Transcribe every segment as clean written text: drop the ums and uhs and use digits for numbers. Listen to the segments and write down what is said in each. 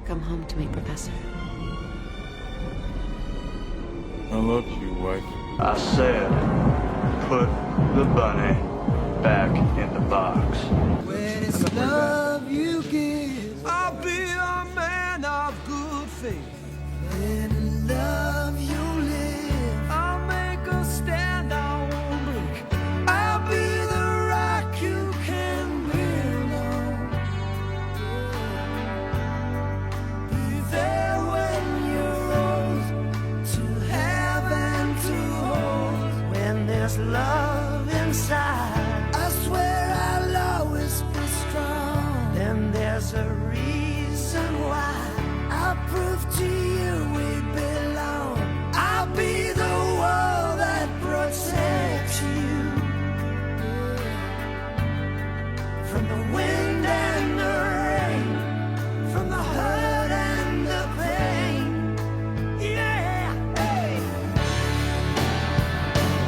Come home to me, Professor. I love you, wife. I said, put the bunny back in the box. When it's love you give, I'll be a man of good faith. When in love you live, I'll make a stand, I won't break. I'll be the rock you can build on. Be there when you're old, to have and to hold. When there's love inside, I swear I'll always be strong. Then there's a reason why I'll prove to you we belong. I'll be the wall that protects you from the wind and the rain, from the hurt and the pain. Yeah, hey.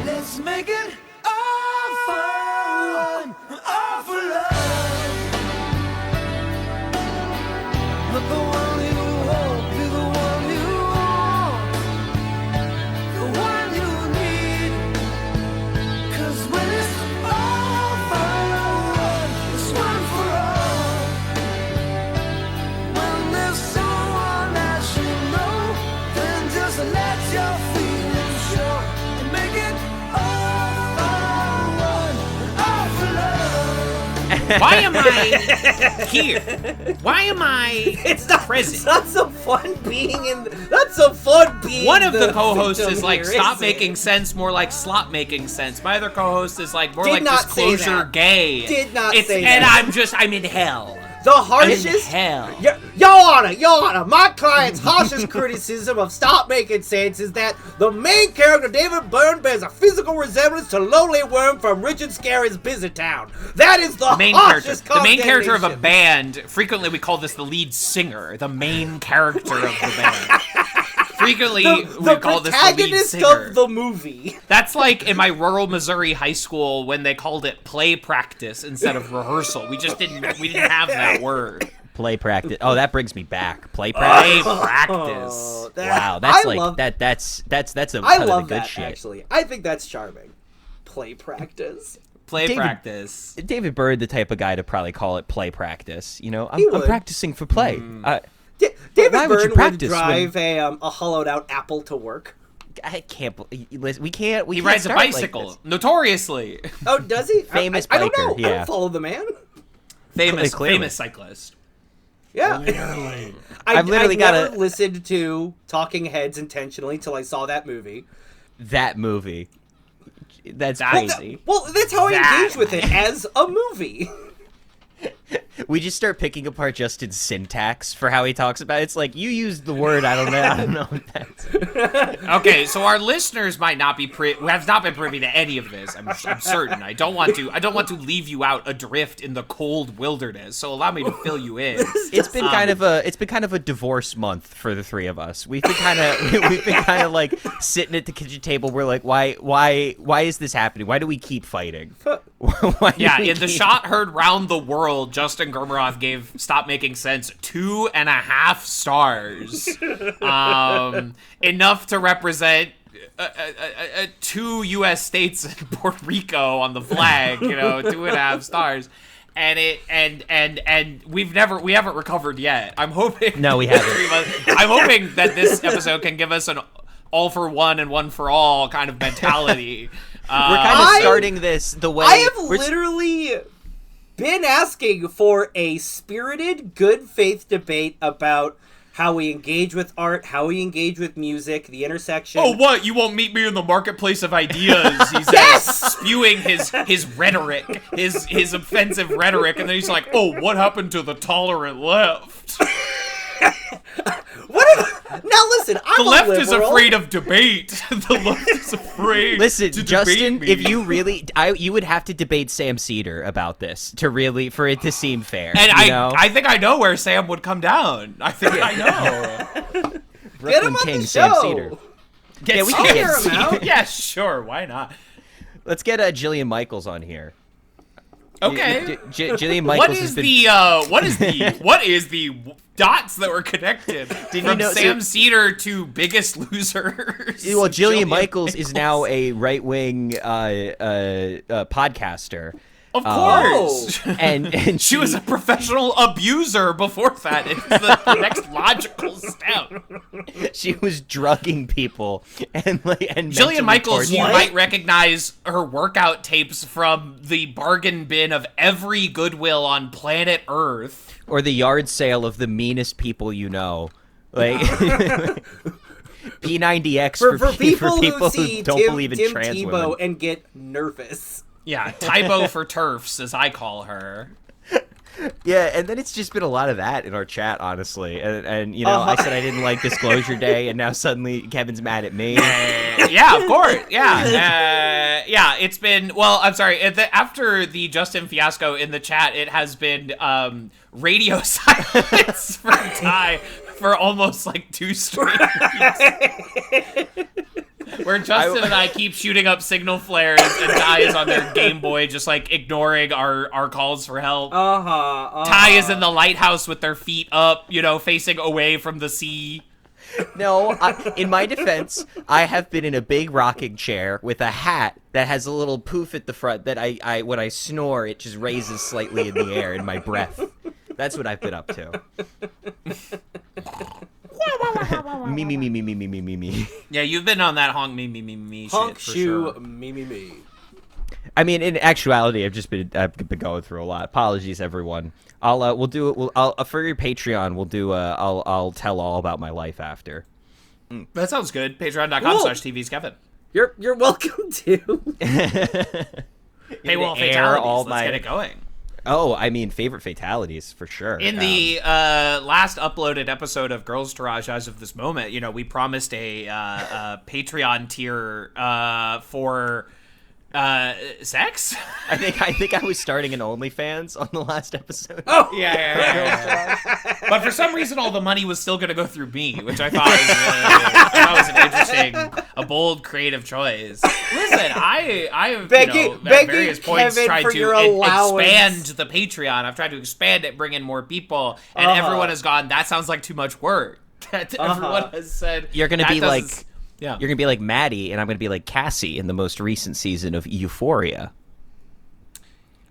Let's make it all fun, all for love. Let the one you hold be the one you want, the one you need. 'Cause when it's all for one, it's one for all. When there's someone that you know, then just let your feelings show and make it all for one, all for love. Why am I here? Why am I present? It's not so fun being in. Not so fun being. One of the co-hosts victim is like, here, stop is making it? sense, more like slop making sense. My other co-host is like, more Did like not say disclosure that. gay. Did not It's, say and that. I'm in hell. The I'm in harshest. hell. Your Honor, my client's harshest criticism of Stop Making Sense is that the main character, David Byrne, bears a physical resemblance to Lowly Worm from Richard Scarry's Visit Town. That is the Main harshest character. The main character of a condemnation. band. Frequently, we call this the lead singer, the main character of the band. Frequently, we call this the lead protagonist singer. of the movie. That's like in my rural Missouri high school when they called it play practice instead of rehearsal. We didn't have that word. Play practice. Oh, that brings me back. Play practice. Play practice. I Wow, that's like love, that's a I ton love of the good that shit. actually. I think that's charming. Play practice. Play David- practice. David Byrne, the type of guy to probably call it play practice. You know, He I'm would. practicing for play. David why would you Byrne would practice drive a hollowed out apple to work. I can't. Listen, we can't. He can't rides a start like bicycle, this. notoriously. Oh, does he? Famous I don't know. biker, I yeah. don't follow the man. Famous Clearly. cyclist. Yeah. I've literally never gotta- listened to Talking Heads intentionally till I saw that movie. That movie. That's That- crazy. Well, that's how I That- engage with it, as a movie. We just start picking apart Justin's syntax for how he talks about it. It's like, you used the word, I don't know what that's. Okay, so our listeners might not be have not been privy to any of this. I'm certain. I don't want to leave you out adrift in the cold wilderness. So allow me to fill you in. It's been kind of a divorce month for the three of us. We've been kind of like sitting at the kitchen table. We're like, why is this happening? Why do we keep fighting? Why do Yeah, we in the keep- shot heard round the world, Justin Gurmaroth gave Stop Making Sense 2.5 stars. Enough to represent 2 U.S. states and Puerto Rico on the flag, 2.5 stars. And we haven't recovered yet. I'm hoping. No, we haven't. I'm hoping that this episode can give us an all for one and one for all kind of mentality. We're kind of starting this the way I have we're- literally been asking for a spirited, good faith debate about how we engage with art, how we engage with music, the intersection. Oh, what? You won't meet me in the marketplace of ideas, he says, Yes! spewing his rhetoric, his offensive rhetoric, and then he's like, oh, what happened to the tolerant left? Now listen, I'm The left a is liberal. afraid of debate. The left is afraid Listen, to Justin, debate me. if you really, you would have to debate Sam Cedar about this for it to seem fair. And you know? I think I know where Sam would come down. I think I know. Get Brooklyn him on King the Sam show. Cedar. Get Yeah, we Sam can hear him Cedar. out. Yeah, sure. Why not? Let's get Jillian Michaels on here. Okay. Jillian Michaels What has is been... what is the dots that were connected Did from you know- Sam Cedar to Biggest Losers? Well, Jillian Michaels is now a right-wing podcaster. Of course. And She was a professional abuser before that. It's the next logical step. she was drugging people and mentally Jillian Michaels, you torturing- might recognize her workout tapes from the bargain bin of every Goodwill on planet Earth. or the yard sale of the meanest people you know. Like P90X For people who who see don't Tim believe in trans Tebow women. and get nervous. Yeah, Tybo for turfs, as I call her. Yeah, and then it's just been a lot of that in our chat, honestly. And you know, I said I didn't like Disclosure Day, and now suddenly Kevin's mad at me. Yeah, of course. Yeah. Yeah, it's been, well, I'm sorry. After the Justin fiasco in the chat, it has been radio silence for Ty for almost like 2 straight weeks. Where Justin and I keep shooting up signal flares and Ty is on their Game Boy just like ignoring our calls for help. Ty is in the lighthouse with their feet up, you know, facing away from the sea. No, in my defense, I have been in a big rocking chair with a hat that has a little poof at the front that I when I snore, it just raises slightly in the air in my breath. That's what I've been up to. me. Yeah, you've been on that honk me Honk shit for shoe sure. me. I mean, in actuality, I've been going through a lot. Apologies, everyone. We'll do it. I'll for your Patreon, we'll do. I'll tell all about my life after. That sounds good. Cool. Patreon.com/TV's Kevin. You're welcome to. Paywall air fatalities. all Let's my- get it going. Oh, I mean, favorite fatalities for sure. In the last uploaded episode of Girls Garage, as of this moment, you know, we promised a Patreon tier for sex. I think I was starting an OnlyFans on the last episode. Oh, yeah. But for some reason, all the money was still going to go through me, which I thought was an interesting, a bold, creative choice. Listen, I have, at various points Kevin tried for to your allowance. expand the Patreon. I've tried to expand it, bring in more people, and everyone has gone, that sounds like too much work. Everyone has said, You're gonna "That be doesn't like, s-" Yeah. You're gonna be like Maddie, and I'm gonna be like Cassie in the most recent season of Euphoria.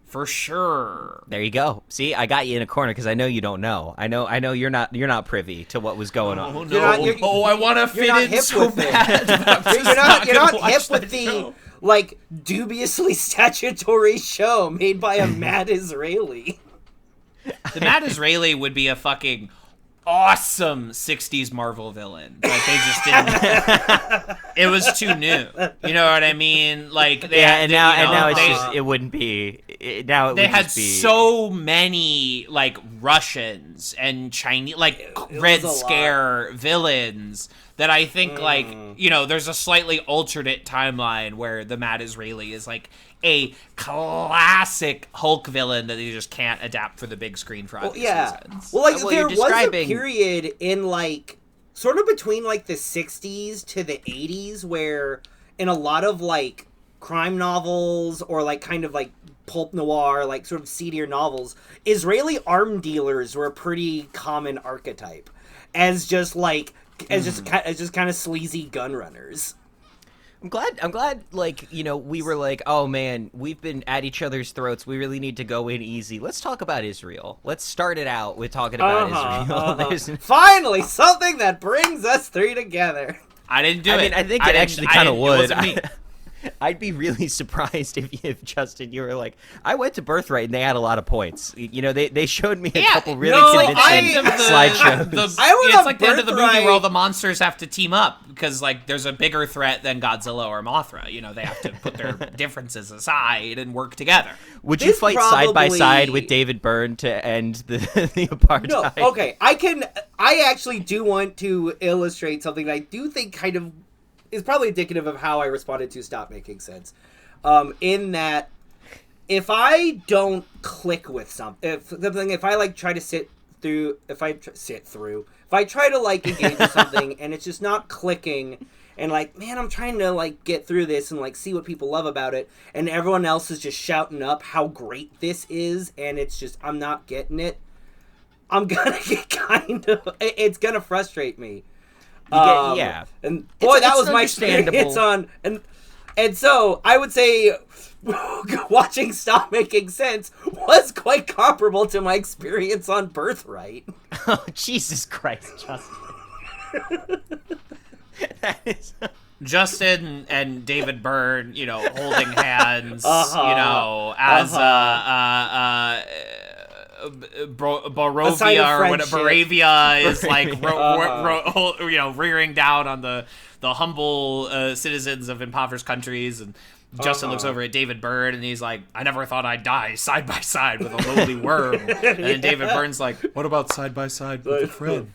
For sure. There you go. See, I got you in a corner because I know you don't know. I know you're not privy to what was going on. Oh no! I want to fit not in hip so with it. bad. but I'm just You're gonna not watch hip that with the show. like dubiously statutory show made by a mad Israeli. The Matt Israeli would be a fucking awesome 60s Marvel villain. Like, they just didn't. It was too new. You know what I mean? Like, they And now it's they, just it wouldn't be. Now it they would had just be so many like Russians and Chinese, like It Red was a Scare villains. That I think, like, you know, there's a slightly alternate timeline where the Matt Israeli is like a classic Hulk villain that they just can't adapt for the big screen for obvious reasons. Well, like Well, there you're was a describing- period in like sort of between like the 60s to the 80s where in a lot of like crime novels or like kind of like pulp noir, like sort of seedier novels, Israeli arm dealers were a pretty common archetype as just like as just kind of sleazy gun runners. I'm glad, like, you know, we were like, oh man, we've been at each other's throats. We really need to go in easy. Let's talk about Israel. Let's start it out with talking about Israel. There's- Finally, something that brings us three together. I didn't do it. I mean, I think it actually kind of It would. wasn't me. I'd be really surprised if Justin, you were like, I went to Birthright and they had a lot of points. You know, they showed me a couple really no, convincing slideshows. I It's like the end of the movie Birthright. where all the monsters have to team up because, like, there's a bigger threat than Godzilla or Mothra. You know, they have to put their differences aside and work together. Would you This fight side by probably- side with David Byrne to end the apartheid? No, okay, I actually do want to illustrate something that I do think kind of is probably indicative of how I responded to Stop Making Sense. In that, if I don't click with something, if I like try to if I try to like engage with something and it's just not clicking, and like, man, I'm trying to like get through this and like see what people love about it, and everyone else is just shouting up how great this is, and it's just, I'm not getting it. I'm gonna get it's gonna frustrate me. Yeah. And boy, It's that was my understandable. experience on, and so I would say watching Stop Making Sense was quite comparable to my experience on Birthright. Oh, Jesus Christ, Justin. That is... Justin and David Byrne, holding hands, as Barovia or whatever. Baravia is like, rearing down on the humble citizens of impoverished countries, and Justin looks over at David Byrne and he's like, I never thought I'd die side by side with a lowly worm. And then David Byrne's like, what about side by side with a friend?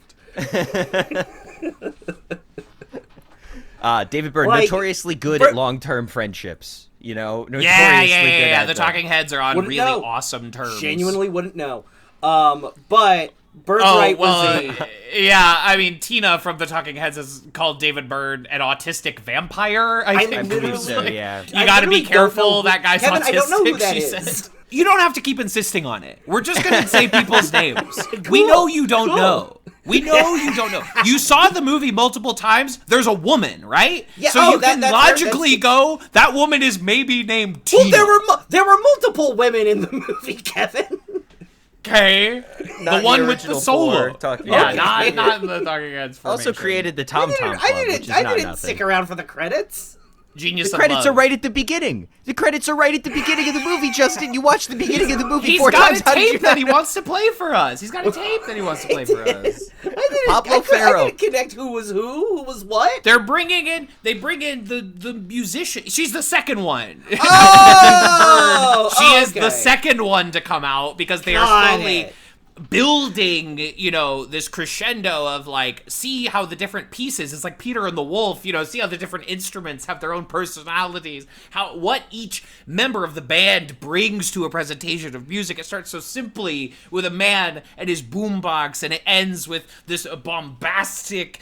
David Byrne, notoriously good at long-term friendships. Notoriously good at The them. Talking Heads are on Wouldn't really know. awesome terms. Genuinely wouldn't know. But Birthright was I mean, Tina from The Talking Heads has called David Byrne an autistic vampire, I think. I believe so, yeah. You gotta be literally don't careful, know that guy's Kevin, autistic, I don't know who that she is. said. You don't have to keep insisting on it. We're just gonna say people's names. We know you don't know. We know you don't know. You saw the movie multiple times. There's a woman, right? Yeah, so you can that's logically go, that woman is maybe named Tina. Well, there were multiple women in the movie, Kevin. Okay. The one with the original solo. four Talking Yeah, Heads. not in the Talking Heads formation. Also created the Tom Tom Club, which is I not didn't nothing. stick around for the credits. Genius The of credits love. are right at the beginning. The credits are right at the beginning of the movie, Justin. You watched the beginning of the movie He's 4 got times. a How did you tape that he not- wants to play for us. He's got a tape that he wants to play for us. Pablo I Ferro. didn't connect who was what. They bring in the musician. She's the second one. Oh, She is okay. the second one to come out because they are Got slowly it. building, this crescendo of like, see how the different pieces, it's like Peter and the Wolf, see how the different instruments have their own personalities, what each member of the band brings to a presentation of music. It starts so simply with a man and his boombox, and it ends with this bombastic,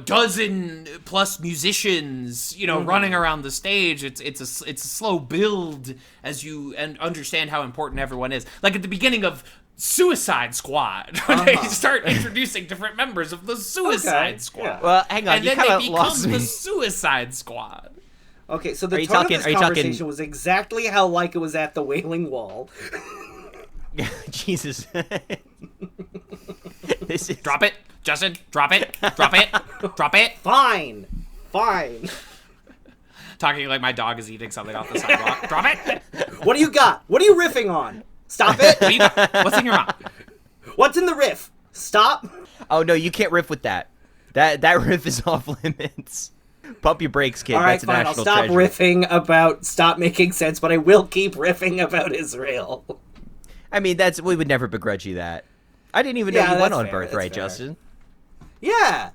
dozen plus musicians, running around the stage. It's a slow build as you understand how important everyone is. Like at the beginning of Suicide Squad, when they start introducing different members of the Suicide Squad. yeah. Well, hang on. And You then kind they of become lost me. the Suicide Squad. Okay, so Are the you tone talking- of are this you talking- conversation was exactly how like it was at the Wailing Wall. Jesus. This is... Drop it, Justin. Drop it. Drop it. Drop it. Fine. Talking like my dog is eating something off the sidewalk. Drop it. What do you got? What are you riffing on? Stop it. What's in your mouth? What's in the riff? Stop. Oh, no, you can't riff with that. That riff is off limits. Pump your brakes, kid. All right, That's a fine. I'll national stop treasure. riffing about Stop Making Sense, but I will keep riffing about Israel. I mean, we would never begrudge you that. I didn't even know Yeah, you went that's on fair, Birthright, that's fair. Justin. Yeah.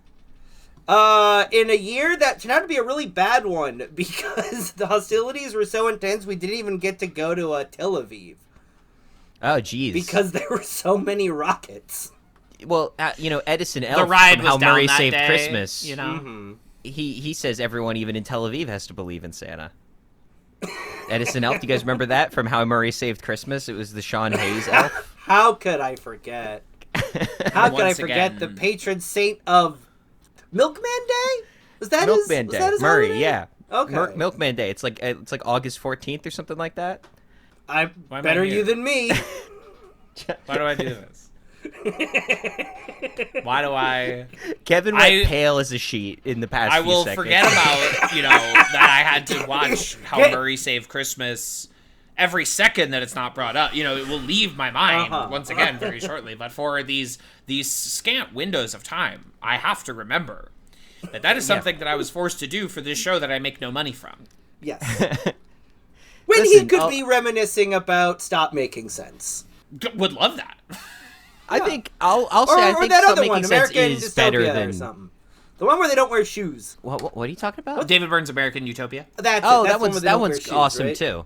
In a year that turned out to be a really bad one because the hostilities were so intense we didn't even get to go to Tel Aviv Oh, jeez. because there were so many rockets. Well, Edison The Elf ride from was How down Murray that Saved day, Christmas. Mm-hmm. He says everyone, even in Tel Aviv, has to believe in Santa. Edison Elf, do you guys remember that from How Murray Saved Christmas? It was the Sean Hayes elf. How could I forget? How could I Once forget again- the patron saint of Milkman Day? Was that Milkman his, Day. Was that his Murray, holiday? yeah. Okay. Milkman Day. It's like August 14th or something like that. I'm Why am I better here? you than me. Why do I do this? Why do I? Kevin went I- pale as a sheet in the past I few will seconds. forget about that I had to watch How Murray Saved Christmas every second that it's not brought up. It will leave my mind once again very shortly. But for these scant windows of time, I have to remember that is something that I was forced to do for this show that I make no money from. Yes. When he Listen, could be reminiscing about Stop Making Sense. Would love that. I think I'll say I Or think that Stop other Making one, Sense American is better Dystopia or than. something. The one where they don't wear shoes. What are you talking about? David Byrne's American Utopia. That's Oh, that's that the one one's where they that don't wear one's shoes, awesome right? too.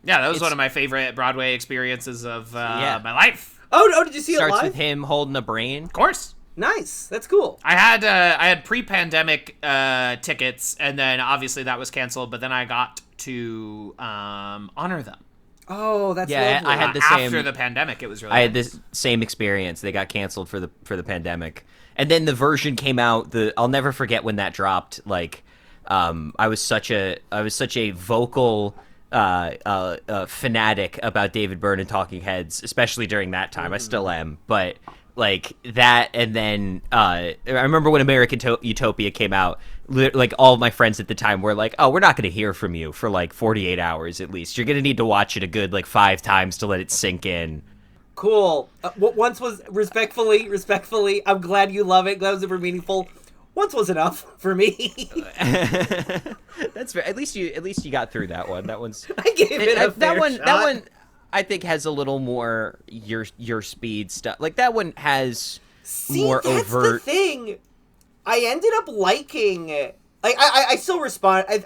Yeah, that was It's- one of my favorite Broadway experiences of Yeah. my life. Oh, did you see it Starts live? with him holding a brain. Of course. Nice. That's cool. I had pre-pandemic tickets, and then obviously that was canceled. But then I got to honor them. Oh, that's Yeah, lovely. I had the after same. the pandemic. It was really. I had nice. this same experience. They got canceled for the pandemic, and then the version came out. I'll never forget when that dropped. Like, I was such a vocal fanatic about David Byrne and Talking Heads, especially during that time. I still am, but like that, and then I remember when American Utopia came out. Like all of my friends at the time were like, "Oh, we're not going to hear from you for like 48 hours at least. You're going to need to watch it a good like 5 times to let it sink in." Cool. What once was respectfully, I'm glad you love it. Glad it was super meaningful. Once was enough for me. That's fair. At least you got through that one. That one's I gave it a fair shot. That one I think has a little more your speed stuff. Like that one has more that's overt. the thing. I ended up liking. Like I still respond. I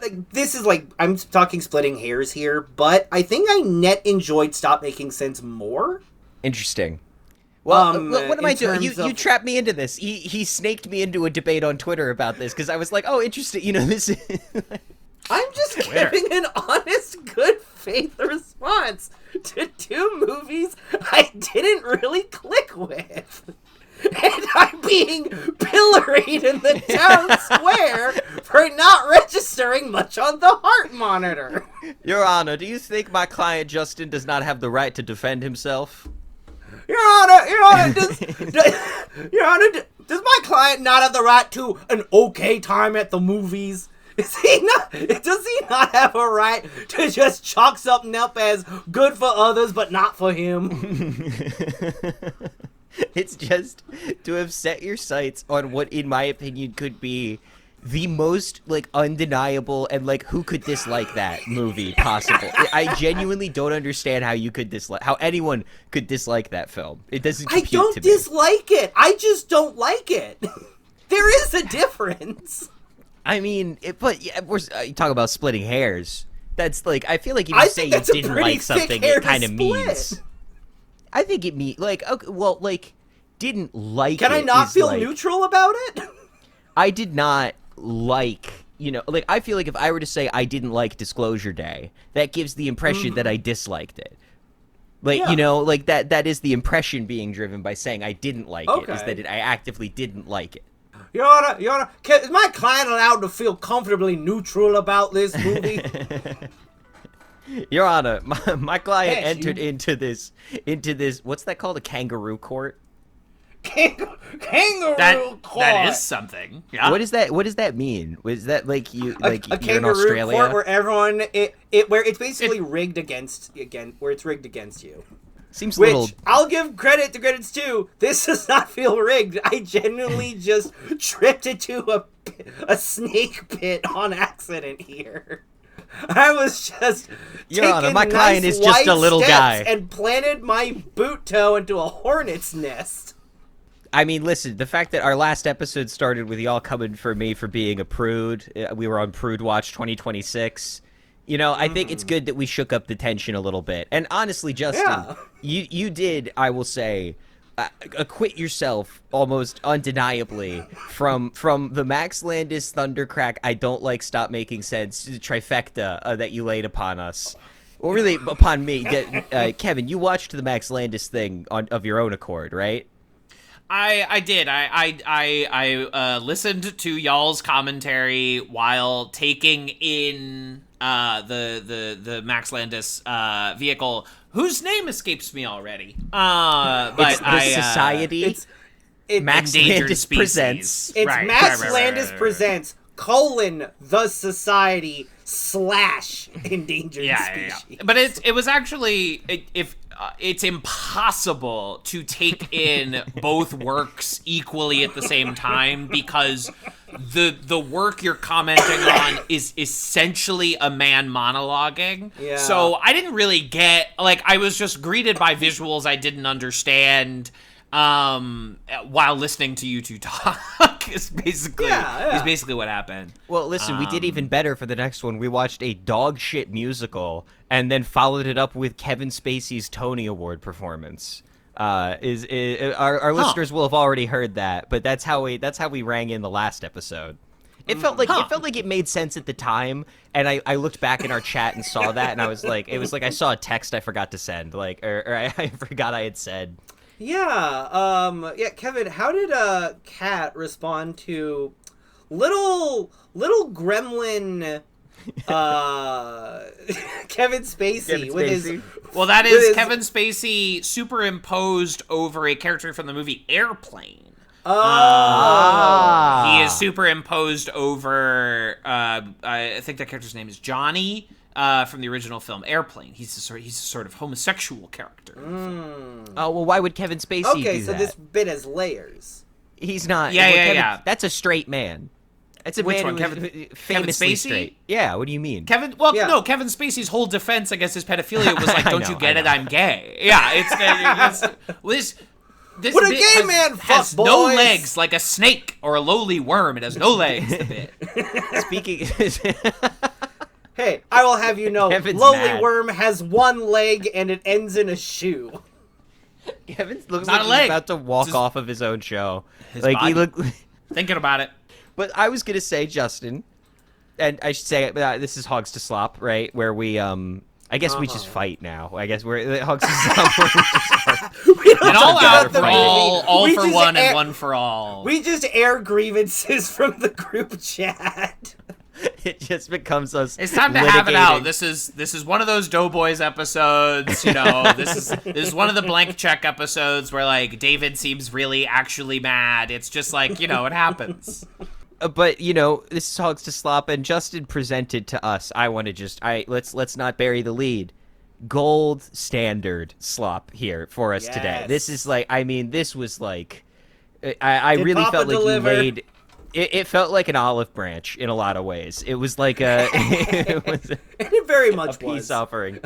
like this is like I'm talking splitting hairs here, but I think I enjoyed Stop Making Sense more. Interesting. Well, what am I doing? terms You of- trapped me into this. He snaked me into a debate on Twitter about this because I was like, oh, interesting. You know, this. I'm just giving an honest, good faith response to 2 movies I didn't really click with. And I'm being pilloried in the town square for not registering much on the heart monitor. Your Honor, do you think my client Justin does not have the right to defend himself? Your Honor, does my client not have the right to an okay time at the movies? Does he not have a right to just chalk something up as good for others but not for him? It's just to have set your sights on what, in my opinion, could be the most, like, undeniable and, like, who could dislike that movie possible. I genuinely don't understand how anyone could dislike that film. It doesn't I compute don't to me. dislike it. I just don't like it. There is a difference. I mean, but yeah, you talk about splitting hairs. That's, like, I feel like if I you think say you that's a didn't pretty like something, thick hair it kind to of split. means... I think it means, like, okay, well, like, didn't like Can I it not is, feel like, neutral about it? I did not like, you know, like, I feel like if I were to say I didn't like Disclosure Day, that gives the impression that I disliked it. Like, Yeah. you know, like, that is the impression being driven by saying I didn't like it, is Okay. that I actively didn't like it. Your Honor, is my client allowed to feel comfortably neutral about this movie? Your Honor, my client Yes, entered into this, what's that called, a kangaroo court? Kangaroo That court. is something. Yeah. What does that mean? Was that like you, A you're in kangaroo Australia? court where everyone where it's basically rigged against you. Seems a Which little... I'll give credit to credit's due. This does not feel rigged. I genuinely just tripped into a snake pit on accident here. I was just Your Honor, taking my client nice is just a wide little steps guy. and planted my boot toe into a hornet's nest. I mean, listen, the fact that our last episode started with y'all coming for me for being a prude, we were on Prude Watch 2026. You know, I think it's good that we shook up the tension a little bit. And honestly, Justin, Yeah. you did, I will say, acquit yourself almost undeniably from the Max Landis thundercrack I don't like Stop Making Sense trifecta that you laid upon us. Well, really, upon me. Kevin, you watched the Max Landis thing of your own accord, right? I did. I listened to y'all's commentary while taking in the Max Landis vehicle, whose name escapes me already. But It's the Society. It's Max Endangered Landis Species. presents. It's Right, Max right, Landis right. presents : the Society / endangered species. But it was actually it's impossible to take in both works equally at the same time because the work you're commenting on is essentially a man monologuing. Yeah. So I didn't really get, like, I was just greeted by visuals I didn't understand while listening to you two talk is basically what happened. Well, listen, we did even better for the next one. We watched a dog shit musical and then followed it up with Kevin Spacey's Tony Award performance. Is our listeners will have already heard that, but that's how we rang in the last episode. It felt like it made sense at the time, and I looked back in our chat and saw that, and I was like, it was like I saw a text I forgot to send, like, or I forgot I had said. Yeah, Kevin, how did Kat respond to little gremlin Kevin Spacey with his... Well, that is Kevin Spacey superimposed over a character from the movie Airplane. He is superimposed over. I think that character's name is Johnny from the original film Airplane. He's a sort of homosexual character. Oh well, why would Kevin Spacey do Okay, so that? this bit has layers. He's not. Yeah. That's a straight man. It's a Which man one, who's Kevin famously Spacey? straight. Yeah. What do you mean? Kevin Spacey's whole defense against his pedophilia was like, "Don't you get it? I'm gay." Yeah, it's this What a bit gay man has fuck, no boys. legs like a snake or a lowly worm. It has no legs. The bit. Speaking. Hey, I will have you know, Kevin's Lowly mad. Worm has one leg and it ends in a shoe. Kevin looks Not like a he's leg. about to walk It's his- off of his own show. His Like he body. look. Thinking about it. But I was gonna say, Justin, and I should say this is Hogz to Slop, right? Where we I guess we just fight now. I guess we're Hogz to Slop. And all talk out about the for all, movie. all We for just one air- and one for all. We just air grievances from the group chat. It just becomes us. It's time to have it out. litigating. This is one of those Doughboys episodes, you know. This is one of the blank check episodes where like David seems really actually mad. It's just like, you know, it happens. But you know, this is Hogz to Slop, and Justin presented to us. I want to just, let's not bury the lead. Gold standard slop here for us today. Yes. This is like, I mean, this was like, I Did really Papa felt like deliver? you laid. It felt like an olive branch in a lot of ways. It was like it was And it very a much peace was. offering.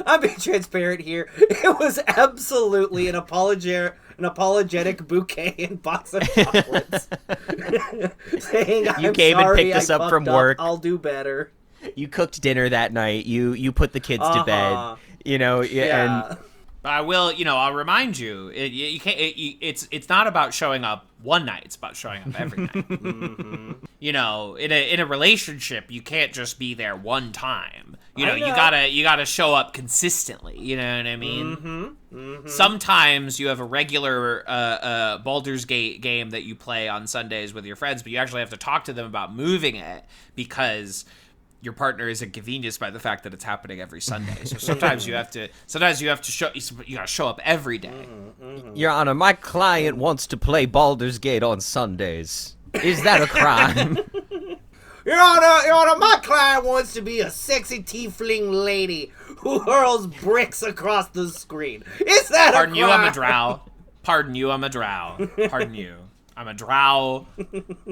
I'm being transparent here. It was absolutely an apologetic bouquet and box of chocolates. Saying, You I'm came and sorry, picked us I up from fucked work. I'll do better. You cooked dinner that night. You put the kids to bed. You know, Yeah. and But I will, you know, I'll remind you, you can't. It's not about showing up one night. It's about showing up every night. Mm-hmm. You know, in a relationship, you can't just be there one time. You know, you gotta show up consistently. You know what I mean? Mm-hmm. Sometimes you have a regular Baldur's Gate game that you play on Sundays with your friends, but you actually have to talk to them about moving it because your partner is inconvenienced by the fact that it's happening every Sunday. So sometimes you have to you gotta show up every day. Your Honor, my client wants to play Baldur's Gate on Sundays. Is that a crime? Your Honor, my client wants to be a sexy tiefling lady who hurls bricks across the screen. Is that Pardon a you, crime? I'm a drow. Pardon you, I'm a drow. Pardon you. I'm a drow,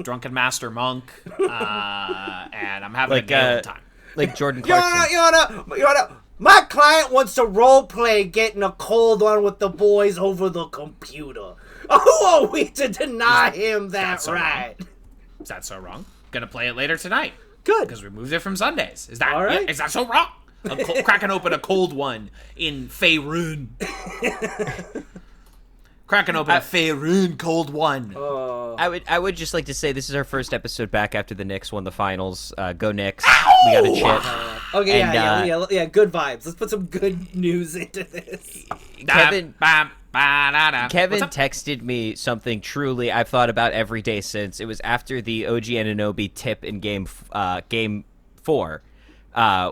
drunken master monk, and I'm having a gay old time. Like Jordan Your Clarkson. Honor, my client wants to roleplay getting a cold one with the boys over the computer. Who are we to deny him that so right? Is that so wrong? Gonna play it later tonight. Good. Because we moved it from Sundays. Is that All right. Is that so wrong? Cracking open a cold one in Faerun. Cracking open a Faerun cold one. I would just like to say this is our first episode back after the Knicks won the finals. Go Knicks. We got a chip. Okay, And, yeah, good vibes. Let's put some good news into this. Kevin Kevin texted me something truly I've thought about every day since. It was after the OG Anunoby tip in game 4,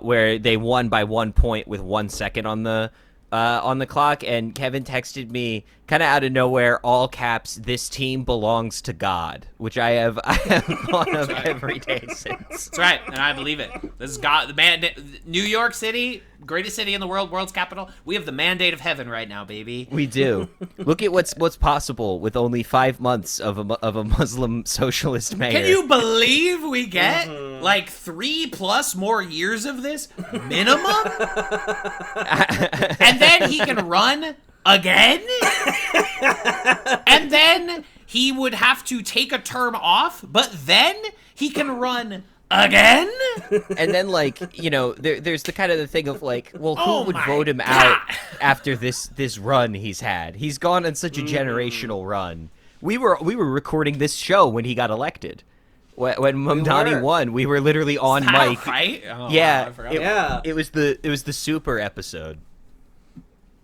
where they won by 1 point with 1 second on the clock, and Kevin texted me kind of out of nowhere, all caps, "This team belongs to God," which I have thought of every day since. That's right, and I believe it. This is God, the man. New York City, greatest city in the world, world's capital. We have the mandate of heaven right now, baby. We do. Look at what's possible with only 5 months of a Muslim socialist mayor. Can you believe we get like 3+ more years of this minimum? And then he can run again? And then he would have to take a term off, but then he can run Again? And then, like, you know, there's the kind of the thing of like, well, who Oh would my vote him God. out after this run he's had? He's gone on such a generational run. We were recording this show when he got elected. When Mamdani were. won, we were literally on Is that mic. right? Oh, Yeah, wow, I forgot. Yeah. It was the super episode.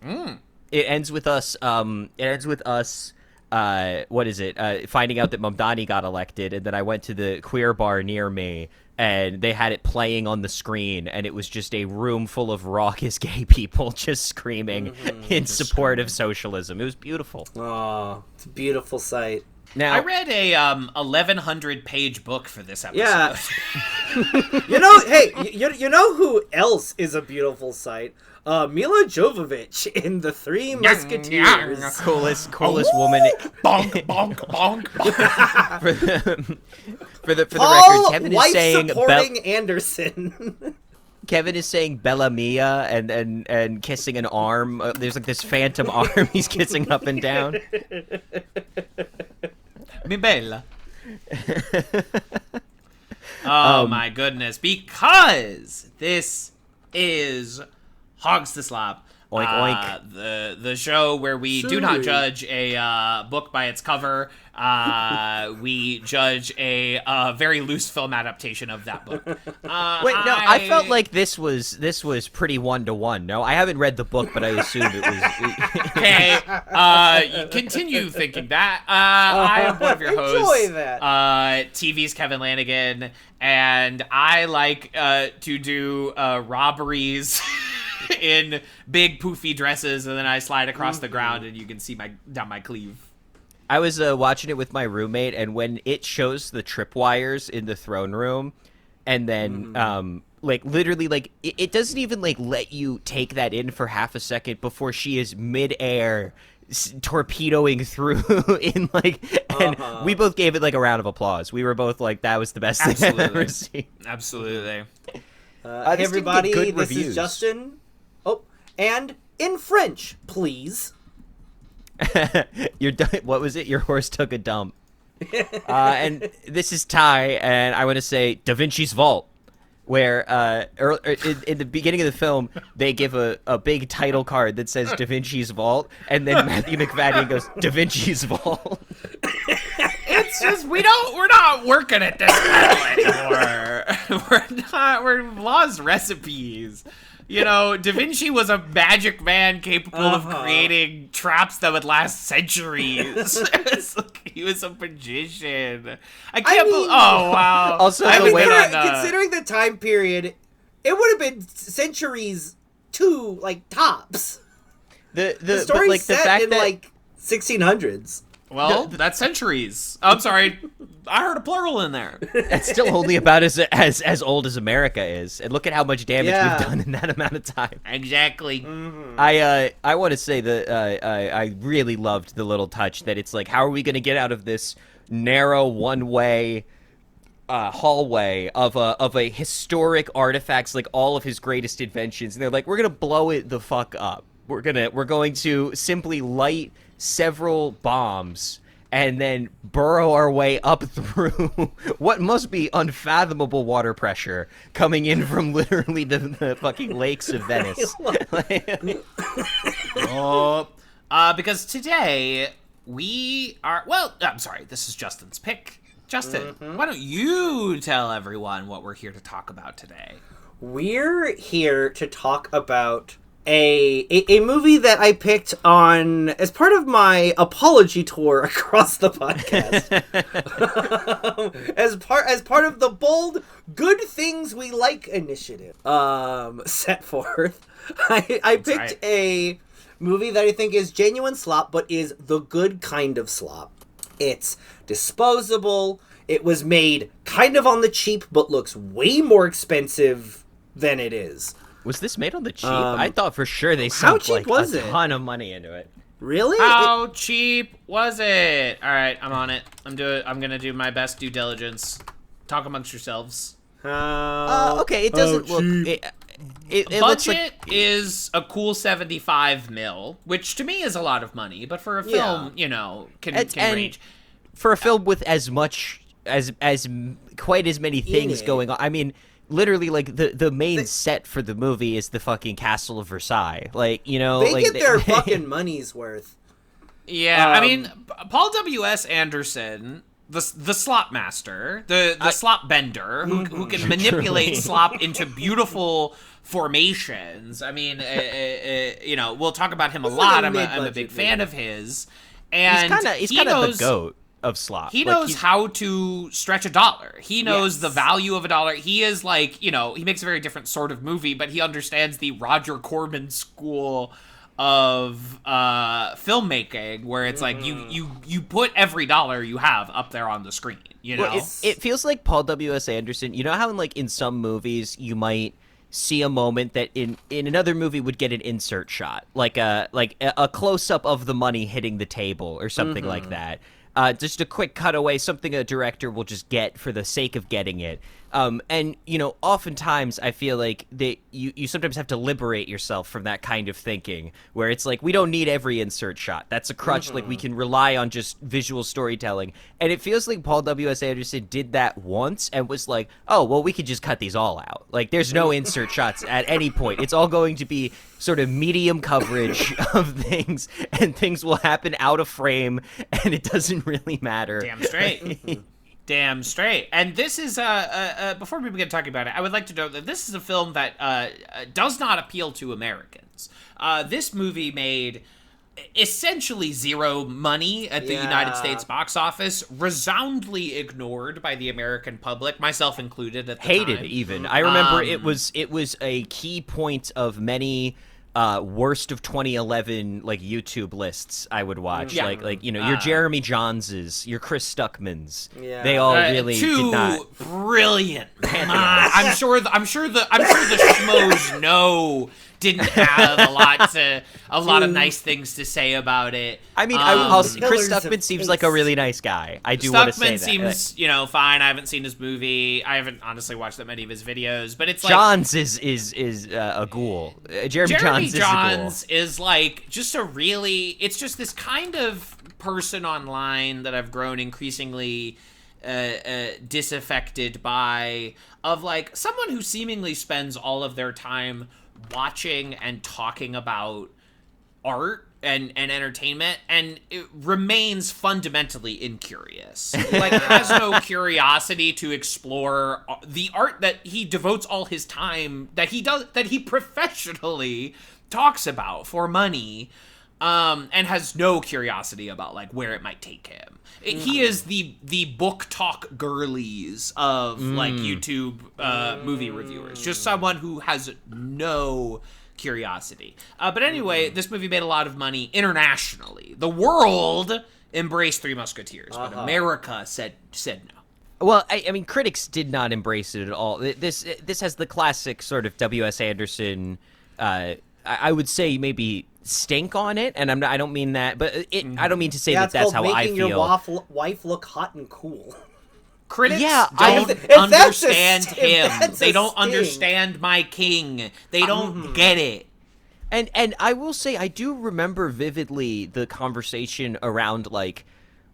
It ends with us. What is it? Finding out that Mamdani got elected, and then I went to the queer bar near me, and they had it playing on the screen, and it was just a room full of raucous gay people just screaming in support of socialism. It was beautiful. Oh, it's a beautiful sight. Now, I read a 1,100-page book for this episode. Yeah. You know, hey, you know who else is a beautiful sight? Mila Jovovich in the Three Musketeers. coolest woman. Bonk, bonk, bonk, bonk. For the record, Paul Kevin is wife saying supporting Anderson. Kevin is saying Bella Mia and kissing an arm. There's like this phantom arm he's kissing up and down. Mi bella. Oh my goodness. Because this is Hogz the Slop. Oink, oink. The show where we do not judge a book by its cover. We judge a very loose film adaptation of that book. Wait, no, I felt like this was pretty 1-to-1. No, I haven't read the book, but I assumed it was. Okay, continue thinking that. I am one of your hosts. Enjoy that. TV's Kevin Lanigan, and I like to do robberies in big poofy dresses, and then I slide across the ground, and you can see down my cleave. I was watching it with my roommate, and when it shows the tripwires in the throne room, and then like literally like it doesn't even like let you take that in for half a second before she is midair torpedoing through in like, and we both gave it like a round of applause. We were both like, that was the best thing I've ever seen. Absolutely. Hey this didn't get everybody, good this reviews. is Justin. Oh, and in French, please. What was it? Your horse took a dump. And this is Ty, and I want to say Da Vinci's Vault, where in the beginning of the film, they give a big title card that says Da Vinci's Vault, and then Matthew McFadden goes, Da Vinci's Vault. It's just we're not working at this level anymore. We've lost recipes. You know, Da Vinci was a magic man capable of creating traps that would last centuries. He was a magician. I can't believe. Oh wow! Also, I the haven't way- been on, Considering the time period, it would have been centuries two, like tops. The The story's like the set fact in that like 1600s. well, that's centuries. I'm sorry, I heard a plural in there. that's still only about as old as America is, and look at how much damage Yeah. we've done in that amount of time. Exactly. I want to say that I really loved the little touch that it's like, how are we going to get out of this narrow one-way hallway of a historic artifacts, like all of his greatest inventions, and they're like, we're gonna blow it the fuck up. We're going to simply light several bombs and then burrow our way up through what must be unfathomable water pressure coming in from literally the fucking lakes of Venice. Because today we are. Well, I'm sorry. This is Justin's pick. Justin, why don't you tell everyone what we're here to talk about today? We're here to talk about a movie that I picked on as part of my apology tour across the podcast. as part of the bold good things we like initiative set forth. I picked right. a movie that I think is genuine slop, but is the good kind of slop. It's disposable. It was made kind of on the cheap, but looks way more expensive than it is. Was this made on the cheap? I thought for sure they how sunk cheap like was a it? ton of money into it. Really? How cheap was it? All right, I'm on it. I'm gonna do my best due diligence. Talk amongst yourselves. Okay, it doesn't look. It looks Budget like is a cool 75 mil, which to me is a lot of money, but for a film, you know, can and range. for a film with as much quite as many things it. going on. I mean, literally, like the main set for the movie is the fucking Castle of Versailles. Like, you know, They like, get their fucking money's worth. Yeah, I mean, Paul W.S. Anderson, the slop master, the slop bender, who can manipulate slop into beautiful formations. I mean, you know, we'll talk about him a lot. I'm a big fan of his, and he's kind of the goat of slop. He Like, knows how to stretch a dollar. He knows the value of a dollar. He is like, you know, he makes a very different sort of movie, but he understands the Roger Corman school of filmmaking, where it's like you put every dollar you have up there on the screen, you know. Well, it feels like Paul W.S. Anderson. You know how in some movies you might see a moment that in another movie would get an insert shot, like a close up of the money hitting the table or something like that. Just a quick cutaway, something a director will just get for the sake of getting it. And, you know, oftentimes I feel like that you sometimes have to liberate yourself from that kind of thinking, where it's like, we don't need every insert shot. That's a crutch. Like, we can rely on just visual storytelling. And it feels like Paul W.S. Anderson did that once and was like, oh, well, we could just cut these all out. Like, there's no insert shots at any point. It's all going to be sort of medium coverage of things, and things will happen out of frame, and it doesn't really matter. Damn straight. Damn straight. And this is, before we begin talking about it, I would like to note that this is a film that does not appeal to Americans. This movie made essentially zero money at the United States box office, resoundingly ignored by the American public, myself included at the Hated time. even. I remember it was a key point of many worst of 2011 like YouTube lists I would watch. Yeah. Like you know, your Jeremy Johnses, your Chris Stuckmans. Yeah. They all really two did not. brilliant. I'm sure the schmoes didn't have a lot of nice things to say about it. I mean, Chris Pillars of Stuckman seems Taste. like a really nice guy. I do want to say Stuckman that. seems, you know, fine. I haven't seen his movie. I haven't honestly watched that many of his videos, but it's like Johns is a ghoul. Jeremy Johns is like just it's just this kind of person online that I've grown increasingly disaffected by, of like someone who seemingly spends all of their time watching and talking about art and entertainment, and it remains fundamentally incurious. Like, has no curiosity to explore the art that he devotes all his time, that he professionally talks about for money, and has no curiosity about like where it might take him. He is the book talk girlies of like YouTube movie reviewers. Just someone who has no curiosity. But anyway, this movie made a lot of money internationally. The world embraced Three Musketeers, but America said no. Well, I mean, critics did not embrace it at all. This has the classic sort of W.S. Anderson, I would say maybe stink on it, and I don't mean that, but I don't mean to say that's how I feel. Making your wife look hot and cool. Critics don't understand him. They don't sting. understand my king. They don't get it. And I will say, I do remember vividly the conversation around, like,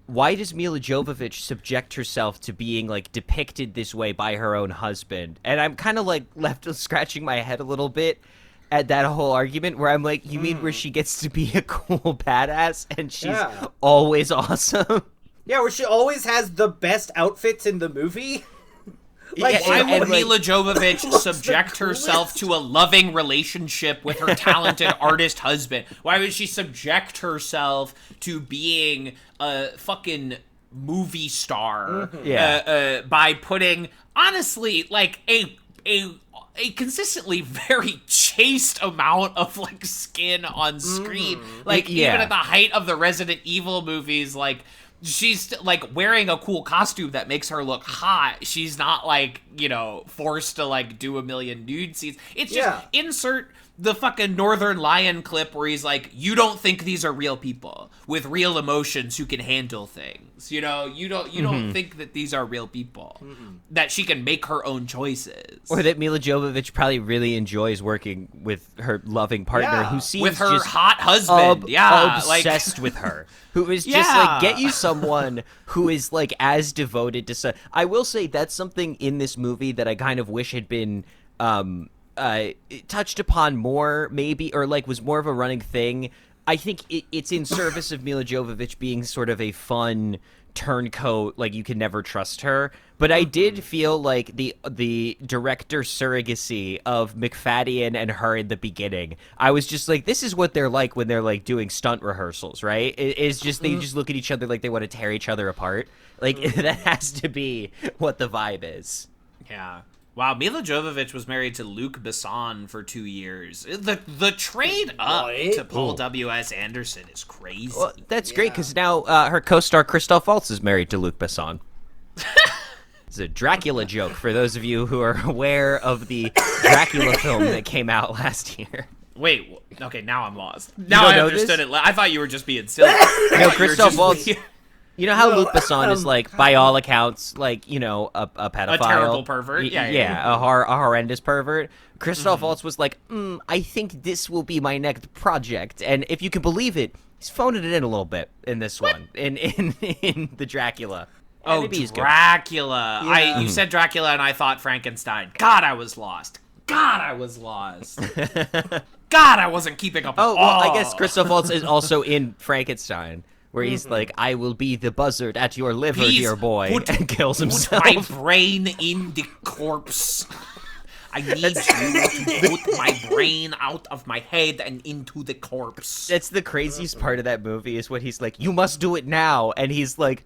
why does Mila Jovovich subject herself to being, like, depicted this way by her own husband? And I'm kind of, like, left scratching my head a little bit at that whole argument, where I'm like, you mean where she gets to be a cool badass and she's always awesome? Yeah, where she always has the best outfits in the movie. Like, Why would and, Mila Jovovich subject herself to a loving relationship with her talented artist husband? Why would she subject herself to being a fucking movie star by putting, honestly, like a consistently very chaste amount of like skin on screen? Like, even at the height of the Resident Evil movies, like, she's like wearing a cool costume that makes her look hot. She's not like, you know, forced to like do a million nude scenes. It's just insert the fucking Northern Lion clip where he's like, you don't think these are real people with real emotions who can handle things. You know, you don't think that these are real people, that she can make her own choices. Or that Mila Jovovich probably really enjoys working with her loving partner who seems with her just hot husband. obsessed with her. Who is just like, get you someone who is like as devoted to I will say that's something in this movie that I kind of wish had been touched upon more, maybe, or like was more of a running thing. I think it's in service of Mila Jovovich being sort of a fun turncoat, like you can never trust her. But I did feel like the director surrogacy of McFadden and her in the beginning. I was just like, this is what they're like when they're like doing stunt rehearsals, right? It's just they just look at each other like they want to tear each other apart. Like that has to be what the vibe is. Yeah. Wow, Mila Jovovich was married to Luc Besson for 2 years. The trade up to Paul W.S. Anderson is crazy. Well, that's great, because now her co-star Christoph Waltz is married to Luc Besson. It's a Dracula joke for those of you who are aware of the Dracula film that came out last year. Wait, okay, now I'm lost. Now I understood it. I thought you were just being silly. No, Christoph Waltz... You know how Luc Besson is, like, by all accounts, like, you know, a pedophile. A terrible pervert. Yeah. A horrendous pervert. Christoph Waltz was like, I think this will be my next project. And if you can believe it, he's phoning it in a little bit in this one, in the Dracula. Oh, Dracula. Yeah. You said Dracula, and I thought Frankenstein. God, I was lost. God, I wasn't keeping up. Oh, well, I guess Christoph Waltz is also in Frankenstein. Where he's like, I will be the buzzard at your liver, dear boy, and kills himself. Put my brain in the corpse. I need you to put my brain out of my head and into the corpse. That's the craziest part of that movie is when he's like, you must do it now. And he's like,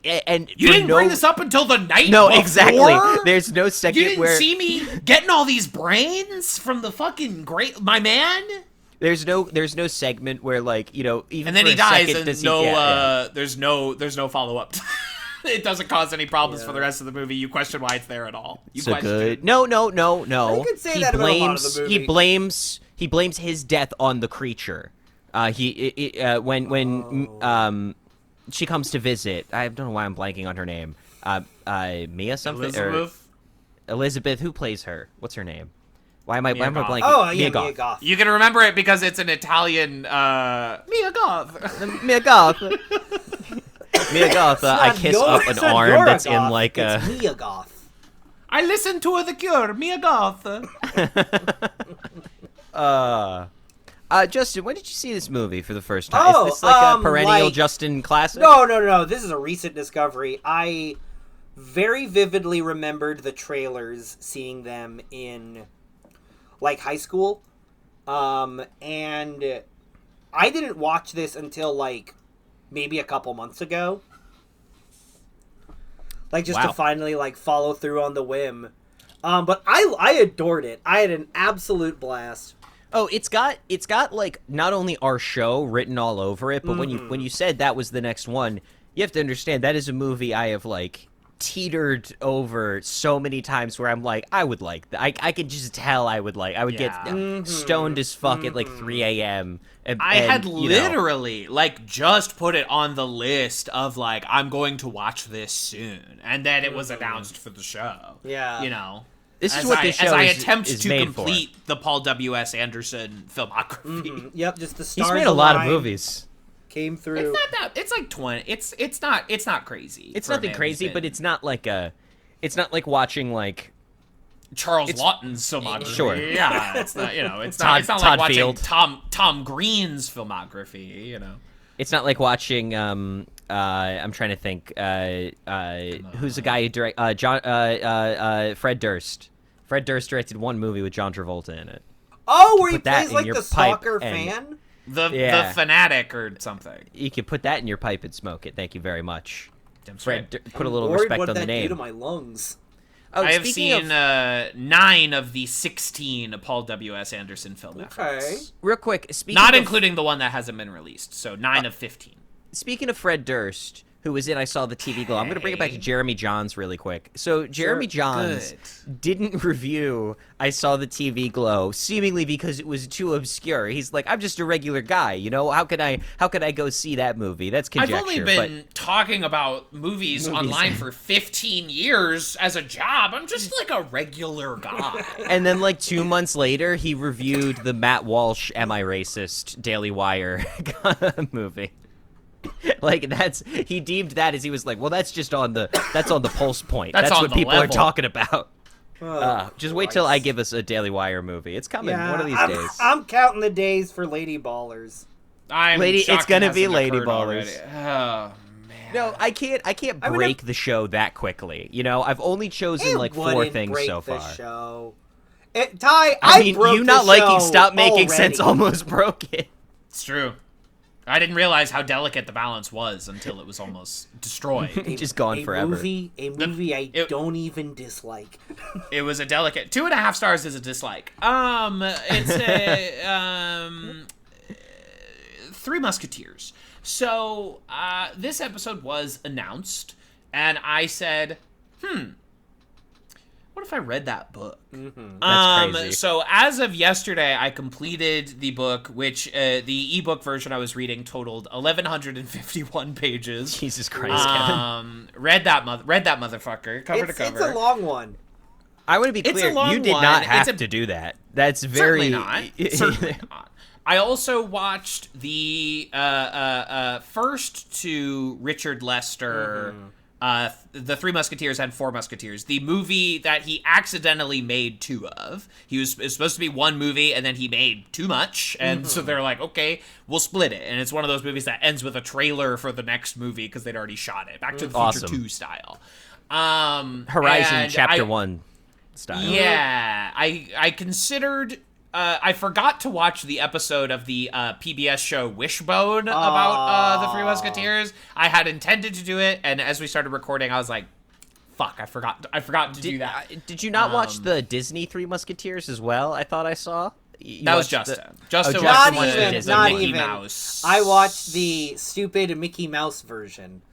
and you didn't bring this up until the night No, before? Exactly. There's no second You didn't where... see me getting all these brains from the fucking my man? There's no segment where, like, you know, even and then for he a dies, second, and there's no follow up. It doesn't cause any problems for the rest of the movie. You question why it's there at all. You so question good. it. No. You could say that about a lot of the movie. He blames his death on the creature. When she comes to visit, I don't know why I'm blanking on her name. Mia something Elizabeth. Who plays her? What's her name? Why am I blanking? Oh, yeah, Mia Mia Goth. You can remember it because it's an Italian Mia Goth. Mia Goth. Mia Goth. I kiss up an arm that's in like a. It's Mia Goth. I listened to The Cure. Mia Goth. Justin, when did you see this movie for the first time? Is this like a perennial Justin classic? No. This is a recent discovery. I very vividly remembered the trailers, seeing them in like high school, and I didn't watch this until like maybe a couple months ago, like just to finally like follow through on the whim. But I adored it. I had an absolute blast. Oh, it's got like not only our show written all over it, but when you said that was the next one, you have to understand that is a movie I have like teetered over so many times where I'm like, I would like that. I could just tell I would get stoned as fuck at like 3 a.m. I had literally like just put it on the list of like, I'm going to watch this soon, and then it was announced for the show. Yeah, you know. This is what this show as I is attempt to made complete for. the Paul W.S. Anderson filmography. Yep, just the stars. He's made a lot of movies. Came through. It's not that. It's like 20. It's not crazy. It's nothing crazy, but it's not like it's not like watching like Charles Lawton's filmography. Sure. Yeah, it's not. You know, it's Todd not like watching Field. Tom Green's filmogaphy. You know, it's not like watching. I'm trying to think. Who's the guy who Fred Durst. Fred Durst directed one movie with John Travolta in it. Oh, where he Put that plays in like your the pipe soccer and- fan. the fanatic or something. You can put that in your pipe and smoke it. Thank you very much. Damn Fred, straight. put a little Worried respect what on the that do name. to my lungs. Oh, I have speaking seen of, 9 of the 16 Paul W.S. Anderson film efforts. real quick, Not including the one that hasn't been released. So 9 of 15. Speaking of Fred Durst, who was in I Saw the TV Glow. I'm going to bring it back to Jeremy Johns really quick. So Jeremy Johns didn't review I Saw the TV Glow, seemingly because it was too obscure. He's like, I'm just a regular guy, you know? How could I go see that movie? That's conjecture. I've only been talking about movies online for 15 years as a job. I'm just like a regular guy. And then like 2 months later, he reviewed the Matt Walsh Am I Racist Daily Wire movie. Like he deemed that as he was like, well, that's on the pulse point. That's what people are talking about. Just wait till I give us a Daily Wire movie. It's coming one of these days. I'm counting the days for Lady Ballers. It's gonna be Lady Ballers. Already. Oh man. No, I can't break the show that quickly. You know, I've only chosen like 4 things so far. Show. I mean, you not liking Stop Making Sense almost broke it. It's true. I didn't realize how delicate the balance was until it was almost destroyed. Just gone forever. A movie I don't even dislike. It was a delicate 2.5 stars is a dislike. It's a Three Musketeers. So this episode was announced, and I said, what if I read that book? That's crazy. So as of yesterday, I completed the book, which the ebook version I was reading totaled 1,151 pages. Jesus Christ, Kevin. Read that motherfucker, cover to cover. It's a long one. I want to be clear. You did not have to do that. That's very Certainly not. I also watched the first 2 Richard Lester. The Three Musketeers and Four Musketeers, the movie that he accidentally made 2 of. It was supposed to be 1 movie, and then he made too much, and so they're like, okay, we'll split it. And it's one of those movies that ends with a trailer for the next movie because they'd already shot it. Back to the Future 2 style. Horizon Chapter 1 style. Yeah, I considered... I forgot to watch the episode of the PBS show Wishbone about the Three Musketeers. I had intended to do it, and as we started recording, I was like, fuck, I forgot to do that. Did you not watch the Disney Three Musketeers as well? I thought I saw. That was Justin. Justin not watched even. Mickey Mouse. I watched the stupid Mickey Mouse version.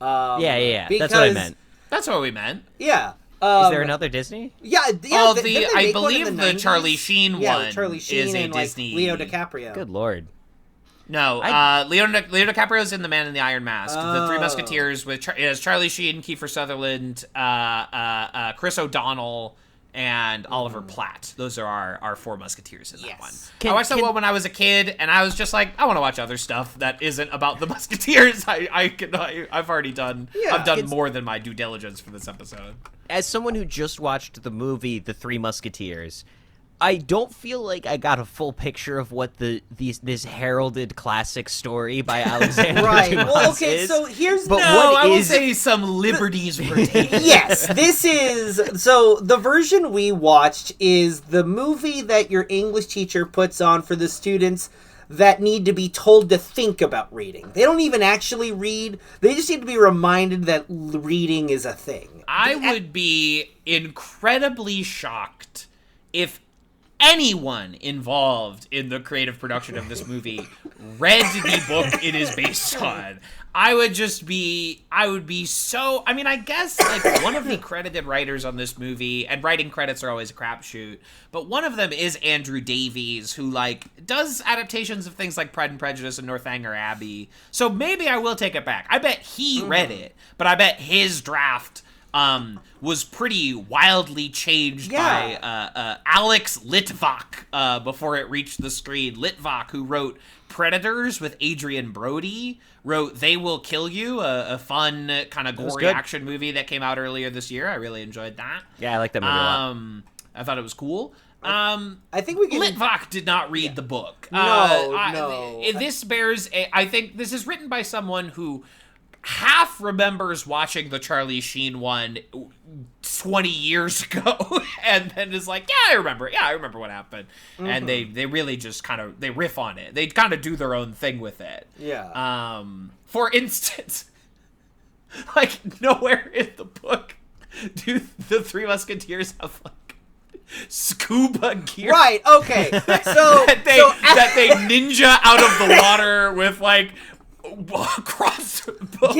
Yeah. That's what I meant. That's what we meant. Yeah. Is there another Disney? Yeah. Oh, I believe the Charlie Sheen one Charlie Sheen is a and Disney. Leo DiCaprio. Good lord. No, Leo DiCaprio's in The Man in the Iron Mask. The Three Musketeers with is Charlie Sheen, Kiefer Sutherland, Chris O'Donnell, and Oliver Platt. Those are our Four Musketeers in that one. I watched that one when I was a kid, and I was just like, I want to watch other stuff that isn't about the Musketeers. I've already done. Yeah, I've done more than my due diligence for this episode. As someone who just watched the movie The Three Musketeers, I don't feel like I got a full picture of what this heralded classic story by Alexandre Right. Dumas Well, okay, is. so here's But I will say some liberties were taken. Yes, this is... So, the version we watched is the movie that your English teacher puts on for the students that need to be told to think about reading. They don't even actually read. They just need to be reminded that reading is a thing. I would be incredibly shocked if anyone involved in the creative production of this movie read the book it is based on. I would be so, I mean, I guess, like, one of the credited writers on this movie, and writing credits are always a crapshoot, but one of them is Andrew Davies, who, like, does adaptations of things like Pride and Prejudice and Northanger Abbey. So maybe I will take it back. I bet he read it, but I bet his draft was pretty wildly changed by Alex Litvak before it reached the screen. Litvak, who wrote Predators with Adrian Brody, wrote They Will Kill You, a fun kind of gory action movie that came out earlier this year. I really enjoyed that. Yeah, I like that movie a lot. I thought it was cool. I think we can... Litvak did not read the book. No. This bears I think this is written by someone who half remembers watching the Charlie Sheen one 20 years ago and then is like, I remember what happened. And they really just kind of, they riff on it. They kind of do their own thing with it. Yeah. For instance, like, nowhere in the book do the Three Musketeers have, like, scuba gear. Right, okay. So that they ninja out of the water with, like, crossbows.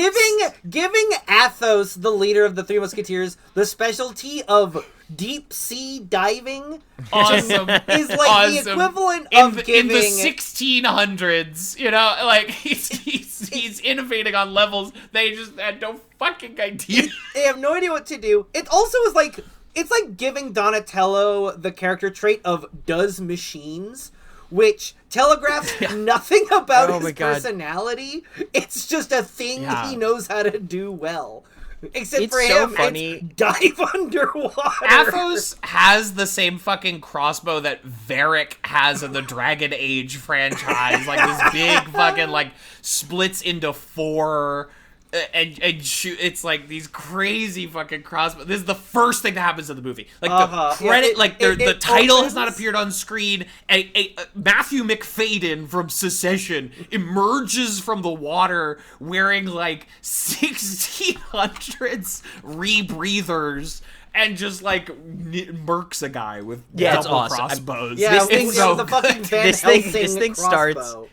Giving Athos, the leader of the Three Musketeers, the specialty of deep sea diving Awesome. is like Awesome. the equivalent in of the, giving... in the 1600s, you know, like he's innovating on levels they just had no fucking idea. They have no idea what to do. It also is like, it's like giving Donatello the character trait of does machines, which telegraphs nothing about Oh his my God. personality. It's just a thing Yeah. he knows how to do well. Except It's for so him, funny. it's dive underwater. Athos has the same fucking crossbow that Varric has in the Dragon Age franchise, like this big fucking like splits into four. And shoot, it's like these crazy fucking crossbows. This is the first thing that happens in the movie. Like the credit, Yeah, the title has not opens- appeared on screen. Matthew McFadden from Secession emerges from the water wearing like 1600s rebreathers and just like murks a guy with Yeah, it's double awesome. crossbows. Yeah, This thing- with so the fucking good. Van This thing Helsing starts- crossbow.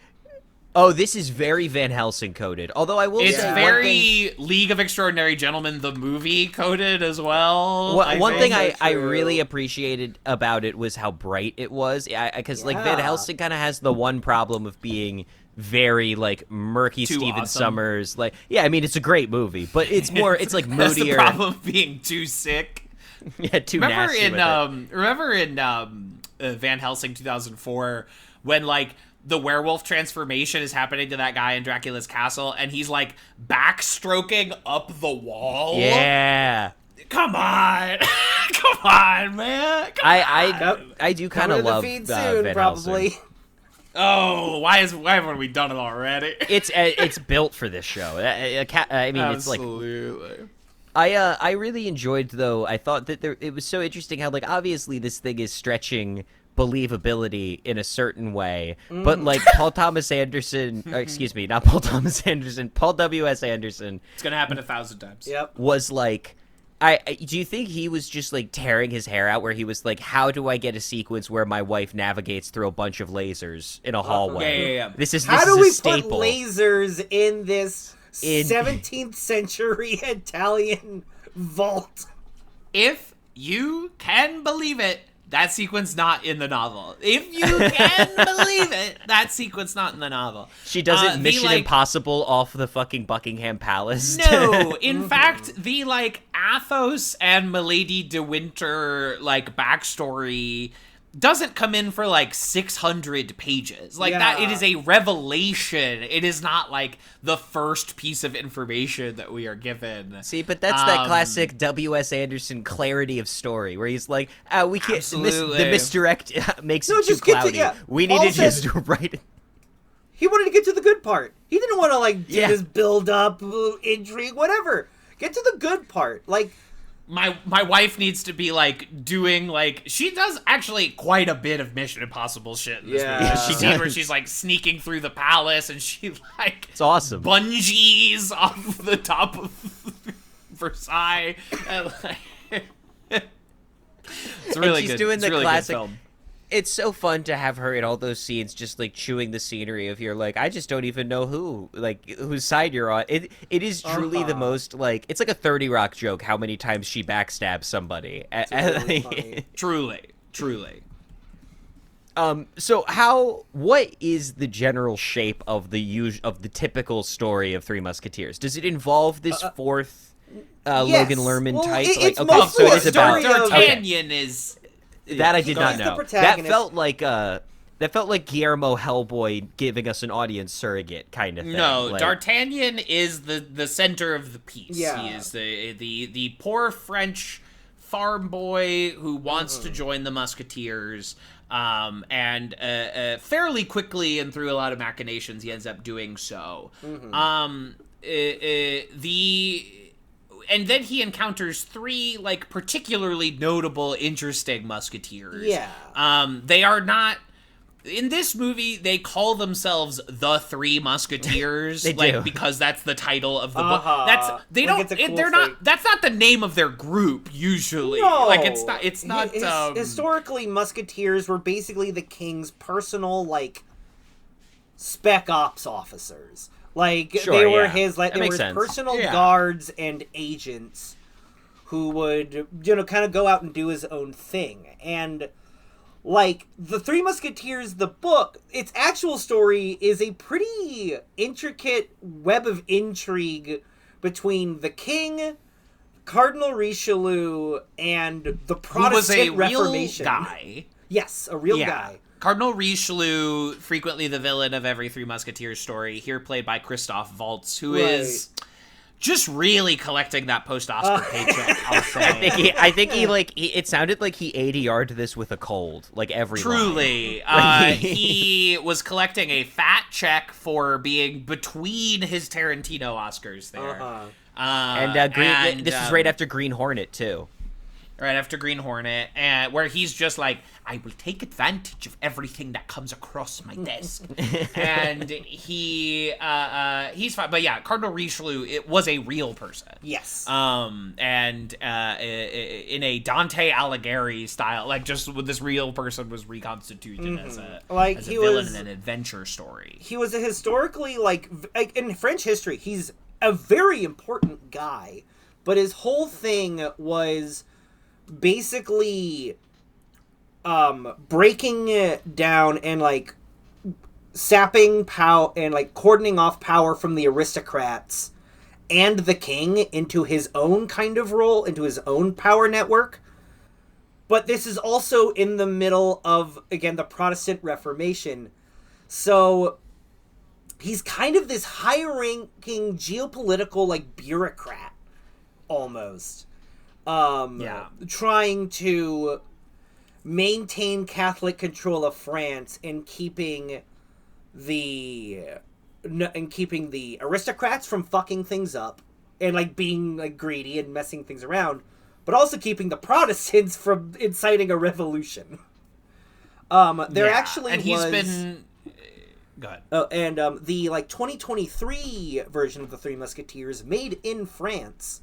Oh, this is very Van Helsing coded. Although I will It's say one very League of Extraordinary Gentlemen, the movie, coded as well. One thing think. I True. really appreciated about it was how bright it was. Because like Van Yeah. Helsing kind of has the one problem of being very like murky Too Steven awesome. Summers. Like, yeah, I mean it's a great movie, but it's more it's like That's the moodier. problem of being too sick. Yeah, too Remember nasty in with it. Van Helsing 2004 when like the werewolf transformation is happening to that guy in Dracula's castle and he's like backstroking up the wall. Yeah. Come on. Come on, man. Come on. I do kind Coming of to the love feed soon, Van probably. Helsing. Oh, why haven't we done it already? It's built for this show. I mean, it's like Absolutely. I really enjoyed though. I thought that it was so interesting how like obviously this thing is stretching believability in a certain way, but like Paul Thomas Anderson, or excuse me, not Paul Thomas Anderson, Paul W.S. Anderson It's gonna happen 1,000 times. Yep. was like, do you think he was just like tearing his hair out where he was like, how do I get a sequence where my wife navigates through a bunch of lasers in a hallway? Yeah. This is How this do is we a staple. put lasers in this In- 17th century Italian vault? If you can believe it, that sequence not in the novel. If you can believe it, that sequence not in the novel. She doesn't The, Mission like, Impossible off the fucking Buckingham Palace. No, in fact, the like Athos and Milady de Winter like backstory doesn't come in for like 600 pages. Like that, it is a revelation. It is not like the first piece of information that we are given. See, but that's that classic W.S. Anderson clarity of story, where he's like, we can't. Absolutely. The misdirect makes No, it too just get to- cloudy. yeah. We need Paul to just said- write it. He wanted to get to the good part. He didn't want to like do Yeah. this build up, intrigue, whatever. Get to the good part. Like, My wife needs to be like doing like she does actually quite a bit of Mission Impossible shit in this Yeah. movie. Yeah, She she scene where does. she's like sneaking through the palace and she like It's awesome. bungees off the top of Versailles. And, like, it's really she's good. doing It's the really classic- good film. It's so fun to have her in all those scenes, just like chewing the scenery of you're like, I just don't even know whose side you're on. It is truly the most like it's like a 30 Rock joke how many times she backstabs somebody. really funny. Truly. So what is the general shape of the typical story of Three Musketeers? Does it involve this fourth yes. Logan Lerman Well, type? it's okay, mostly so a it is about story of- D'Artagnan is that I did not He's the know. That protagonist. felt like Guillermo Hellboy giving us an audience surrogate kind of thing. No, like, D'Artagnan is the center of the piece. Yeah. He is the poor French farm boy who wants to join the Musketeers, and fairly quickly and through a lot of machinations, he ends up doing so. And then he encounters three, like, particularly notable, interesting Musketeers. Yeah. They are not... In this movie, they call themselves the Three Musketeers, They like do. because that's the title of the book. Uh-huh. That's they Like, don't. it's a cool they're thing. not. That's not the name of their group usually. No. Like it's not. It's not. Historically, Musketeers were basically the king's personal, like, spec ops officers. Like Sure, they were yeah. his That they were makes his sense. personal Yeah. guards and agents who would kind of go out and do his own thing. And like the Three Musketeers, the book, its actual story is a pretty intricate web of intrigue between the king, Cardinal Richelieu, and the Who was a Protestant real Reformation. guy. Yes, a real Yeah. guy. Cardinal Richelieu, frequently the villain of every Three Musketeers story, here played by Christophe Waltz, who is just really collecting that post-Oscar paycheck, I'll say. I think it sounded like he ADR'd this with a cold, like every line. Truly. He was collecting a fat check for being between his Tarantino Oscars there. And this is right after Green Hornet too. Right after Green Hornet, and where he's just like, I will take advantage of everything that comes across my desk. And he's fine. But yeah, Cardinal Richelieu, it was a real person. Yes. And in a Dante Alighieri style, like just with this real person was reconstituted as a villain in an adventure story. He was a historically, like in French history, he's a very important guy, but his whole thing was basically breaking it down and like sapping power and like cordoning off power from the aristocrats and the king into his own kind of role, into his own power network. But this is also in the middle of, again, the Protestant Reformation. So he's kind of this high-ranking geopolitical, like, bureaucrat, almost. Trying to maintain Catholic control of France and keeping the aristocrats from fucking things up and like being like greedy and messing things around, but also keeping the Protestants from inciting a revolution. Actually and was... he's been... Go ahead. Oh, and the like 2023 version of the Three Musketeers, made in France,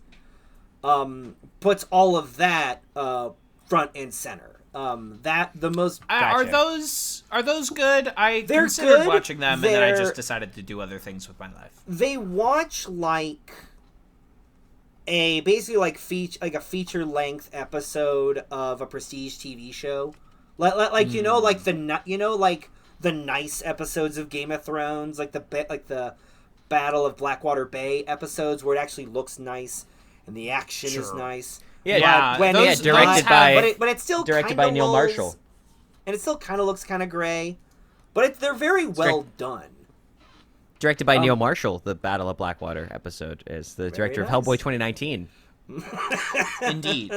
puts all of that front and center. Are those good? I They're considered good. watching them, and then I just decided to do other things with my life. They watch like a a feature length episode of a prestige TV show, like the nice episodes of Game of Thrones, like the Battle of Blackwater Bay episodes where it actually looks nice and the action is nice. Yeah, but directed by but it's still directed by Neil Marshall, and it still kind of looks kind of gray, but they're very well done. Directed by Neil Marshall, the Battle of Blackwater episode is the director of Hellboy 2019. Indeed.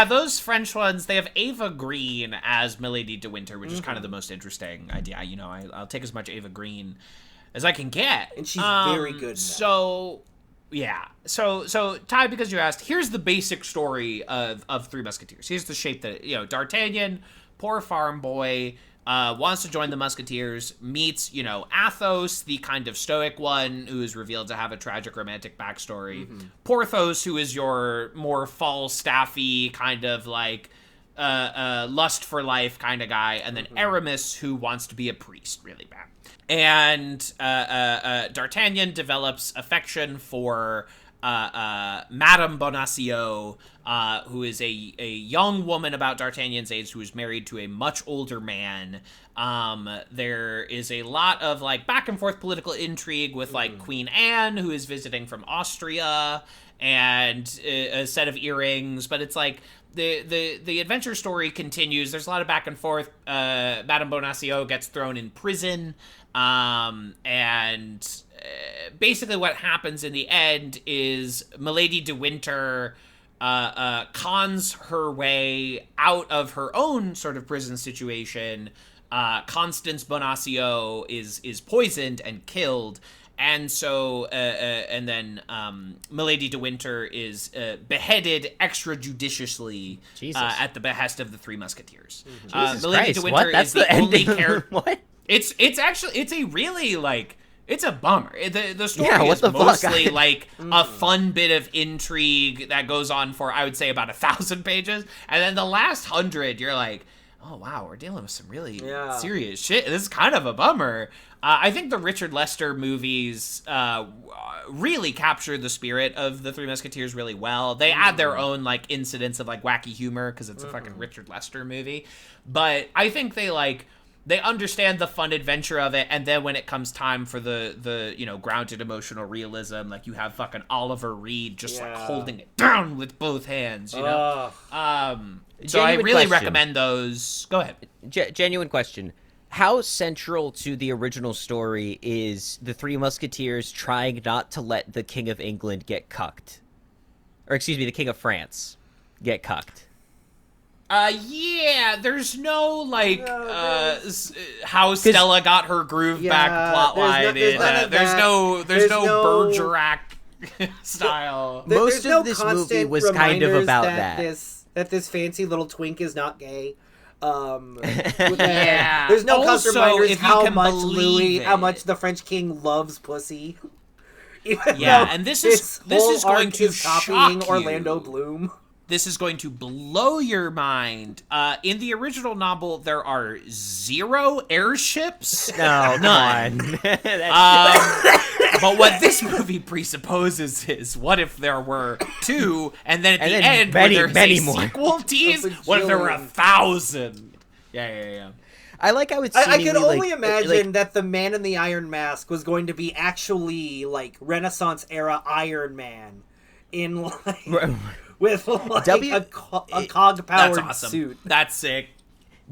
Those French ones, they have Ava Green as Milady de Winter, which is kind of the most interesting idea. You know, I'll take as much Ava Green as I can get. And she's very good in that. So, yeah. So, Ty, because you asked, here's the basic story of Three Musketeers. Here's the shape that, D'Artagnan, poor farm boy, wants to join the Musketeers, meets, Athos, the kind of stoic one who is revealed to have a tragic romantic backstory. Porthos, who is your more Falstaffy kind of like lust for life kind of guy. And then Aramis, who wants to be a priest really bad. And D'Artagnan develops affection for Madame Bonacieux, who is a young woman about D'Artagnan's age who is married to a much older man. There is a lot of like back and forth political intrigue with like Queen Anne, who is visiting from Austria, and a set of earrings. But it's like the adventure story continues. There's a lot of back and forth. Madame Bonacieux gets thrown in prison, and basically what happens in the end is Milady de Winter cons her way out of her own sort of prison situation. Constance Bonacieux is poisoned and killed, and so and then Milady de Winter is beheaded extrajudiciously at the behest of the Three Musketeers. Milady de Winter is the only character. What? It's a really like. It's a bummer. The story is the mostly fuck? like a fun bit of intrigue that goes on for, I would say, about 1,000 pages. And then the last 100, you're like, oh wow, we're dealing with some really Yeah. serious shit. This is kind of a bummer. I think the Richard Lester movies really capture the spirit of the Three Musketeers really well. They add their own like incidents of like wacky humor because it's a fucking Richard Lester movie, but I think they understand the fun adventure of it, and then when it comes time for the grounded emotional realism, like you have fucking Oliver Reed just like holding it down with both hands, you know. So I Genuine really question. recommend those. Go ahead. Genuine question. How central to the original story is the Three Musketeers trying not to let the King of England get cucked? Or, excuse me, the King of France get cucked? Yeah, there's no like how Stella got her groove back plotline. There's no Bergerac style. Most there's of this movie was kind of reminders about that this fancy little twink is not gay. Yeah. There's no constant Also, reminders if you how can much believe how it. much the French king loves pussy. Yeah, and this is whole going arc to is copying shock Orlando you. Bloom. This is going to blow your mind. In the original novel, there are 0 airships. No, None. But what this movie presupposes is, what if there were 2, and then at the then end, many, where there's many a more. sequel tease, A what if there were bajillion. 1,000? Yeah. I like how it's I seemingly, could only like, imagine that the Man in the Iron Mask was going to be actually like Renaissance era Iron Man in like with like a cog That's powered awesome. suit. That's sick.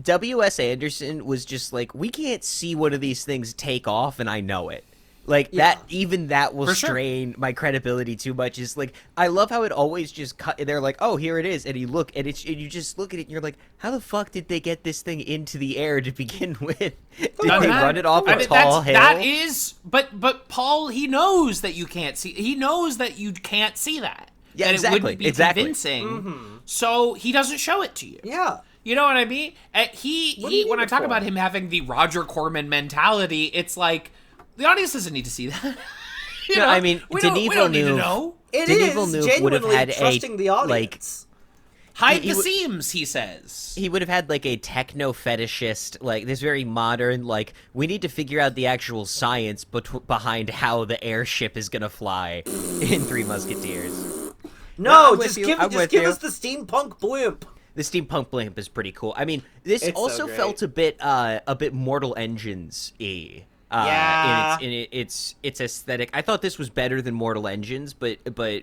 W.S. Anderson was just like, we can't see one of these things take off, and I know it. Like, that, even that will For sure. strain my credibility too much. Is like, I love how it always just cut, they're like, oh, here it is, and you look, and you just look at it, and you're like, how the fuck did they get this thing into the air to begin with? Did they run it off a tall hill? That is, but Paul, he knows that you can't see. He knows that you can't see that. Yeah, that exactly, It wouldn't be exactly. convincing. So he doesn't show it to you. Yeah. You know what I mean? What do you When need I it talk for? about him having the Roger Corman mentality, it's like the audience doesn't need to see that. You No, know? I mean, we Denis don't need to Villeneuve- know. It Denis is Villeneuve would have genuinely had trusting the audience. Hide he the would- seams, he says. He would have had, like, a techno fetishist, like, this very modern, like, we need to figure out the actual science behind how the airship is gonna fly in Three Musketeers. No, I'm with just you. give I'm with give you. us the steampunk blimp. The steampunk blimp is pretty cool. I mean, this It's so also great. felt a bit Mortal Engines-y. Yeah. in its aesthetic. I thought this was better than Mortal Engines, but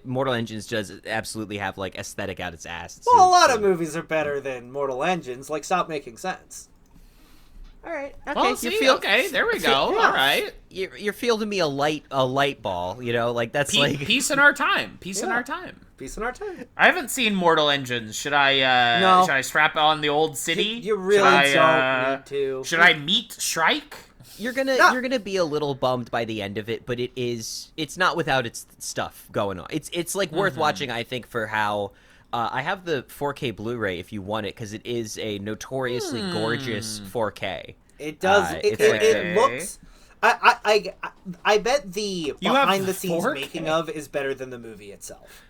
Mortal Engines does absolutely have like aesthetic out its ass. Well, a lot of movies are better than Mortal Engines. Like, stop making sense. All right, okay, Well, see, okay, there we go. All right. You're fielding me a light ball, you know, like that's like Peace in our time. Peace in Yeah. our time. Peace in our time. I haven't seen Mortal Engines. Should I No. should I strap on the old city? You really Should I, don't need to. Should I meet Shrike? you're gonna be a little bummed by the end of it, but it's not without its stuff going on. It's like worth watching, I think, for how. I have the 4K Blu-ray if you want it, because it is a notoriously gorgeous 4K. It does. it's It like- looks. I bet the You have behind the scenes 4K? making of is better than the movie itself.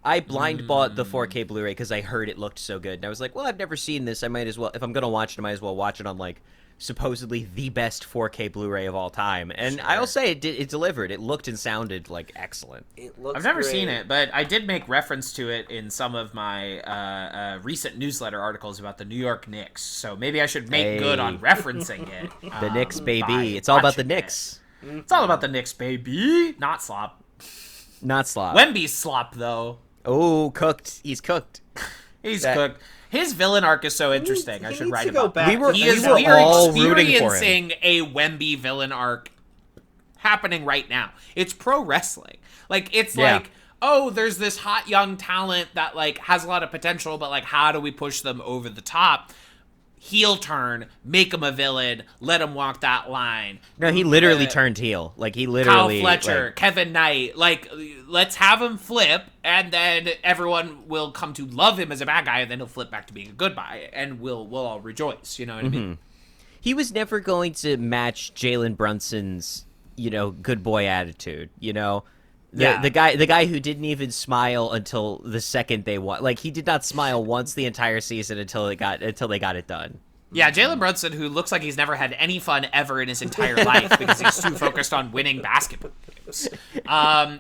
I blind bought the 4K Blu-ray because I heard it looked so good, and I was like, well, I've never seen this. I might as well, if I'm gonna watch it, I might as well watch it on like supposedly the best 4K Blu-ray of all time. And I'll say it delivered. It looked and sounded like excellent. It looks. I've never great. seen it, but I did make reference to it in some of my recent newsletter articles about the New York Knicks. So maybe I should make good on Hey. referencing it. The Knicks, by baby. It's all about the watching it. Knicks, It's all about the Knicks, baby. Not Slop. not Slop. Wemby's Slop, though. Oh, cooked. He's cooked. He's That- cooked. His villain arc is so interesting. I He should needs wait to about go it. back. We were- He we is were we are all rooting for him. experiencing a Wemby villain arc happening right now. It's pro wrestling. Like, it's Yeah. like, oh, there's this hot young talent that like has a lot of potential, but like, how do we push them over the top? Heel turn, make him a villain, let him walk that line. No, he literally turned heel. Like he Kyle literally. Fletcher, like- Kevin Knight, like, let's have him flip, and then everyone will come to love him as a bad guy, and then he'll flip back to being a good guy, and we'll all rejoice. You know what I mean? he was never going to match Jalen Brunson's, good boy attitude. The guy who didn't even smile until the second they won. Like, he did not smile once the entire season until they got it done. Yeah, Jalen Brunson, who looks like he's never had any fun ever in his entire life because he's too focused on winning basketball games.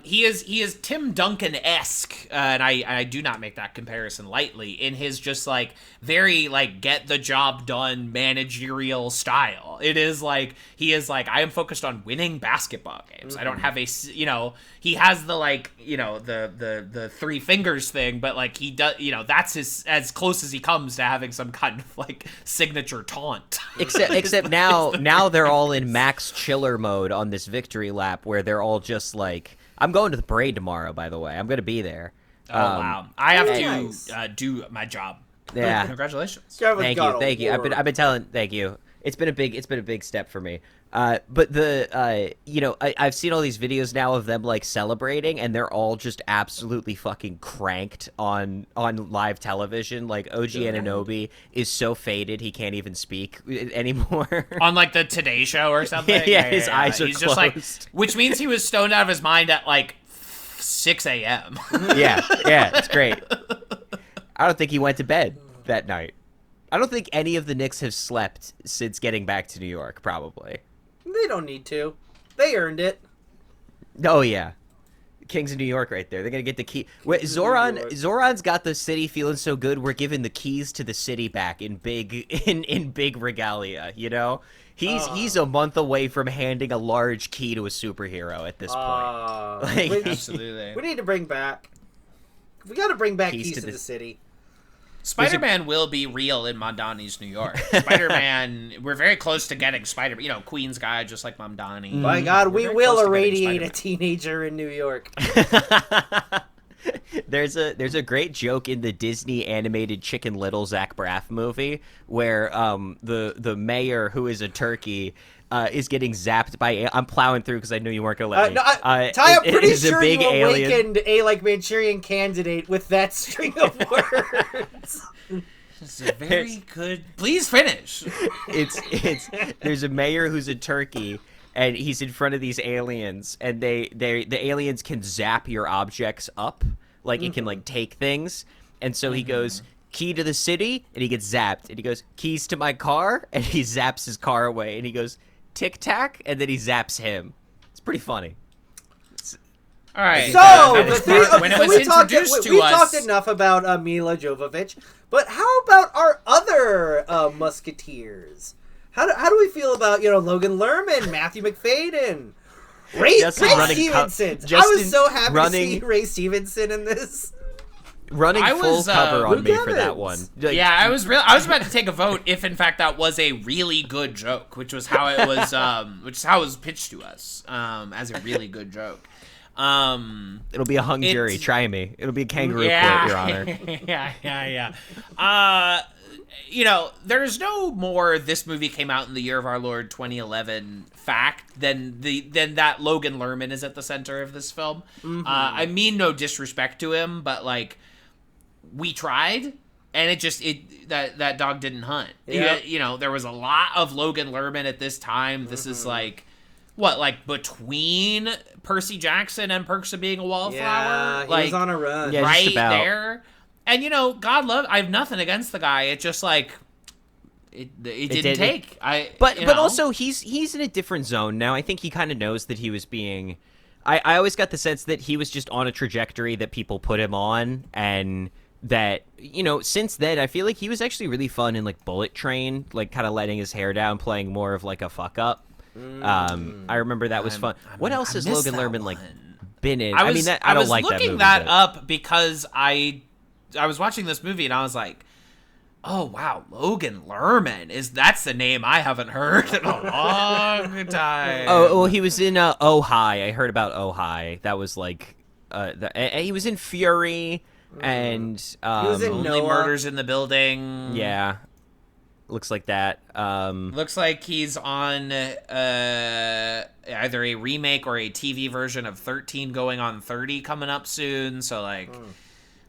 He is Tim Duncan-esque, and I do not make that comparison lightly, in his just, like, very, like, get the job done managerial style. It is like, he is like, I am focused on winning basketball games. I don't have he has the, like, the three fingers thing, but, like, he does, that's as close as he comes to having some kind of, like, signature taunt. Except now they're all in Max Chiller mode on this victory lap, where they're all just like, I'm going to the parade tomorrow, by the way. I'm going to be there. Oh, wow. I have nice. to do my job. Yeah. Congratulations. Thank you. I've been telling. Thank you. It's been a big step for me. But I've seen all these videos now of them like celebrating, and they're all just absolutely fucking cranked on live television. Like OG Anunoby is so faded he can't even speak anymore. On like the Today Show or something. Yeah, his eyes are He's closed. just like, which means he was stoned out of his mind at like 6 a.m. yeah, it's great. I don't think he went to bed that night. I don't think any of the Knicks have slept since getting back to New York, probably. They don't need to. They earned it. Oh, yeah. Kings of New York right there. They're going to get the key. Wait, Zoran's got the city feeling so good, we're giving the keys to the city back in big regalia, you know? He's a month away from handing a large key to a superhero at this point. Absolutely. We need to bring back... We got to bring back keys to the city. Spider-Man will be real in Mamdani's New York. Spider-Man, we're very close to getting Spider-Man. Queen's guy, just like Mamdani. My God, we will irradiate a teenager in New York. There's a great joke in the Disney animated Chicken Little Zach Braff movie where the mayor, who is a turkey, is getting zapped by... I'm plowing through because I knew you weren't going to let me. Ty, I'm pretty sure big you alien. awakened a Manchurian Candidate with that string of words. It's a very good... Please finish. There's a mayor who's a turkey, and he's in front of these aliens, and the aliens can zap your objects up. Like, it can, like, take things. And so he goes... Key to the city, and he gets zapped. And he goes, keys to my car, and he zaps his car away. And he goes, tic-tac, and then he zaps him. It's pretty funny. All right. So, when it was introduced to us... We talked enough about Mila Jovovich, but how about our other Musketeers? How do we feel about, Logan Lerman, Matthew McFadden, Ray Stevenson? I was so happy to see Ray Stevenson in this. Running full cover on me for that one. Like, yeah, I was about to take a vote if in fact that was a really good joke, which was how it was which is how it was pitched to us as a really good joke. It'll be a hung jury. Try me. It'll be a kangaroo court, Your Honor. yeah. There's no more "this movie came out in the year of our Lord 2011" fact than that Logan Lerman is at the center of this film. Mm-hmm. I mean no disrespect to him, but like we tried, and that dog didn't hunt. Yeah. There was a lot of Logan Lerman at this time. This is like between Percy Jackson and Perks of Being a Wallflower. Yeah, he was on a run. Yeah, right there. And I have nothing against the guy. It just like it didn't take. But also he's in a different zone now. I think he kind of knows that he was being. I always got the sense that he was just on a trajectory that people put him on, and that since then I feel like he was actually really fun in like Bullet Train, like kind of letting his hair down, playing more of like a fuck up. I remember that was fun. What else has Logan Lerman like been in? I don't like that movie. Looking that up because I was watching this movie and I was like, oh wow, Logan Lerman that's the name I haven't heard in a long time. Oh, well, he was in Oh Hi. I heard about Oh Hi. That was like he was in Fury and he was in Only Noah. Murders in the Building. Yeah. Looks like that. Looks like he's on either a remake or a TV version of 13 going on 30 coming up soon. So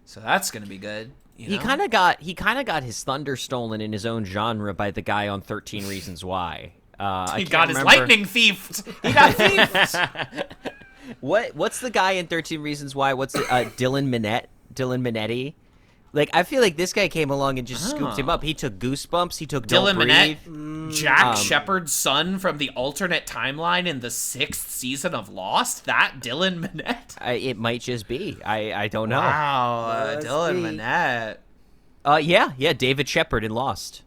so that's gonna be good. He kind of got his thunder stolen in his own genre by the guy on 13 Reasons Why. He got his lightning thiefed. He got thiefed. What's the guy in 13 Reasons Why? What's it, Dylan Minetti? Like, I feel like this guy came along and just scooped him up. He took Goosebumps. He took Dylan Don't Breathe. Minette, Jack Shepard's son from the alternate timeline in the 6th season of Lost. That Dylan Minette. It might just be. I don't know. Wow, Must Dylan be. Minette. Yeah, David Shepard in Lost.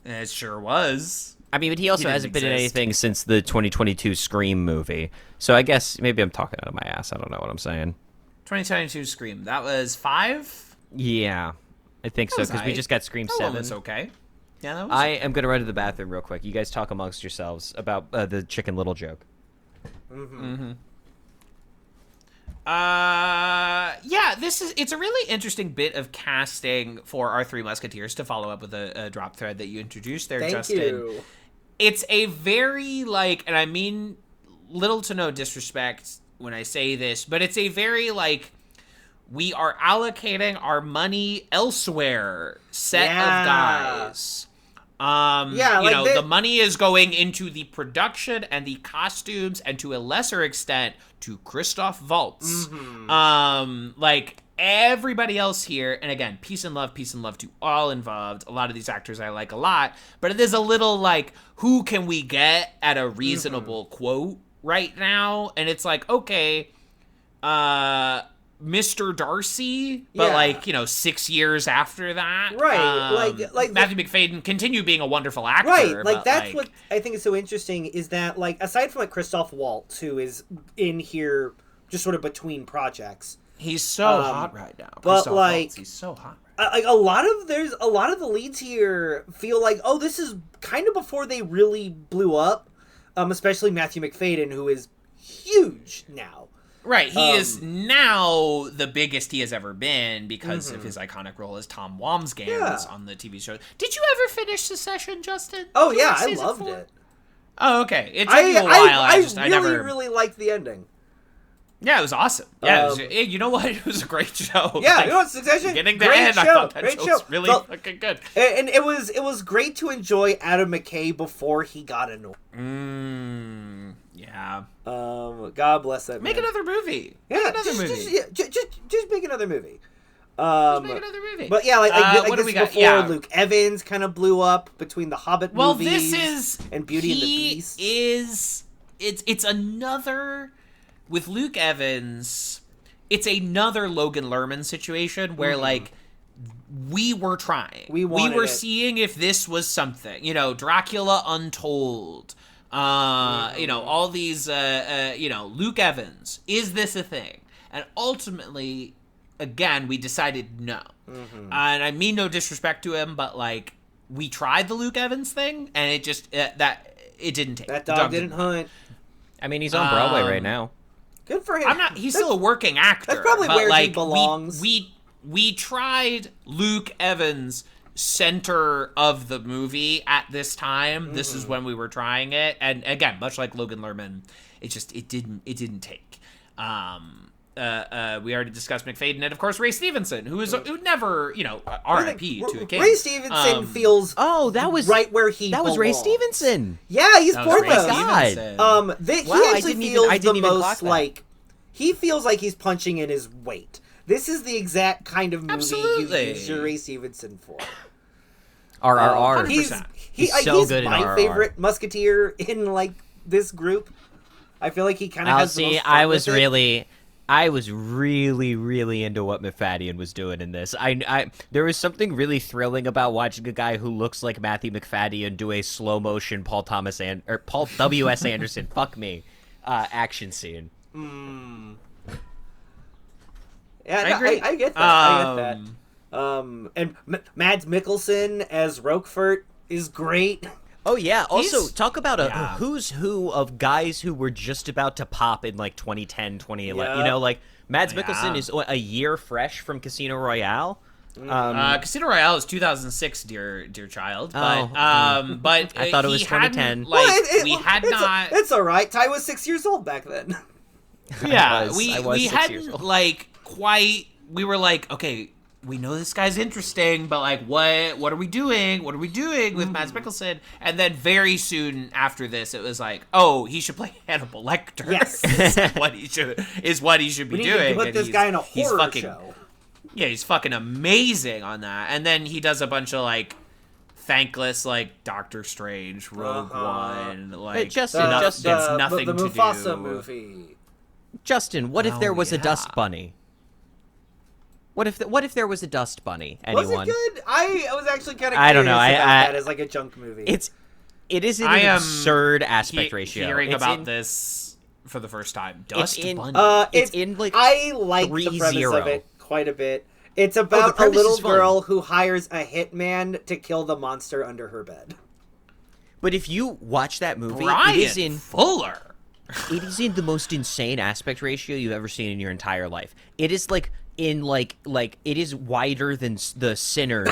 It sure was. I mean, but he also didn't hasn't been in exist. anything since the 2022 Scream movie. So I guess maybe I'm talking out of my ass. I don't know what I'm saying. 2022 Scream. That was 5? Yeah, I think so, was because we aight. just got Scream That one 7. was okay. Yeah, that was I am going to run to the bathroom real quick. You guys talk amongst yourselves about the Chicken Little joke. Yeah, it's a really interesting bit of casting for our Three Musketeers, to follow up with a drop thread that you introduced there, Thank Justin. you. It's a very, like, and I mean little to no disrespect when I say this, but it's a very, like, we are allocating our money elsewhere set of guys. Yeah, you like know, they- the money is going into the production and the costumes, and to a lesser extent to Christoph Waltz. Like everybody else here, and again, peace and love to all involved. A lot of these actors I like a lot, but it is a little like, who can we get at a reasonable quote right now? And it's like, okay, Mr. Darcy, but Yeah. like, you know, 6 years after that. Right, like Matthew McFadden continue being a wonderful actor. Right, like but, that's what I think is so interesting, is that, like, aside from like Christoph Waltz, who is in here just sort of between projects, he's so hot right now. but, Christoph like, Waltz, he's so hot right like a lot of the leads here feel like, oh, this is kind of before they really blew up, especially Matthew McFadden, who is huge now. Right, he is now the biggest he has ever been because of his iconic role as Tom Wamsgans Yeah. on the TV show. Did you ever finish Succession, Justin? Oh Did you yeah, like I season loved 4? it. Oh, okay. It took me a while. I never. really liked the ending. Yeah, it was awesome. Yeah, you know what? It was a great show. Yeah, Like, you know what, Succession? Beginning to Great end, I show, thought that great show show. was really Felt- fucking good. And it was great to enjoy Adam McKay before he got annoyed. Yeah. God bless that man. Make another movie. Yeah, Make another movie. just make another movie. Just make another movie. But yeah, like what this do we is got? before Yeah. Luke Evans kind of blew up between the Hobbit Well, movies this is and Beauty and the he Beast. It's another with Luke Evans. It's another Logan Lerman situation where like we were trying. We were wanted it. seeing if this was something. You know, Dracula Untold. You know, all these you know, Luke Evans. Is this a thing? And ultimately, again, we decided no. And I mean no disrespect to him, but like we tried the Luke Evans thing, and it just that it didn't take. That The dog didn't hunt. I mean, he's on Broadway right now. Good for him. I'm not. He's still a working actor. that's probably but where he like, belongs. We tried Luke Evans center of the movie at this time. This is when we were trying it, and again, much like Logan Lerman, it didn't take. We already discussed McFadden, and of course Ray Stevenson, who never, you know, R.I.P. to a king. Ray Stevenson feels Oh, that was right where he That was Ray belongs. Stevenson. Yeah, he's That was Ray Porthos. Stevenson. God. He Wow, I actually didn't even- feels I didn't the even clock most that. like he feels like he's punching in his weight. This is the exact kind of movie Absolutely. you use your Ray Stevenson for. RRR. He's 100%. he's so good in my RRR. favorite Musketeer in like this group. I feel like he kind of has the most fun I was with it. really into what McFadden was doing in this. There was something really thrilling about watching a guy who looks like Matthew McFadden do a slow motion Paul W.S. Anderson, fuck me, action scene. Yeah, I no, agree. I get that. I get that. And Mads Mikkelsen as Roquefort is great. Oh yeah. Also, He's- talk about a yeah. who's who of guys who were just about to pop in like 2010, 2011. Yeah. You know, like Mads Yeah. Mikkelsen is a year fresh from Casino Royale. Casino Royale is 2006, dear child. But Oh, but I thought it was he hadn't, 2010. Like Well, it's all right. Ty was 6 years old back then. Yeah, I was we 6 years hadn't old. like quite. We were like, okay, we know this guy's interesting, but like, what are we doing? What are we doing with Mads Mikkelsen? And then very soon after this, it was like, oh, he should play Hannibal Lecter. Yes. is what he should be We need doing. to put And this guy in a horror show. Yeah, he's fucking amazing on that. And then he does a bunch of like thankless, like Doctor Strange, Rogue One, like Hey, Justin, gets nothing the to Mufasa do. movie. Justin, what if Oh, there was a yeah. dust bunny? What if there was a dust bunny? Anyone? Was it good? I was actually kind of I don't curious know. about I- that as like a junk movie. It is in I an am absurd aspect ratio. Hearing It's about in- this for the first time. Dust in- Bunny. it's in, like, I like the 3-0. premise of it quite a bit. It's about a premise little is fun. girl who hires a hitman to kill the monster under her bed. But if you watch that movie, Brian it is in Fuller. it is in the most insane aspect ratio you've ever seen in your entire life. It is like in like it is wider than the Sinners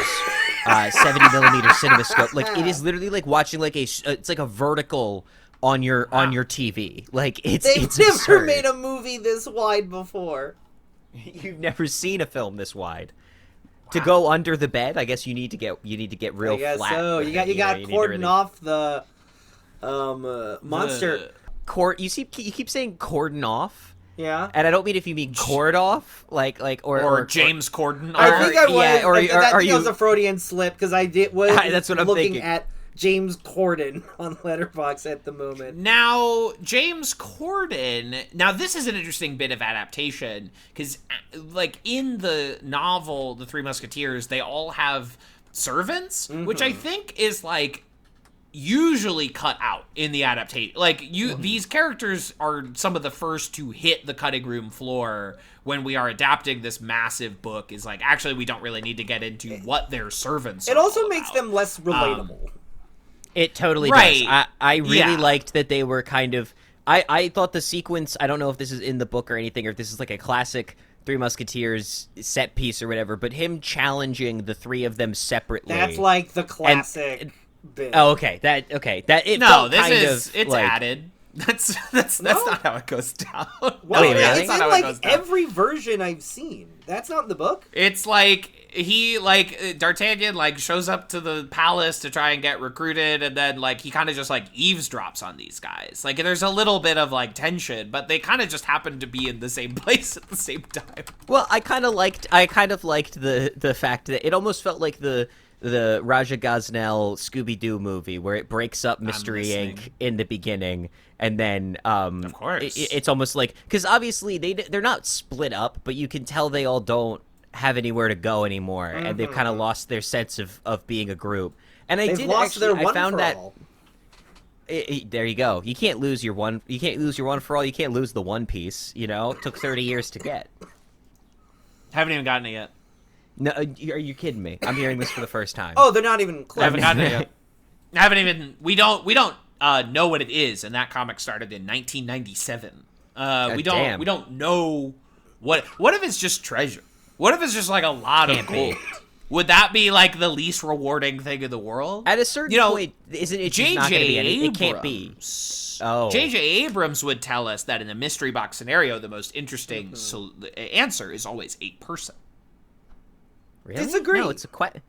70mm cinemascope. Like it is literally like watching like it's like a vertical on your TV. Like it's They've it's never absurd. made a movie this wide before. You've never seen a film this wide. To go under the bed, I guess you need to get real I guess flat. so. with You got it, know, cordoned need to really- off the monster. You keep saying cordon off, Yeah. and I don't mean if you mean cord off, Or James Corden. I think I was. yeah, or I think are that was you- a Freudian slip because I was That's what I'm looking thinking. at James Corden on Letterboxd at the moment. Now, James Corden. Now, this is an interesting bit of adaptation because, like, in the novel, The Three Musketeers, they all have servants, which I think is like usually cut out in the adaptation. Like, these characters are some of the first to hit the cutting room floor when we are adapting this massive book. Is like, actually, we don't really need to get into what their servants. It are also all makes about. them less relatable. It totally Right. does. I really Yeah. liked that they were kind of. I thought the sequence. I don't know if this is in the book or anything, or if this is like a classic Three Musketeers set piece or whatever. But him challenging the three of them separately. That's like the classic bit. Oh, okay. That it No, felt this kind is of, it's like, added. That's not how it goes down. Well, Wait, really? it's That's not in how it like goes down. every version I've seen. That's not in the book. It's like he like D'Artagnan like shows up to the palace to try and get recruited, and then like he kind of just like eavesdrops on these guys. Like there's a little bit of like tension, but they kind of just happen to be in the same place at the same time. Well, I kind of liked the fact that it almost felt like the Raja Gosnell Scooby-Doo movie where it breaks up Mystery listening. Inc. in the beginning, and then of course. it's almost like, because obviously they're not split up, but you can tell they all don't have anywhere to go anymore, and they've kind of lost their sense of being a group. And They've did lost actually, their I one found for that. all. There you go. You can't lose your one. You can't lose your one for all. You can't lose the One Piece. You know, it took 30 years to get. Haven't even gotten it yet. No, are you kidding me? I'm hearing this for the first time. Oh, they're not even close. I haven't gotten it yet. I haven't even. We don't know what it is, and that comic started in 1997. We damn. don't know what if it's just treasure. What if it's just like a lot Can't of be. gold? Would that be like the least rewarding thing in the world? At a certain point, isn't it just not going to be anything? It can't be. Oh. J.J. Abrams would tell us that in a mystery box scenario, the most interesting answer is always a person. Really? Disagree. No, it's a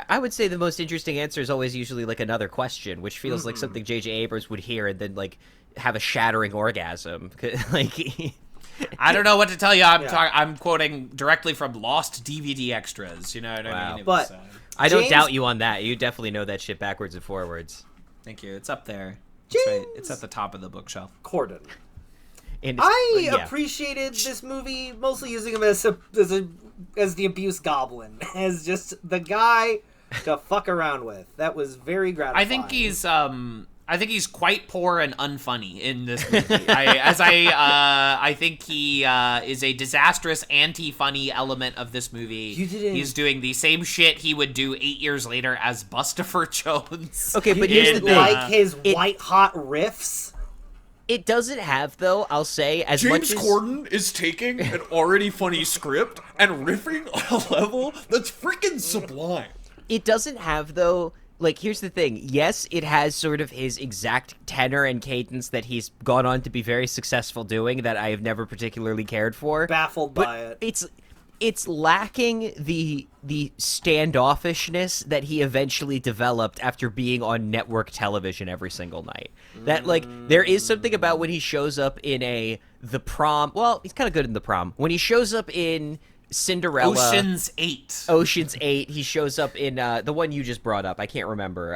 I would say the most interesting answer is always usually like another question, which feels like something J.J. Abrams would hear and then like have a shattering orgasm. Like, I don't know what to tell you. Yeah. I'm quoting directly from Lost DVD extras. You know what I Wow. mean? It But- was, I don't James- doubt you on that. You definitely know that shit backwards and forwards. thank you. It's up there. It's, right, James- it's at the top of the bookshelf. Corden. And I appreciated this movie mostly using him as the abuse goblin, as just the guy to fuck around with. That was very gratifying. I think he's quite poor and unfunny in this movie. I think he is a disastrous anti-funny element of this movie. You didn't- He's doing the same shit he would do 8 years later as Bustopher Jones. Okay, but You here's the didn't thing. like his It- white hot riffs. It doesn't have, though, I'll say, as much as... Corden is taking an already funny script and riffing on a level that's freaking sublime. It doesn't have, though... Like, here's the thing. Yes, it has sort of his exact tenor and cadence that he's gone on to be very successful doing that I have never particularly cared for. Baffled by it. it's lacking the standoffishness that he eventually developed after being on network television every single night. That like there is something about when he shows up in the prom. Well, he's kind of good in the prom. When he shows up in Cinderella, Ocean's 8. He shows up in the one you just brought up. I can't remember.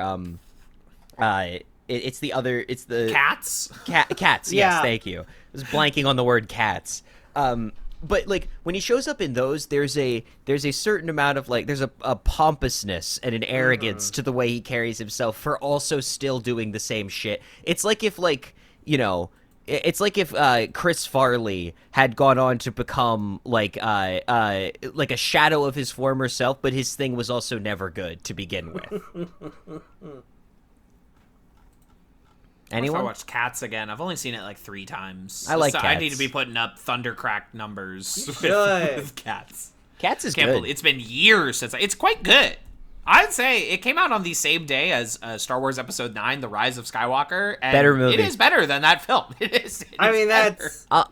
It's the Cats. Cats. Yes, Yeah. thank you. I was blanking on the word cats. But like when he shows up in those, there's a certain amount of like there's a pompousness and an arrogance to the way he carries himself for also still doing the same shit. It's like if it's like if Chris Farley had gone on to become like a shadow of his former self, but his thing was also never good to begin with. Anyone? I watched Cats again. I've only seen it like 3 times. I like I Cats. need to be putting up thundercrack numbers should. with Cats. Cats is Can't good. believe it's been years since it's quite good. I'd say it came out on the same day as Star Wars Episode 9, The Rise of Skywalker. And Better movie. It is better than that film. It is. I mean, better that's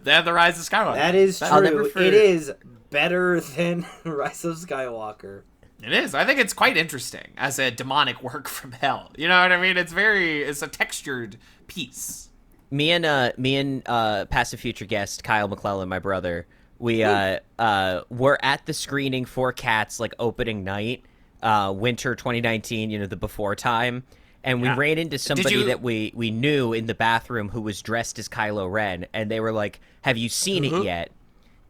than The Rise of Skywalker. that is I'll never true. forget- It is better than Rise of Skywalker. It is. I think it's quite interesting as a demonic work from hell. You know what I mean? It's a textured piece. Me and passive future guest Kyle McClellan, my brother, we were at the screening for Cats like opening night, winter 2019, the before time, and we ran into somebody that we knew in the bathroom who was dressed as Kylo Ren, and they were like, "Have you seen it yet?"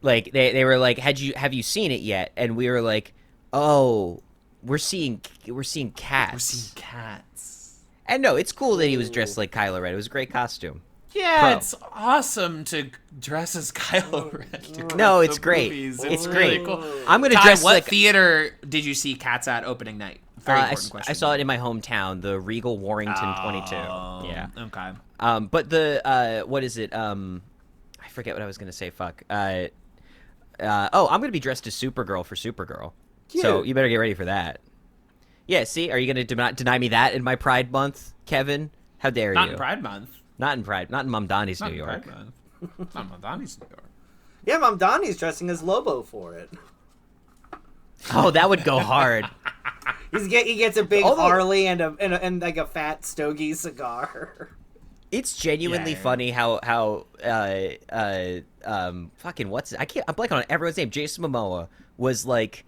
Like they were like, have you seen it yet?" And we were like, "Oh, we're seeing Cats." We're seeing Cats. And no, it's cool that he was dressed like Kylo Ren. It was a great costume. Yeah, Pro. it's awesome to dress as Kylo Ren. to go No, to it's the great. movies. It's really great. cool. I'm gonna Ty, dress what like theater did you see Cats at opening night? Very important question. I saw it in my hometown, the Regal Warrington 22. Oh, Yeah. Okay. But the what is it? I forget what I was gonna say. Fuck. I'm gonna be dressed as Supergirl for Supergirl. So you better get ready for that. Yeah. See, are you gonna deny me that in my Pride Month, Kevin? How dare Not you? in Pride Month. Not in Pride. Not in Mom Donnie's Not New in York. Pride Month. Not in Donnie's New York. Yeah, Mom Donnie's dressing as Lobo for it. Oh, that would go hard. He gets a big Although- Harley and like a fat stogie cigar. It's genuinely Yeah. funny how fucking what's it? I'm blanking on everyone's name. Jason Momoa was like,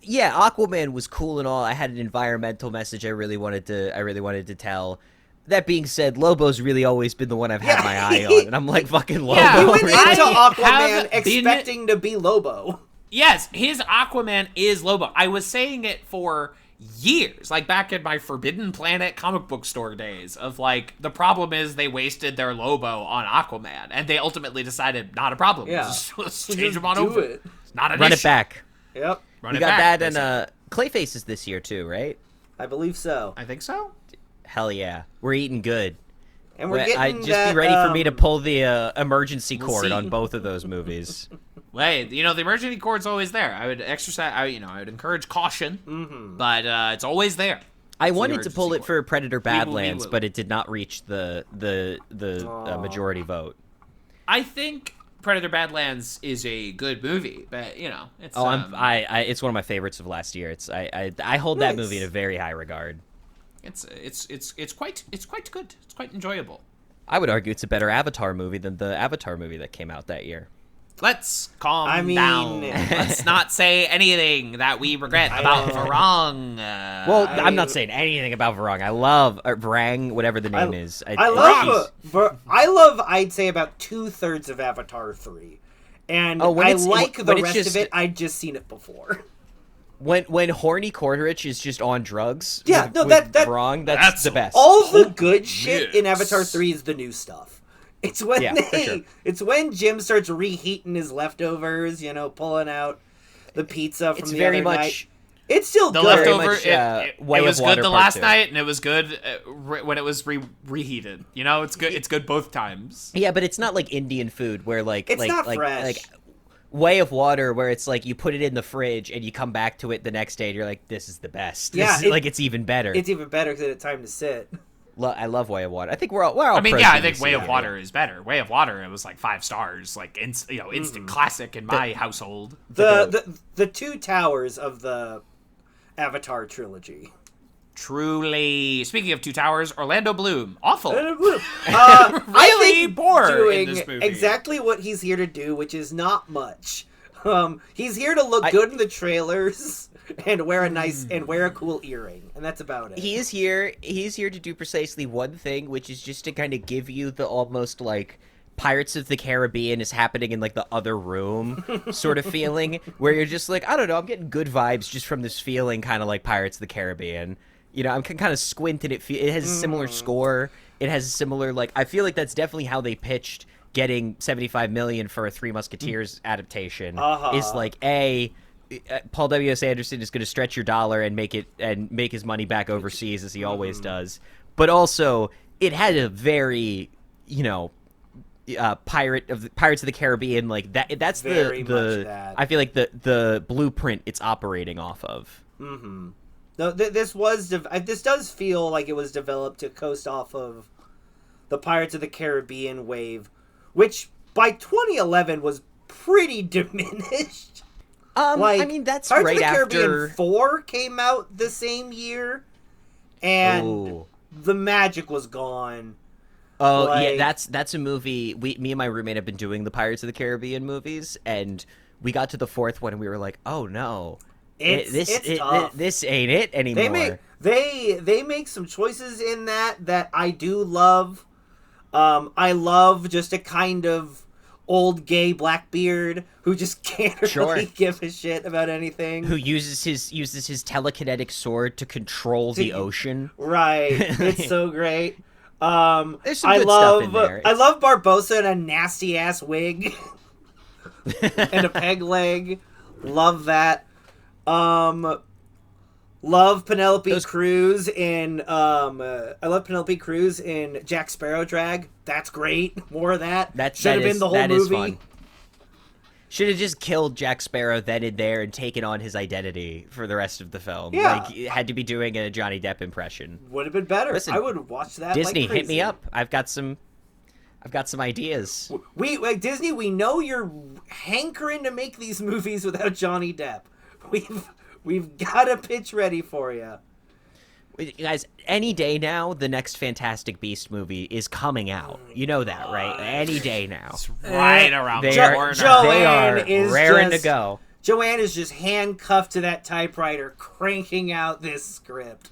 yeah, Aquaman was cool and all. I had an environmental message I really wanted to tell. That being said, Lobo's really always been the one I've had my eye on, and I'm like, fucking Lobo. Yeah, He went I into have Aquaman been- expecting to be Lobo. Yes, his Aquaman is Lobo. I was saying it for years, like back in my Forbidden Planet comic book store days, of like, the problem is they wasted their Lobo on Aquaman, and they ultimately decided, not a problem. Yeah. Let's Just change him on do over. it. Not an Run issue. it back. Yep, Run We it got back, that, and basically. Clayface is this year too, right? I believe so. I think so. Hell yeah, we're eating good. And we're getting I just that, be ready for me to pull the emergency We'll cord see. on both of those movies. Wait, the emergency cord's always there. I would exercise. I would encourage caution, but it's always there. I It's the wanted to pull emergency it for Predator We Badlands, will. but it did not reach the majority vote. I think Predator Badlands is a good movie, but it's. Oh, it's one of my favorites of last year. I hold that movie in a very high regard. It's quite good. It's quite enjoyable. I would argue it's a better Avatar movie than the Avatar movie that came out that year. Let's calm I mean- down. Let's not say anything that we regret about Varong. Well, I'm not saying anything about Varang. I love Varang, whatever the name is. I love. I'd say about 2/3 of Avatar 3, and when I it's- like when the it's rest just- of it. I'd just seen it before. When horny Corderich is just on drugs. Yeah, with, no, with that- Varang, that's that's the best. All the good shit in yes. Avatar 3 is the new stuff. It's when Yeah, for sure. it's when Jim starts reheating his leftovers, pulling out the pizza from It's the very other much. night. It's still The good. leftover. much, It Way was of good Water the Part last 2. night, and it was good when it was reheated. It's good. It's good both times. Yeah, but it's not like Indian food where It's not fresh. like Way of Water where it's like you put it in the fridge and you come back to it the next day and you're like, this is the best. Yeah, This is, it's even better. It's even better because it had time to sit. I love Way of Water. I think we're all I mean, yeah, I approaching think the Way of same. Water is better. Way of Water, it was like 5 stars, like instant classic in my household. The two towers of the Avatar trilogy. Truly. Speaking of Two Towers, Orlando Bloom, awful. I Really think poor in doing this movie. exactly what he's here to do, which is not much. He's here to look good in the trailers and wear a cool earring, and that's about it. He is here. He's here to do precisely one thing, which is just to kind of give you the almost like Pirates of the Caribbean is happening in like the other room sort of feeling, where you're just like, I don't know, I'm getting good vibes just from this feeling, kind of like Pirates of the Caribbean. You know, I'm kind of squinting. It has a similar score. It has a similar like. I feel like that's definitely how they pitched getting $75 million for a Three Musketeers adaptation. Is like Paul W.S. Anderson is going to stretch your dollar and make his money back overseas as he always does. But also, it had a very, Pirates of the Caribbean like that. That's Very the much that. I feel like the blueprint it's operating off of. Mm-hmm. No, this does feel like it was developed to coast off of the Pirates of the Caribbean wave, which by 2011 was pretty diminished. I mean, that's Pirates right of the after Caribbean 4 came out the same year, and the magic was gone. Oh Like- yeah, that's a movie. Me and my roommate have been doing the Pirates of the Caribbean movies, and we got to the 4th one, and we were like, "Oh no, It's tough. this ain't it anymore." They make some choices in that I do love. I love just a kind of old gay Blackbeard who just can't really give a shit about anything. Who uses his telekinetic sword to control the ocean? Right, it's so great. There's some good stuff in there. I love Barbossa in a nasty ass wig and a peg leg. Love that. Love Penelope Cruz in Jack Sparrow drag. That's great. More of that. Should have been the whole movie. Should have just killed Jack Sparrow then and there and taken on his identity for the rest of the film. Yeah. Like, it had to be doing a Johnny Depp impression. Would have been better. Listen, I would have watched that. Disney, like crazy. hit me up. I've got some ideas. Disney, we know you're hankering to make these movies without Johnny Depp. We've got a pitch ready for you. Guys, any day now, the next Fantastic Beast movie is coming out. You know that, right? Any day now. It's right around the They corner. are raring to go. Joanne is just handcuffed to that typewriter, cranking out this script.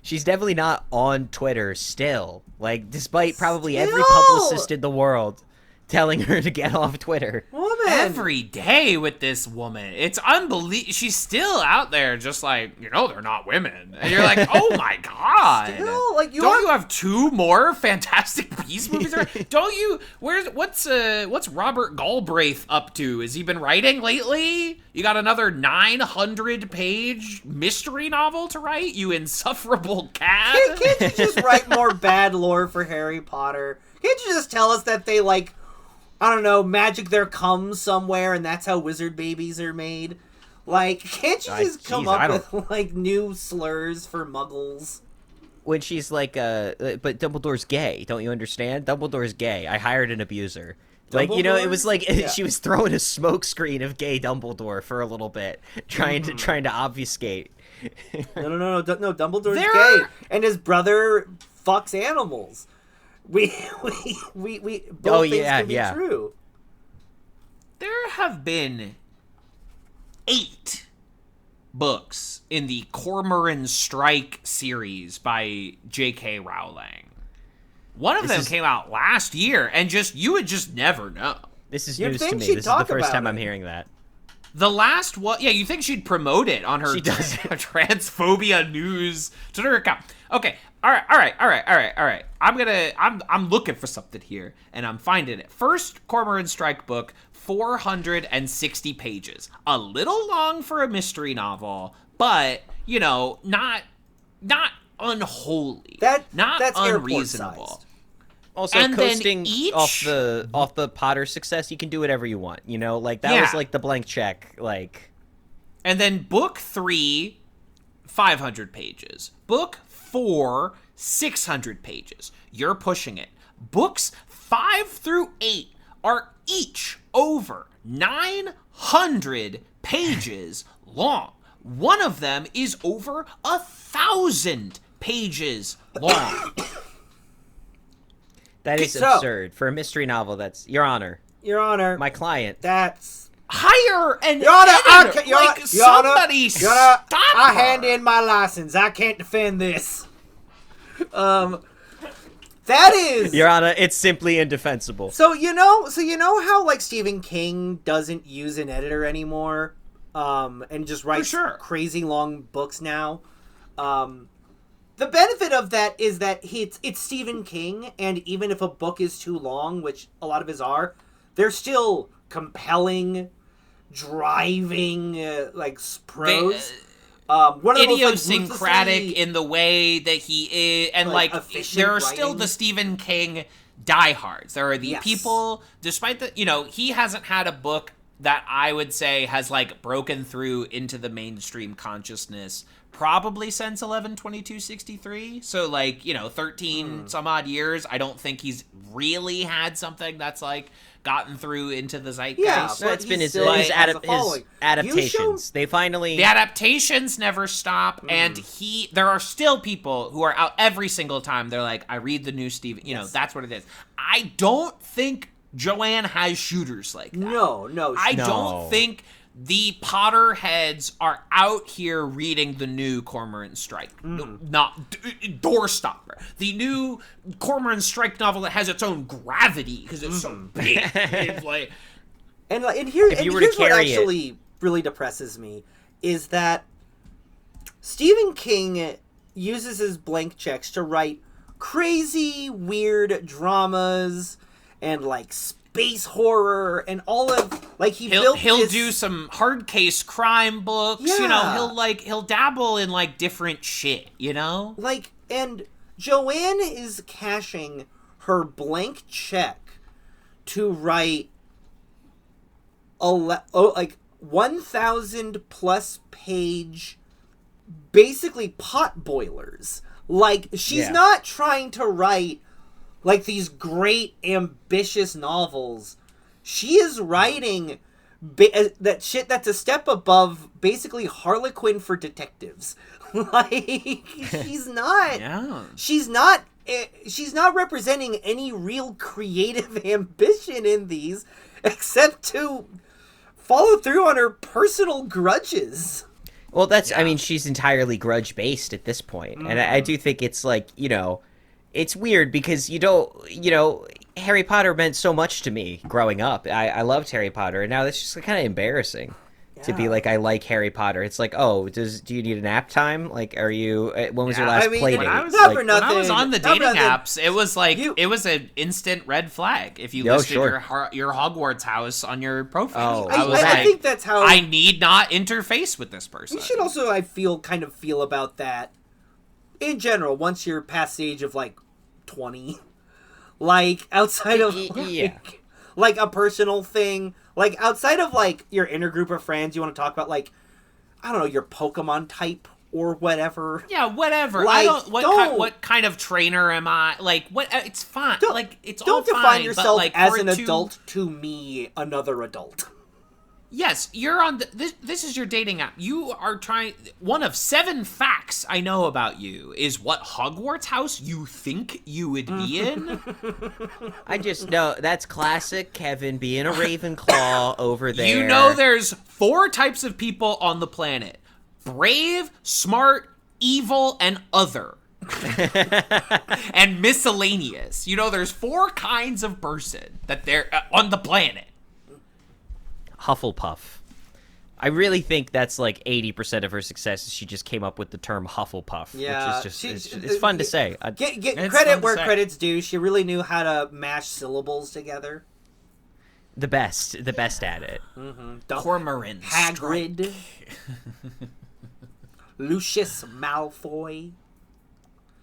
She's definitely not on Twitter still. Like, despite probably every publicist in the world telling her to get off Twitter. Woman. Every day with this woman. It's unbelievable. She's still out there just like, they're not women. And you're like, oh my God. Still, like, Don't you have 2 more Fantastic Beast movies? Don't you? What's Robert Galbraith up to? Has he been writing lately? You got another 900-page mystery novel to write, you insufferable cad? Can't you just write more bad lore for Harry Potter? Can't you just tell us that they, like, I don't know, magic there comes somewhere and that's how wizard babies are made? Like, can't you just come up with, like, new slurs for muggles? When she's like, but Dumbledore's gay. Don't you understand? Dumbledore's gay. I hired an abuser. Like, it was like she was throwing a smokescreen of gay Dumbledore for a little bit, trying to obfuscate. No, Dumbledore's gay, and his brother fucks animals. We both things can be true. There have been 8 books in the Cormoran Strike series by J.K. Rowling. One of them came out last year, and you would just never know. This is news to me. This is the first time I'm hearing that. The last one, you think she'd promote it on her transphobia news Twitter account. Okay, all right. I'm looking for something here, and I'm finding it. First Cormoran Strike book, 460 pages. A little long for a mystery novel, but not unholy. That's unreasonable. Also, and coasting off the Potter success, you can do whatever you want. Like that was like the blank check. Like, and then book 3, 500 pages. Book 4, 600 pages. You're pushing it. Books 5 through 8 are each over 900 pages long. One of them is over 1,000 pages long. That is So- absurd. For a mystery novel, that's... Your Honor. Your Honor, My client. that's... Hire an Your Honor, editor. Your Like, Honor, somebody Your Honor, stop I her. hand in my license. I can't defend this. That is... Your Honor, it's simply indefensible. So you know how like Stephen King doesn't use an editor anymore, and just writes sure. crazy long books now. The benefit of that is that it's Stephen King, and even if a book is too long, which a lot of his are, they're still compelling, driving, prose. One of the most, idiosyncratic ruthlessly- in the way that he is, and Like, like efficient there are still writing. the Stephen King diehards. There are the Yes. people, despite the, he hasn't had a book that I would say has like broken through into the mainstream consciousness probably since 11/22/63. So like 13 some odd years. I don't think he's really had something that's like gotten through into the zeitgeist. Yeah, No, but it's been he his, still his, has a his following. adaptations. They finally... The adaptations never stop, and there are still people who are out every single time. They're like, I read the new Stephen, that's what it is. I don't think Joanne has shooters like that. No. I No. don't think the Potter heads are out here reading the new Cormoran Strike, not Doorstopper, the new Cormoran Strike novel that has its own gravity because it's so big. It's like, And here's you were what to carry it- actually really depresses me is that Stephen King uses his blank checks to write crazy, weird dramas and like space horror and all of like he'll this- do some hard case crime books. Yeah. He'll dabble in like different shit. like, and Joanne is cashing her blank check to write 1,000 plus page basically pot boilers. Like, she's Yeah. not trying to write like these great ambitious novels. She is writing that shit that's a step above basically Harlequin for detectives. Like, she's not Yeah. she's not representing any real creative ambition in these except to follow through on her personal grudges. Well, I mean, she's entirely grudge-based at this point. And I do think it's like, it's weird because Harry Potter meant so much to me growing up. I loved Harry Potter, and now that's just kind of embarrassing to be like, I like Harry Potter. It's like, oh, do you need a nap time? Like, are you, when was your Yeah, last I mean, play when date? I was- not for When I was nothing- on the not for dating nothing. apps, it was like You- it was an instant red flag if you Oh, listed sure. your Hogwarts house on your profile. Oh, I was I like, think that's how I need not interface with this person. you should also, I feel about that in general once you're past the age of like 20. Like, outside of Yeah. like a personal thing, like outside of like your inner group of friends, you want to talk about like, I don't know, your Pokemon type or whatever. Yeah, whatever. Like, What kind of trainer am I? Like, what? It's fine. Like, it's all Don't define fine, yourself but, like, as for an it to- adult to me, another adult. Yes, you're on this is your dating app. You are trying. One of 7 facts I know about you is what Hogwarts house you think you would be in. I just know that's classic Kevin being a Ravenclaw over there. You know there's 4 types of people on the planet: brave, smart, evil, and other. And miscellaneous. There's 4 kinds of person that they're on the planet. Hufflepuff. I really think that's like 80% of her success is she just came up with the term Hufflepuff, Yeah, which is just it's fun to say. Get It's fun credit to where say. credit's due. She really knew how to mash syllables together. The best at it. Cormoran Hagrid, Lucius Malfoy,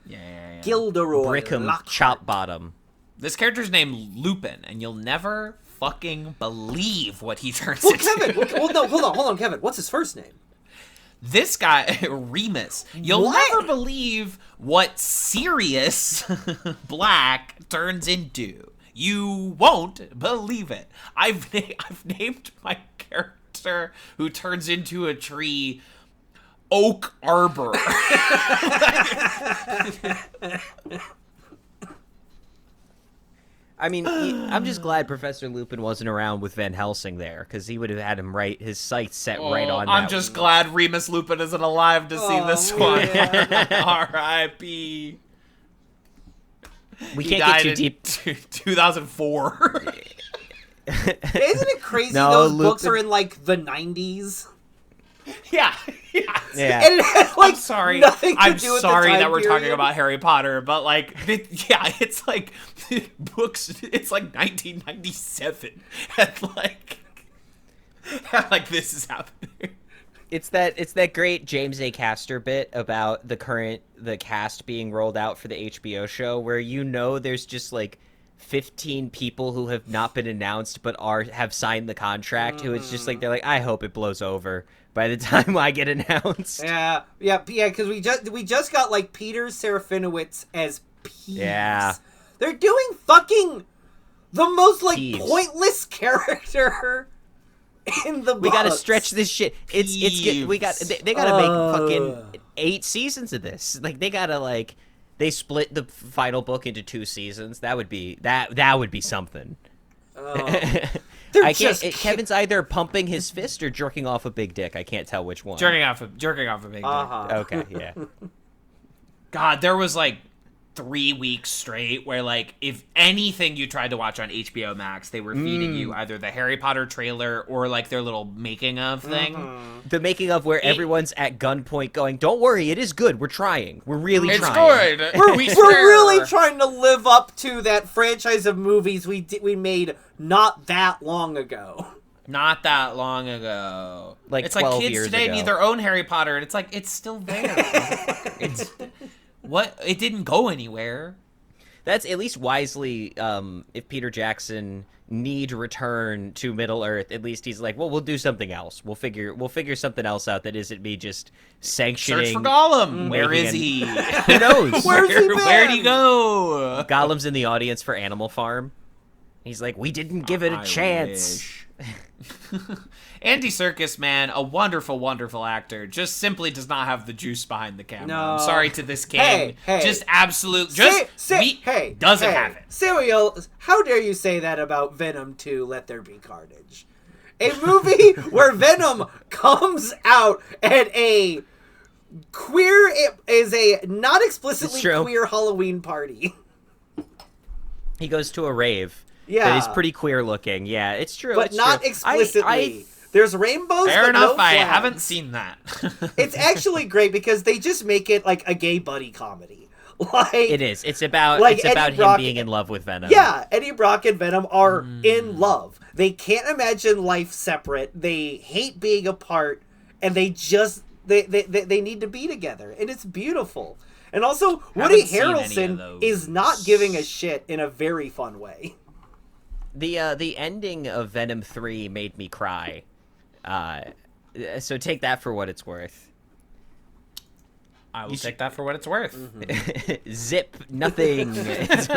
Yeah. Gilderoy Brickham Lockhart. Chopbottom. This character's named Lupin, and you'll never fucking believe what he turns Well, into. Kevin. Well, no, hold on, Kevin. What's his first name? This guy, Remus, you'll never believe what Sirius Black turns into. You won't believe it. I've named my character who turns into a tree Oak Arbor. I mean, I'm just glad Professor Lupin wasn't around with Van Helsing there, because he would have had him his sights set right on that. I'm just glad Remus Lupin isn't alive to see this one. R.I.P. We He can't died get too deep. 2004. Isn't it crazy No, those books Lupin- are in, like, the 90s? Yeah. Yeah. And it has, like, I'm sorry. nothing to I'm do with sorry the time that we're talking period. about Harry Potter, but like, it's like books. It's like 1997, and like this is happening. It's that great James A. Caster bit about the cast being rolled out for the HBO show, where there's just like 15 people who have not been announced but have signed the contract. Who it's just like they're like, I hope it blows over by the time I get announced. Yeah, because we just got, like, Peter Serafinowicz as Peeves. Yeah. They're doing fucking the most, like, Peeves. pointless character in the We gotta books. stretch this shit. They gotta make fucking 8 seasons of this. Like, they gotta, like, they split the final book into 2 seasons. That would be something. I can't. Kevin's either pumping his fist or jerking off a big dick. I can't tell which one. Jerking off a big dick. Okay, yeah. God, there was like 3 weeks straight where, like, if anything you tried to watch on HBO Max, they were feeding you either the Harry Potter trailer or like their little making of thing. The making of where everyone's at gunpoint going, "Don't worry, it is good. We're trying. We're really It's trying." good. We're We swear. really trying to live up to that franchise of movies we made not that long ago. Not that long ago. Like it's like 12 kids years today ago. need their own Harry Potter, and it's like it's still there. It's what it didn't go anywhere. That's at least wisely. If Peter Jackson need return to Middle Earth, at least he's like, well, we'll do something else. We'll figure something else out that isn't me just sanctioning. Search for Gollum. Where making is he? Who knows? Where's he been? Where'd he go? Gollum's in the audience for Animal Farm. He's like, we didn't give it a I chance. Andy Serkis, man, a wonderful, wonderful actor. Just simply does not have the juice behind the camera. No. I'm sorry to this king. Hey. Just absolute. Doesn't have it. Serial, how dare you say that about Venom 2, Let There Be Carnage? A movie where Venom comes out at a queer, it is a not explicitly It's true. queer Halloween party. He goes to a rave. Yeah. That is pretty queer looking. Yeah, it's true. But it's not true. explicitly. There's rainbows, Fair but enough. no I flags. haven't seen that. It's actually great because they just make it like a gay buddy comedy. Like It is. It's about Like it's Eddie about him Brock- being in love with Venom. Yeah, Eddie Brock and Venom are in love. They can't imagine life separate. They hate being apart, and they just they need to be together, and it's beautiful. And also, Woody Haven't seen any of Harrelson those. is not giving a shit in a very fun way. The ending of Venom 3 made me cry. So take that for what it's worth. I will take that for what it's worth. Zip nothing. It's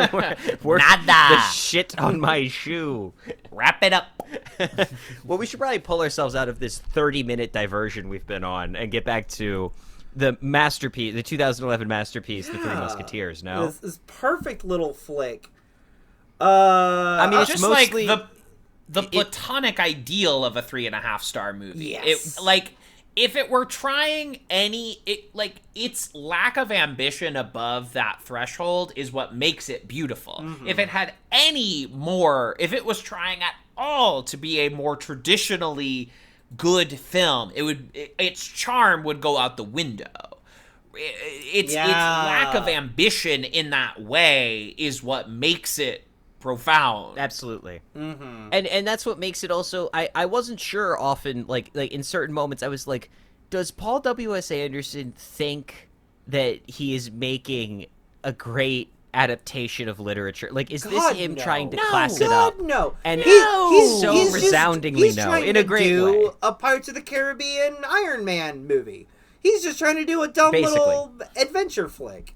worth Nada. the shit on my shoe. Wrap it up. Well, we should probably pull ourselves out of this 30-minute diversion we've been on and get back to the masterpiece, the 2011 masterpiece, The Three Musketeers. No, This perfect little flick. I mean, it's Just mostly like the platonic ideal of a 3.5-star movie. Yes. If it were trying its lack of ambition above that threshold is what makes it beautiful. If it had if it was trying at all to be a more traditionally good film, its charm would go out the window. Its lack of ambition in that way is what makes it profound. Absolutely. And that's what makes it also, I wasn't sure often, like in certain moments I was like, does Paul W.S. Anderson think that he is making a great adaptation of literature? Like, is this God, him no. trying to No. class it up? God, no. And He's so just- resoundingly he's no, trying in a to great do way. a Pirates of the Caribbean Iron Man movie. He's just trying to do a dumb Basically. little adventure flick.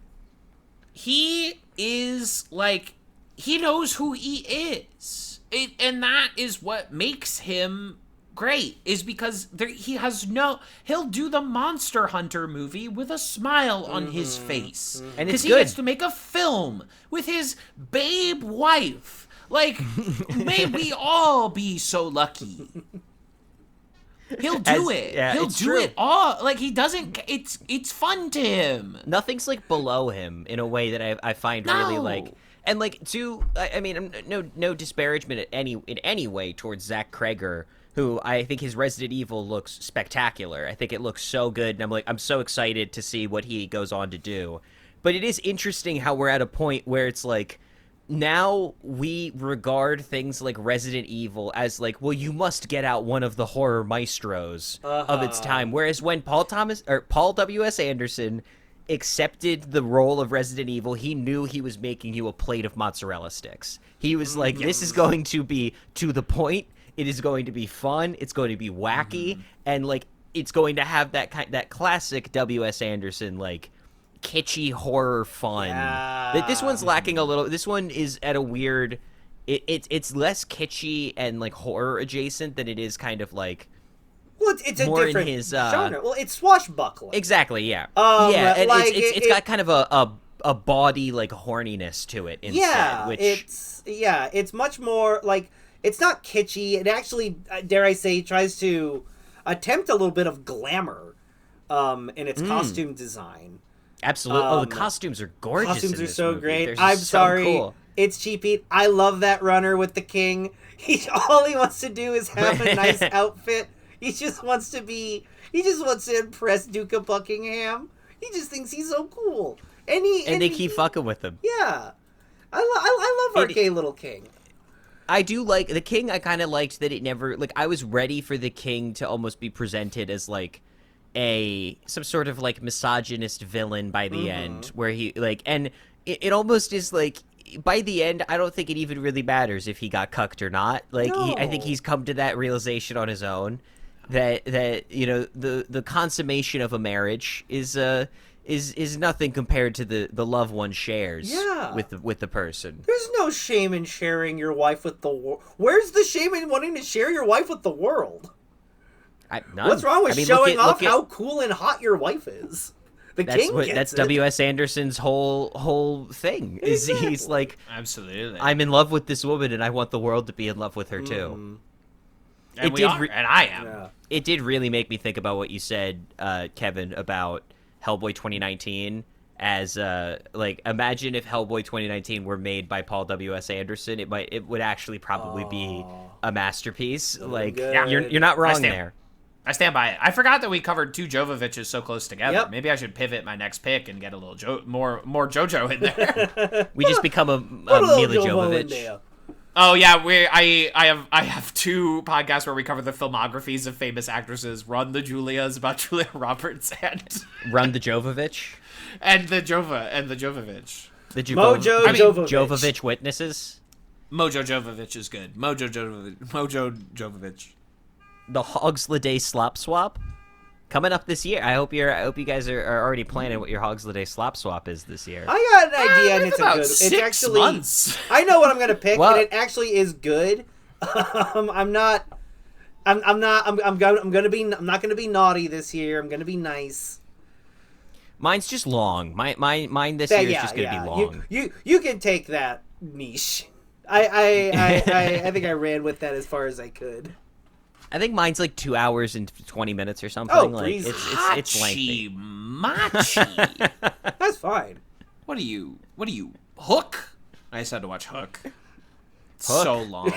He is like, he knows who he is, and that is what makes him great, is because he'll do the Monster Hunter movie with a smile on his face, And it's because he good. gets to make a film with his babe wife. Like, may we all be so lucky. He'll do it. Yeah, He'll it's do true. it all. Like, he doesn't. It's fun to him. Nothing's like below him in a way that I find really No. like, and like I mean, no disparagement in any way towards Zach Kreger, who I think his Resident Evil looks spectacular. I think it looks so good, and I'm so excited to see what he goes on to do. But it is interesting how we're at a point where it's like, now we regard things like Resident Evil as like, well, you must get out one of the horror maestros of its time. Whereas when Paul W.S. Anderson accepted the role of Resident Evil, he knew he was making you a plate of mozzarella sticks. He was like, this is going to be to the point. It is going to be fun. It's going to be wacky, and like, it's going to have that classic W.S. Anderson like kitschy horror fun. Yeah. This one's lacking a little. This one is at a weird. It's less kitschy and like horror adjacent than it is kind of like. Well, it's a more in different his, genre. Well, it's swashbuckling. Exactly. Yeah. Yeah, and like, it's got kind of a bawdy like horniness to it instead. Yeah, Which it's much more like, it's not kitschy. It actually, dare I say, tries to attempt a little bit of glamour in its costume design. absolutely. The costumes are gorgeous. Costumes in are this so movie. great. They're I'm so sorry. cool. It's cheapy. I love that runner with the king. All he wants to do is have a nice outfit. He just wants to impress Duke of Buckingham. He just thinks he's so cool. And they keep fucking with him. Yeah. I love our gay little king. I do like the king. I kind of liked that it never like, I was ready for the king to almost be presented as like some sort of like misogynist villain by the end, where he like, and it almost is like, by the end, I don't think it even really matters if he got cucked or not. Like, I think he's come to that realization on his own that you know, the consummation of a marriage is nothing compared to the love one shares with the person. There's no shame in sharing your wife with the world. Where's the shame in wanting to share your wife with the world? None. What's wrong with I mean, showing look off at- how cool and hot your wife is? The king gets That's it. W.S. Anderson's whole thing. Is he's like, Absolutely. I'm in love with this woman and I want the world to be in love with her too. and it we did are, and I am. Yeah. It did really make me think about what you said, Kevin, about Hellboy 2019 as like, imagine if Hellboy 2019 were made by Paul W.S. Anderson. It would actually probably be a masterpiece. Like, good. you're not wrong stand- there. I stand by it. I forgot that we covered two Jovoviches so close together. Yep. Maybe I should pivot my next pick and get a little more JoJo in there. We just become a Put a little Mila Jovo in Jovovich. there. Oh yeah, I have two podcasts where we cover the filmographies of famous actresses. Run the Julias about Julia Roberts Run the Jovovich. and the Jovovich. The Mojo Jovovich. Jovovich witnesses. Mojo Jovovich is good. Mojo Jovovich. The Hogzketeers Slop Swap coming up this year. I hope you guys are already planning what your Hogzketeers Slop Swap is this year. I got an idea, and it's about a good. It's 6 actually. months. I know what I'm gonna pick, Well- and it actually is good. I'm not gonna be naughty this year. I'm gonna be nice. Mine's just long. Mine this year is just gonna be long. You can take that niche. I think I ran with that as far as I could. I think mine's like 2 hours and 20 minutes or something. Oh, like breezy. it's lengthy. Machi. That's fine. What are you, Hook? I just had to watch Hook. It's so long.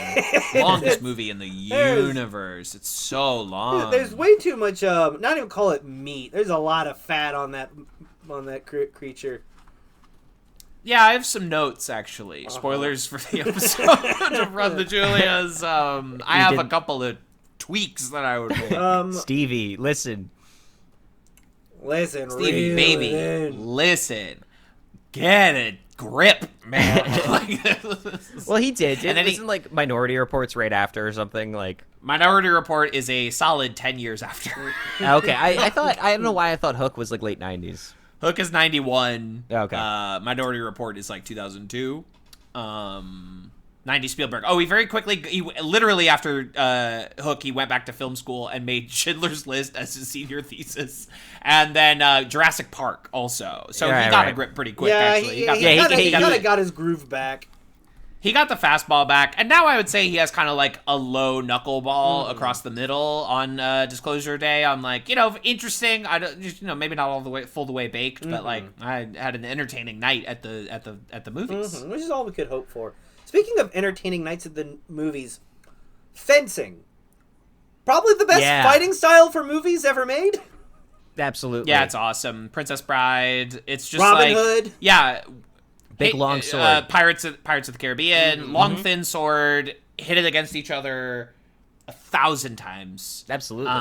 Longest movie in the universe. It's so long. There's way too much. Not even call it meat. There's a lot of fat on that creature. Yeah, I have some notes, actually. Spoilers for the episode of Run the Julias. I have a couple of tweaks that I would make. Stevie, listen. Listen, Stevie, reel baby, it in. listen. get a grip, man. Well, he did. And then Isn't like Minority Report's right after or something like? Minority Report is a solid 10 years after. Okay, I thought I don't know why I thought Hook was like late 90s. Hook is 91. Okay. Minority Report is like 2002. 90 Spielberg. Oh, he literally after Hook, he went back to film school and made Schindler's List as his senior thesis, and then Jurassic Park also. So he got a grip pretty quick. Yeah, actually, he kind of got his groove back. He got the fastball back, and now I would say he has kind of like a low knuckleball across the middle on Disclosure Day. I'm like, interesting. I don't, maybe not all the way full the way baked, but like I had an entertaining night at the movies, Which is all we could hope for. Speaking of entertaining nights at the movies, fencing. Probably the best fighting style for movies ever made. Absolutely. Yeah, it's awesome. Princess Bride. It's just Robin like Hood. Yeah. Big long sword. Pirates of the Caribbean. Long thin sword. Hit it against each other 1,000 times. Absolutely.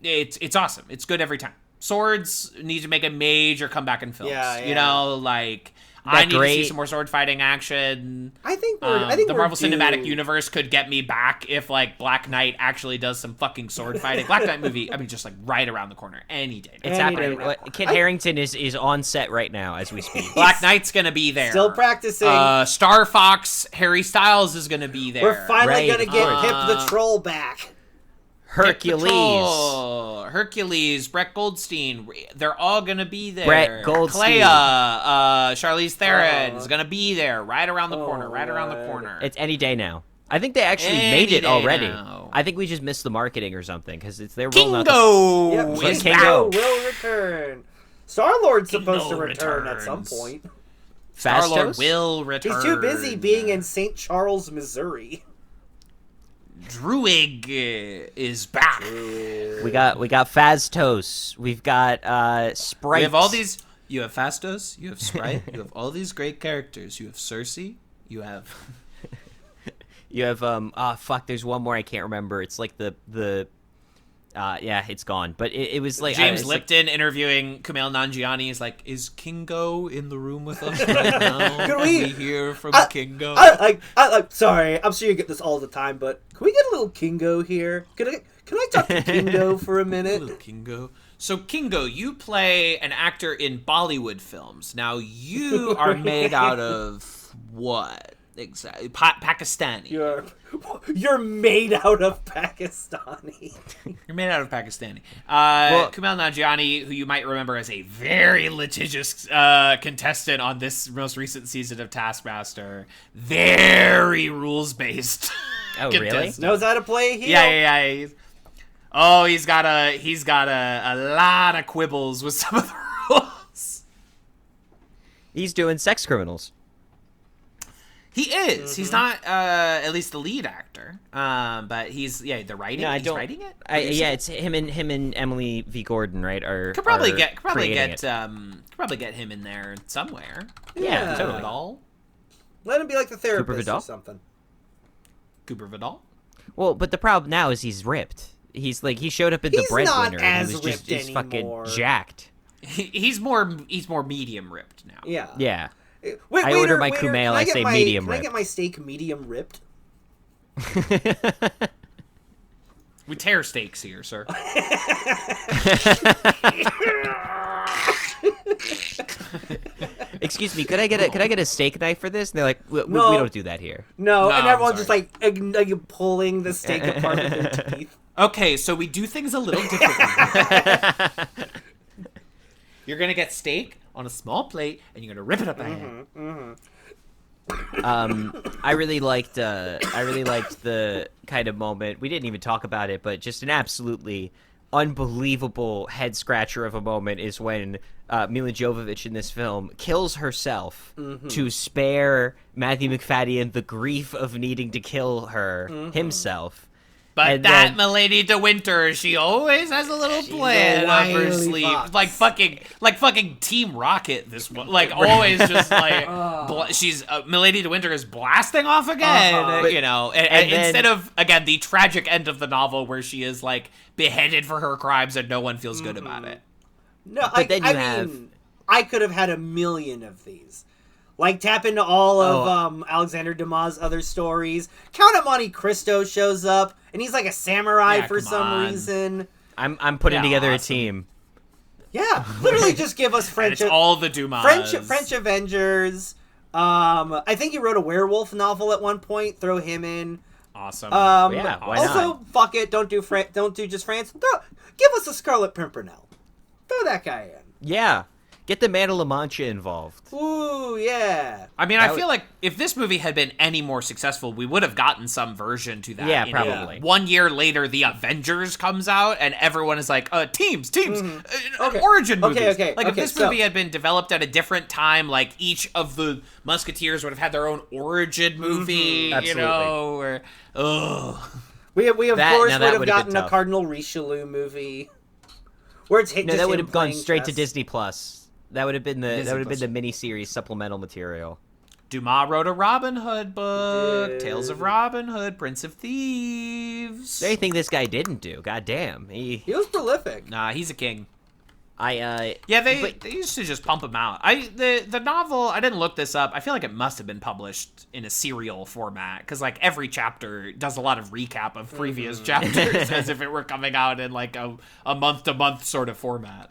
It's awesome. It's good every time. Swords need to make a major comeback in films. Yeah. I need to see some more sword fighting action. I think the Marvel Cinematic Universe could get me back if like Black Knight actually does some fucking sword fighting. Black Knight movie, I mean, just like right around the corner, any day. It's happening. Kit Harington is on set right now as we speak. Black Knight's gonna be there. Still practicing. Star Fox, Harry Styles is gonna be there. We're finally gonna get Pip the Troll back. Hercules, Brett Goldstein, they're all gonna be there. Brett Goldstein. Clea, Charlize Theron is gonna be there, right around the corner. It's any day now. I think they actually made it already. Now. I think we just missed the marketing or something because they're rolling out. Kingo is Kingo will return. Star-Lord's supposed to return at some point. Star-Lord will return. He's too busy being in St. Charles, Missouri. Druig is back. We got Phastos. We've got Sprite. We have all these. You have Phastos. You have Sprite. You have all these great characters. You have Cersei. You have. You have There's one more I can't remember. It's like the it's gone. But it was like James Lipton interviewing Kumail Nanjiani is like, is Kingo in the room with us right now? Can we hear from Kingo? Sorry, I'm sure you get this all the time, but can we get a little Kingo here? Can I talk to Kingo for a minute? Little Kingo. So Kingo, you play an actor in Bollywood films. Now you are made out of what? Exactly. Pakistani. You're made out of Pakistani. You're made out of Pakistani. Kumail Nanjiani, who you might remember as a very litigious contestant on this most recent season of Taskmaster, very rules-based. Oh, really? Knows how to play a heel. Yeah. He's got a lot of quibbles with some of the rules. He's doing Sex Criminals. He is. Mm-hmm. He's not at least the lead actor. But he's the writing. No, he's writing it. It's him and Emily V. Gordon, right? Could probably get him in there somewhere. Yeah, totally. Vidal. Let him be like the therapist Cooper Vidal? or something. Cooper Vidal. Well, but the problem now is he's ripped. He's like he showed up in The Breadwinner and he was just he's fucking jacked. He's more medium ripped now. Yeah. Yeah. Wait, I order my Kumail, I say medium ripped. Can I get my steak medium ripped? We tear steaks here, sir. Excuse me, could I get a steak knife for this? And they're like, we don't do that here. No, and everyone's just like pulling the steak apart with their teeth. Okay, so we do things a little differently. You're gonna get steak on a small plate, and you're gonna rip it up a hand. I really liked the kind of moment. We didn't even talk about it, but just an absolutely unbelievable head scratcher of a moment is when Mila Jovovich in this film kills herself to spare Matthew McFadden the grief of needing to kill her himself. But that Milady de Winter, she always has a little plan up her sleeve, like fucking Team Rocket. This one, like always, just like she's Milady de Winter is blasting off again, and instead of again the tragic end of the novel where she is like beheaded for her crimes and no one feels good about it. No, but then you have I could have had a million of these. Like, tap into all of Alexandre Dumas' other stories. Count of Monte Cristo shows up, and he's like a samurai for some reason. I'm putting together awesome. a team. Yeah, literally just give us And it's all the Dumas. French Avengers. I think he wrote a werewolf novel at one point. Throw him in. Awesome. Yeah, why also, not? fuck it. Don't do just France. Give us a Scarlet Pimpernel. Throw that guy in. Yeah. Get the Man of La Mancha involved. Ooh, yeah. I mean, I feel like if this movie had been any more successful, we would have gotten some version to that. Yeah, You know, probably. 1 year later, The Avengers comes out, and everyone is like, teams, Okay. origin movies. Okay, Like, if okay, this so- movie had been developed at a different time, like, each of the Musketeers would have had their own origin movie, you Absolutely. know, or, We of That- course now would that have would have gotten been a tough. Cardinal Richelieu movie. Where it's No, just that would him have gone playing straight to chess. Disney Plus. That would have been the Disney Plus. miniseries supplemental material. Dumas wrote a Robin Hood book, did. Tales of Robin Hood, Prince of Thieves. Anything this guy didn't do. God damn. He was prolific. Nah, he's a king. I Yeah, they but- used to just pump them out. The novel, I didn't look this up. I feel like it must have been published in a serial format because like every chapter does a lot of recap of previous chapters as if it were coming out in like a month to month sort of format.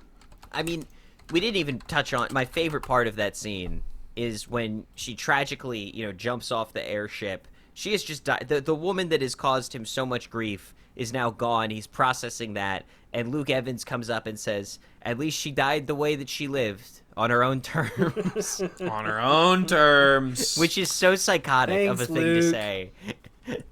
I mean, we didn't even touch on my favorite part of that scene is when she tragically, jumps off the airship. She has just died. The woman that has caused him so much grief is now gone. He's processing that, and Luke Evans comes up and says, "At least she died the way that she lived, on her own terms," On her own terms. which is so psychotic of a Thanks, thing to Luke. say.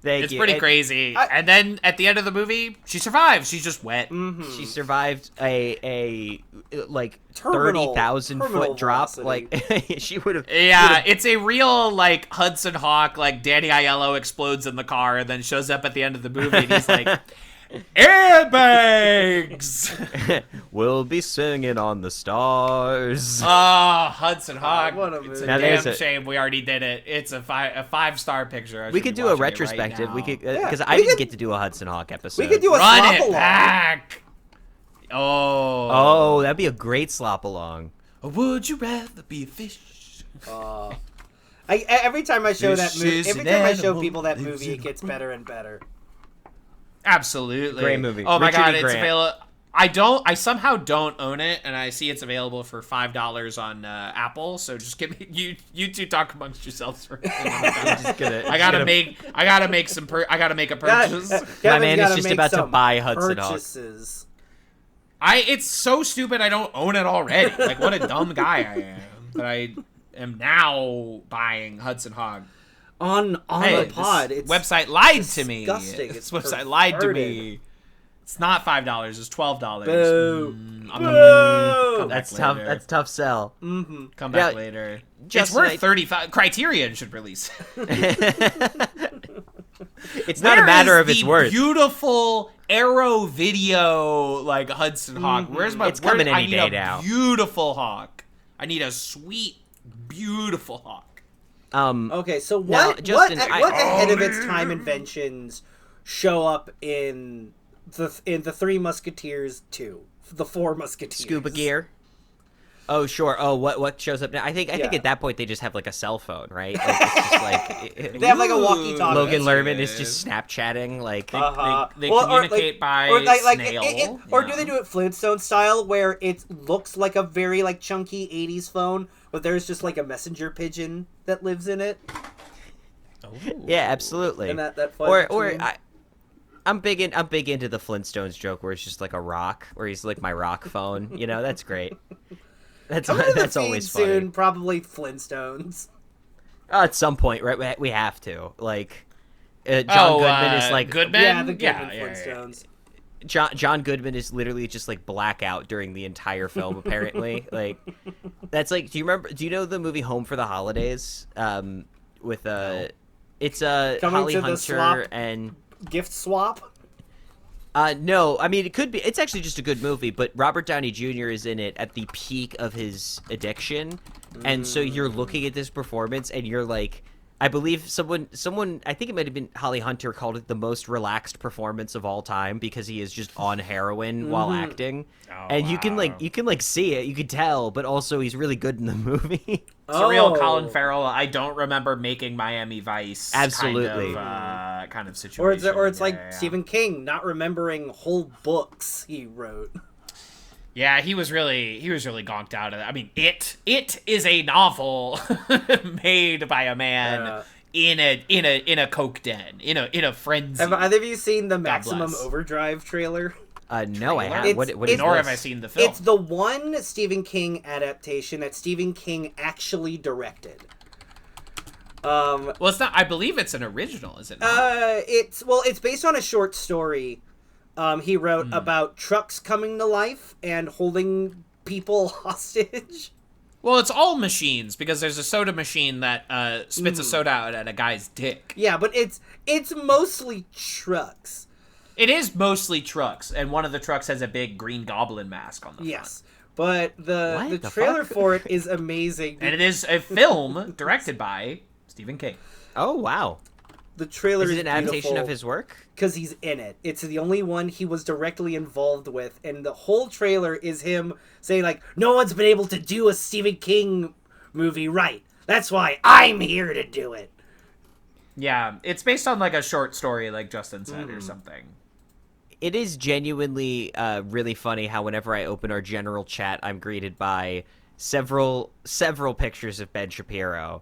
Thank it's you. pretty And crazy. And then at the end of the movie, she survives. She's just wet. She survived a like Terminal- 30,000 terminal foot drop. velocity. Like she would have. Yeah, it's a real, like, Hudson Hawk, like, Danny Aiello explodes in the car and then shows up at the end of the movie and he's like, airbags! We'll be singing on the stars. Oh, Hudson Hawk. what a It's movie. a Now damn there's a- shame we already did it. It's a five-star picture. I We should could be do a watching it right retrospective. We now. could because I we didn't could- get to do a Hudson Hawk episode. We could do a Run slop it along. back! Oh. Oh, that'd be a great slop along. Or would you rather be a fish? Every time I show that This movie, is every an time I show animal people that lives movie, in it gets better and better. Absolutely. Great movie. Oh my Richard god, E. it's Grant. available. I somehow don't own it, and I see it's available for $5 on Apple. So just give me you two talk amongst yourselves for. I gotta make a purchase. My man is just about to buy Hudson Hawk. purchases. It's so stupid I don't own it already. Like what a dumb guy I am that I am now buying Hudson Hawk. On Hey, the pod. this It's website lied to me. disgusting. This It's website lied to perverted. me. It's not $5. It's $12. Boo. Come back That's tough. later. That's tough sell. Come back Yeah, later. It's Justin, worth I- 35. Criterion should release. It's not a matter of its worth. Beautiful Arrow Video like Hudson Hawk. Where's my? It's coming I any need day a now. Beautiful hawk. I need a sweet, beautiful hawk. Okay, so Now, what Justin, what ahead of its time inventions show up in the Three Musketeers 2, the Four Musketeers? Scuba gear. Oh sure. Oh, what shows up now? I think Yeah. at that point they just have like a cell phone, right? Like, it's just like They have like a walkie-talkie. Logan That's Lerman good. is just Snapchatting like. They communicate by snail. Or do they do it Flintstone style, where it looks like a very like chunky '80s phone, but there's just like a messenger pigeon that lives in it, Yeah, absolutely. and that or between- I'm big into the Flintstones joke where it's just like a rock, where he's like my rock phone. You know, that's great. That's Coming to the that's feed always soon, funny. probably Flintstones. At some point, right? We have to like. John Goodman is like Goodman. Yeah, the Goodman yeah. Flintstones. John Goodman is literally just like blackout during the entire film. Apparently, like that's like. Do you know the movie Home for the Holidays? With it's Coming Holly to the Hunter Slop. and. Gift swap. No, I mean it could be. It's actually just a good movie, but Robert Downey Jr. is in it at the peak of his addiction, and so you're looking at this performance and you're like, I believe someone, I think it might have been Holly Hunter, called it the most relaxed performance of all time because he is just on heroin while acting. Oh, And you can wow. see it, you can tell, but also he's really good in the movie. It's a real Colin Farrell. I don't remember making Miami Vice. Absolutely. Kind of situation. Or it's like Stephen King not remembering whole books he wrote. Yeah, he was really gonked out of that. I mean, it is a novel made by a man in a coke den, in a frenzy. Have either of you seen the Maximum bless. Overdrive trailer? No, I haven't. What is Nor this? have I seen the film. It's the one Stephen King adaptation that Stephen King actually directed. Well, it's not. I believe it's an original, is it not? It's based on a short story he wrote about trucks coming to life and holding people hostage. Well, it's all machines because there's a soda machine that spits a soda out at a guy's dick. Yeah, but it's mostly trucks. It is mostly trucks, and one of the trucks has a big Green Goblin mask on the Yes, but the What the trailer fuck? for it is amazing. front. And it is a film directed by Stephen King. Oh, wow. The trailer Is it an adaptation beautiful of his work? because he's in it. It's the only one he was directly involved with, and the whole trailer is him saying like, "No one's been able to do a Stephen King movie right. That's why I'm here to do it." Yeah, it's based on like a short story, like Justin said, or something. It is genuinely really funny how whenever I open our general chat, I'm greeted by several pictures of Ben Shapiro,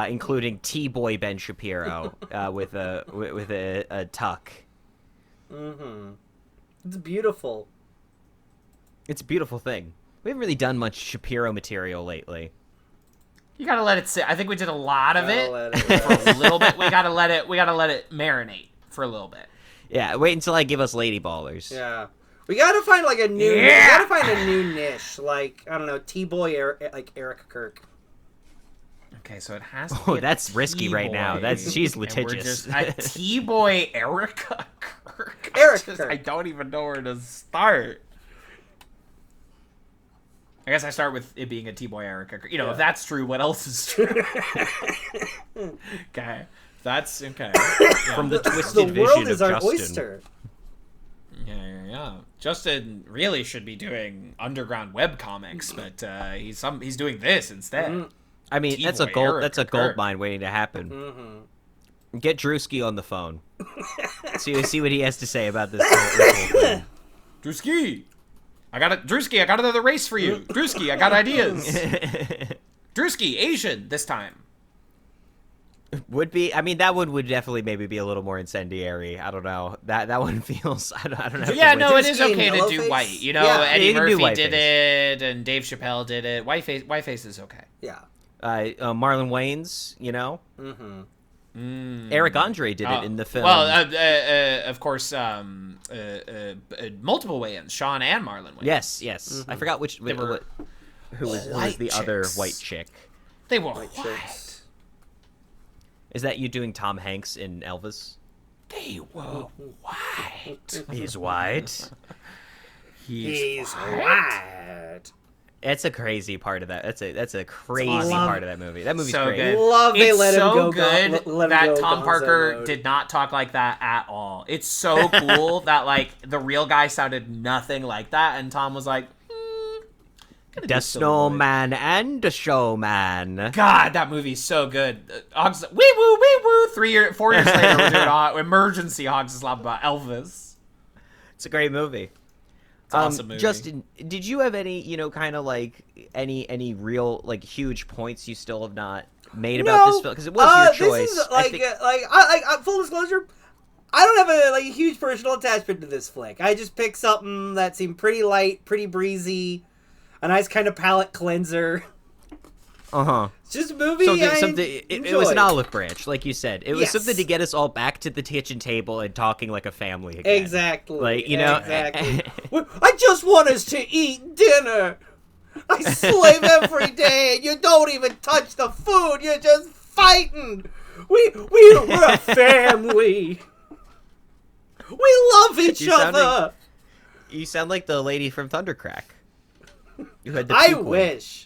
including T-boy Ben Shapiro with a tuck. It's beautiful. It's a beautiful thing. We haven't really done much Shapiro material lately. You gotta let it sit. I think we did a lot of it Gotta let for a little bit. We gotta let it marinate for a little bit. Yeah, wait until I give us Lady Ballers. Yeah. We gotta find like a new. We gotta find a new niche, like I don't know, T-boy, like Eric Kirk. Okay, so it has to be Oh, a that's risky right now. T-boy. She's And we're litigious. just a T-boy Erica Kirk. Eric Just- Kirk. I don't even know where to start. I guess I start with it being a T-boy Erica Kirk. You know, if that's true, what else is true? Okay. That's okay. Yeah. From the The twisted world vision is of our Justin. oyster. Yeah. Justin really should be doing underground web comics, but he's doing this instead. I mean, that's a T-boy gold. Eric That's a Kirk. gold mine waiting to happen. Get Drewski on the phone. See what he has to say about this whole thing. Drewski, I got another race for you. Drewski, I got ideas. Drewski, Asian this time. Would be. I mean, that one would definitely maybe be a little more incendiary. I don't know. That one feels. I don't know. Yeah, no, it is Drewski and okay to do Yellowface? white. You know, Yeah, Eddie you can do Murphy did whiteface. it, and Dave Chappelle did it. Whiteface is okay. Yeah. Marlon Wayans. You know. Eric Andre did it in the film. Well, of course, multiple Wayans, Sean and Marlon Wayans. Yes. I forgot who was white the other chicks. white chick. They were White white. chicks. Is that you doing Tom Hanks in Elvis? They were white. He's white. He's white. That's a crazy part of that. That's a crazy awesome. part of that movie. That movie's So great. good. Love they It's let him so go. good Let him that go Tom Gonzo Parker mode. did not talk like that at all. It's so cool that like the real guy sounded nothing like that, and Tom was like, gonna do The some snowman and the showman. God, that movie's so good. Hogz, wee woo. 4 years later, we're doing emergency Hogz Slop about Elvis. It's a great movie. It's an awesome movie. Justin, did you have any, kind of like any real like huge points you still have not made about this film? Because it was your choice. This is I think- I full disclosure, I don't have a huge personal attachment to this flick. I just picked something that seemed pretty light, pretty breezy, a nice kind of palate cleanser. It's just a movie. It was an olive branch, like you said. It was Yes. something to get us all back to the kitchen table and talking like a family again. Exactly. Like, Exactly. I just want us to eat dinner. I slave every day, and you don't even touch the food. You're just fighting. We're a family. We love each other. You sound like the lady from Thundercrack. You had the I pupil. wish.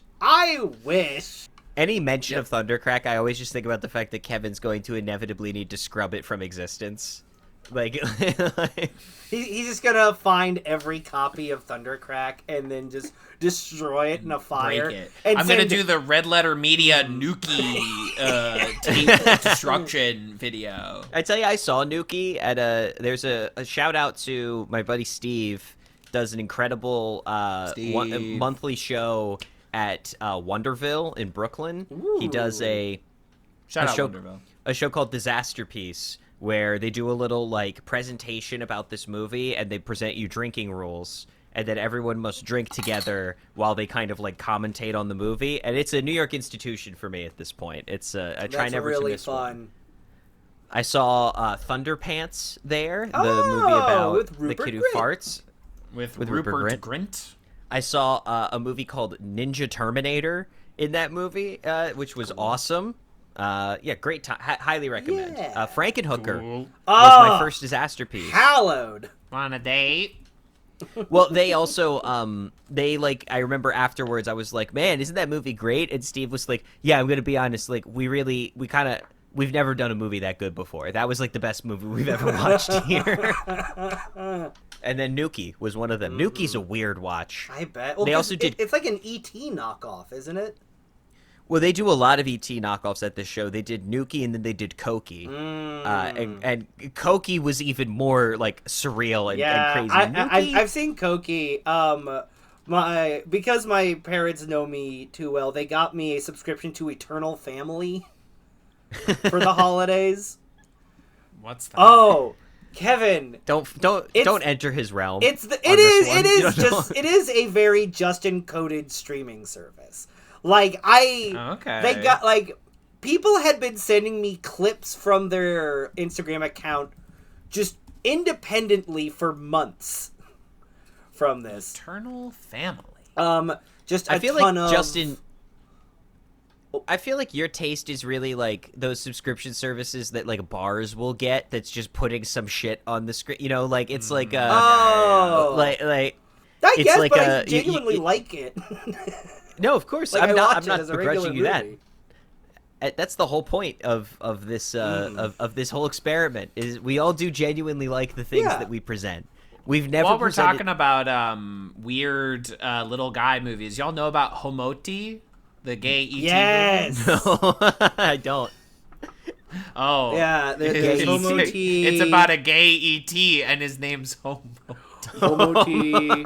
Any mention of Thundercrack, I always just think about the fact that Kevin's going to inevitably need to scrub it from existence. Like, He's just gonna find every copy of Thundercrack and then just destroy it in a fire. Break it. And I'm gonna send do the Red Letter Media Nuki tape destruction video. I tell you, I saw Nuki at there's a shout out to my buddy Steve, does an incredible monthly show at Wonderville in Brooklyn. He does a show called Disaster Piece, where they do a little like presentation about this movie and they present you drinking rules, and then everyone must drink together while they kind of like commentate on the movie. And it's a New York institution for me at this point. It's I try never really to miss fun. one. I saw Thunderpants there, the movie about the kid who farts. With Rupert Grint. I saw a movie called Ninja Terminator in that movie, which was awesome. Great time. Highly recommend. Yeah. Frankenhooker was my first disaster piece. Hallowed. On a date. Well, they also, I remember afterwards, I was like, man, isn't that movie great? And Steve was like, yeah, I'm going to be honest, like, we've never done a movie that good before. That was, like, the best movie we've ever watched here. And then Nuki was one of them. Nuki's a weird watch. I bet. Well, they also did. It's like an E.T. knockoff, isn't it? Well, they do a lot of E.T. knockoffs at this show. They did Nuki and then they did Koki. And Koki was even more, like, surreal and crazy. I've seen Koki. Because my parents know me too well, they got me a subscription to Eternal Family for the holidays. What's that? Oh, Kevin, don't enter his realm. It is a very Justin coded streaming service. Like they got like people had been sending me clips from their Instagram account just independently for months from this. Eternal Family. I feel like your taste is really like those subscription services that like bars will get. That's just putting some shit on the screen. You know, like it's like I guess, like but I genuinely like it. No, of course, like, I'm not as a begrudging you movie. that. That's the whole point of this of this whole experiment. Is we all do genuinely like the things that we present. We've never. While we're talking about weird little guy movies, y'all know about Homoti, the gay ET Yes. movie? No, I don't. Oh. Yeah, there's Homoti. It's about a gay ET, and his name's Homo. Homoti.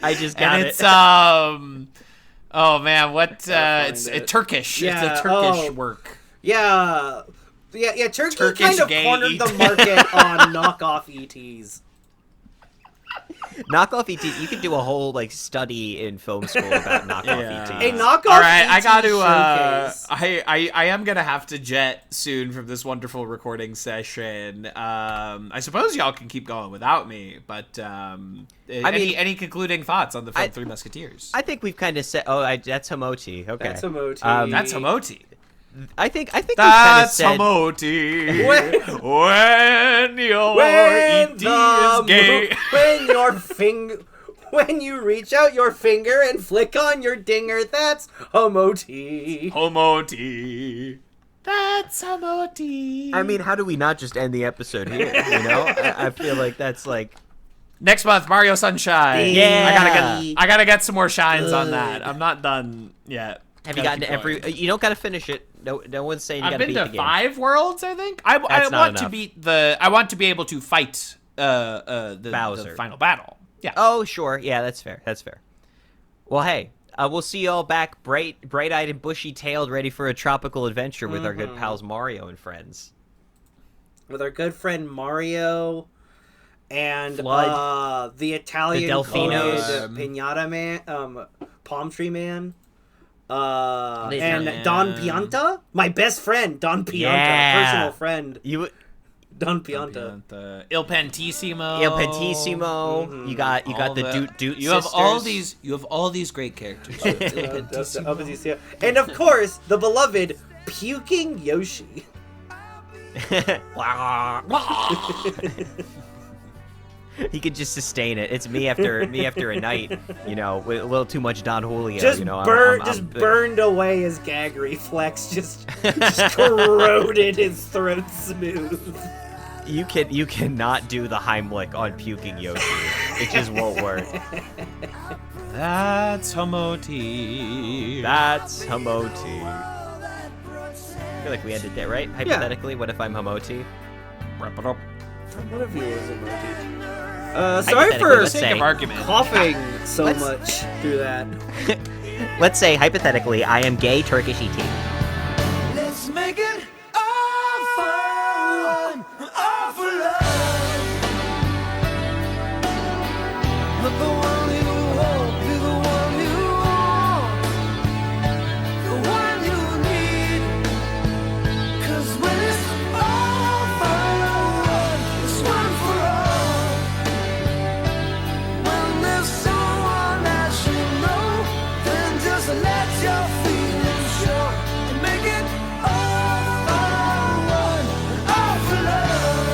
I just got and it. it's oh man, it's Turkish. Yeah, it's a Turkish work. Yeah. Turkey Turkish kind of gay cornered ET. the market on knockoff ETs. Knockoff ET. You could do a whole like study in film school about knockoff ETs. A knockoff All right, ET I got to. showcase. I am gonna have to jet soon from this wonderful recording session. I suppose y'all can keep going without me, but any concluding thoughts on the film Three Musketeers? I think we've kind of said. Oh, that's Homoti. Okay, That's Homoti. That's Homoti. I think we've kind of That's said. Homoti. When- When your When ET is the gay. when you reach out your finger and flick on your dinger, that's Homoti. Homoti. That's Homoti. I mean, how do we not just end the episode here? You know, I feel like that's like. Next month, Mario Sunshine. Yeah. I gotta get some more shines on that. I'm not done yet. Have you gotten to every? You don't got to finish it. No one's saying you got I've to been beat to the game. 5 worlds, I think. I That's not want to enough. beat the. I want to be able to fight the Bowser. final battle. Yeah. Oh, sure. Yeah, that's fair. That's fair. Well, hey, we'll see you all back bright-eyed and bushy-tailed, ready for a tropical adventure with our good pals Mario and friends. With our good friend Mario and Flood. the Italian The Delfinos. coded Pinata Man, Palm Tree Man. The And Italian- Don Pianta, my best friend, Don Pianta, Yeah. personal friend, You, Don Pianta. Il Pentissimo. Il Pentissimo. You got All the Doot You have all sisters. these great characters. And of course, the beloved Puking Yoshi. He could just sustain it. It's me after a night, with a little too much Don Julio. Just I'm burned away his gag reflex, just corroded his throat smooth. You cannot do the Heimlich on puking Yoshi. It just won't work. That's Hamoti. That's Hamoti. I feel like we ended there, right? Hypothetically, what if I'm Hamoti? Wrap it up. One of you was emoji. Sorry for let's say, coughing so much through that. Let's say, hypothetically, I am gay Turkish ET. Let's make it all fun, all for love. Let the one you hold be the one you want, the one you need. 'Cause when it's all fun, it's one for all. When there's someone that you know, then just let your feelings show and make it all fun, all for love.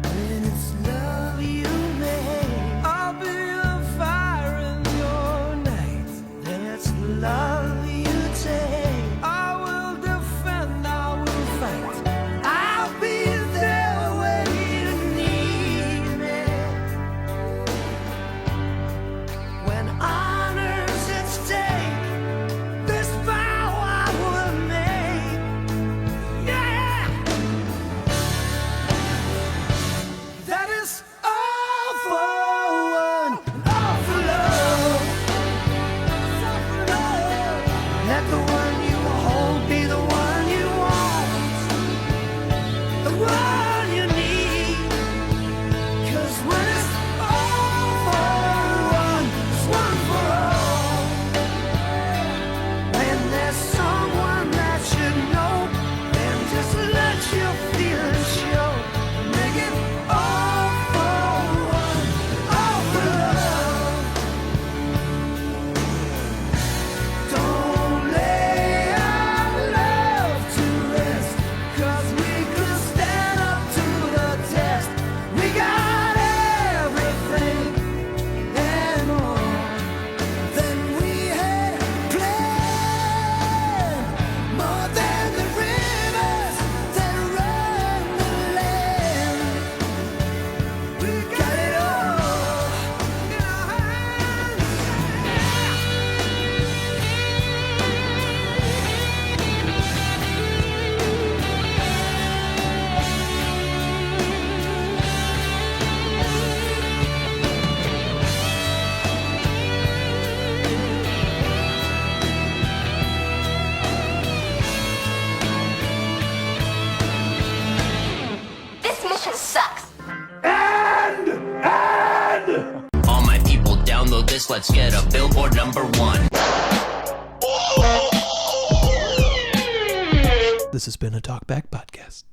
When it's love you make, I'll be the fire in your night. When it's love you take, I will defend, I will fight. I'll be there when you need me. When honor's at stake, this vow I will make. Yeah, that is all for one, all for love. Let the one you hold be the one you want, the one you need. 'Cause when it's all for one, it's one for all. When there's someone that you know, then just let your feelings show. Make it all for one, all for love. Don't lay our love to rest, 'cause we could stand up to the test. We got everything and more than we had planned, more than the rivers that run the land. We got it all in our hands. This mission sucks. All my people download this, let's get a billboard #1. This has been a Talkback Podcast.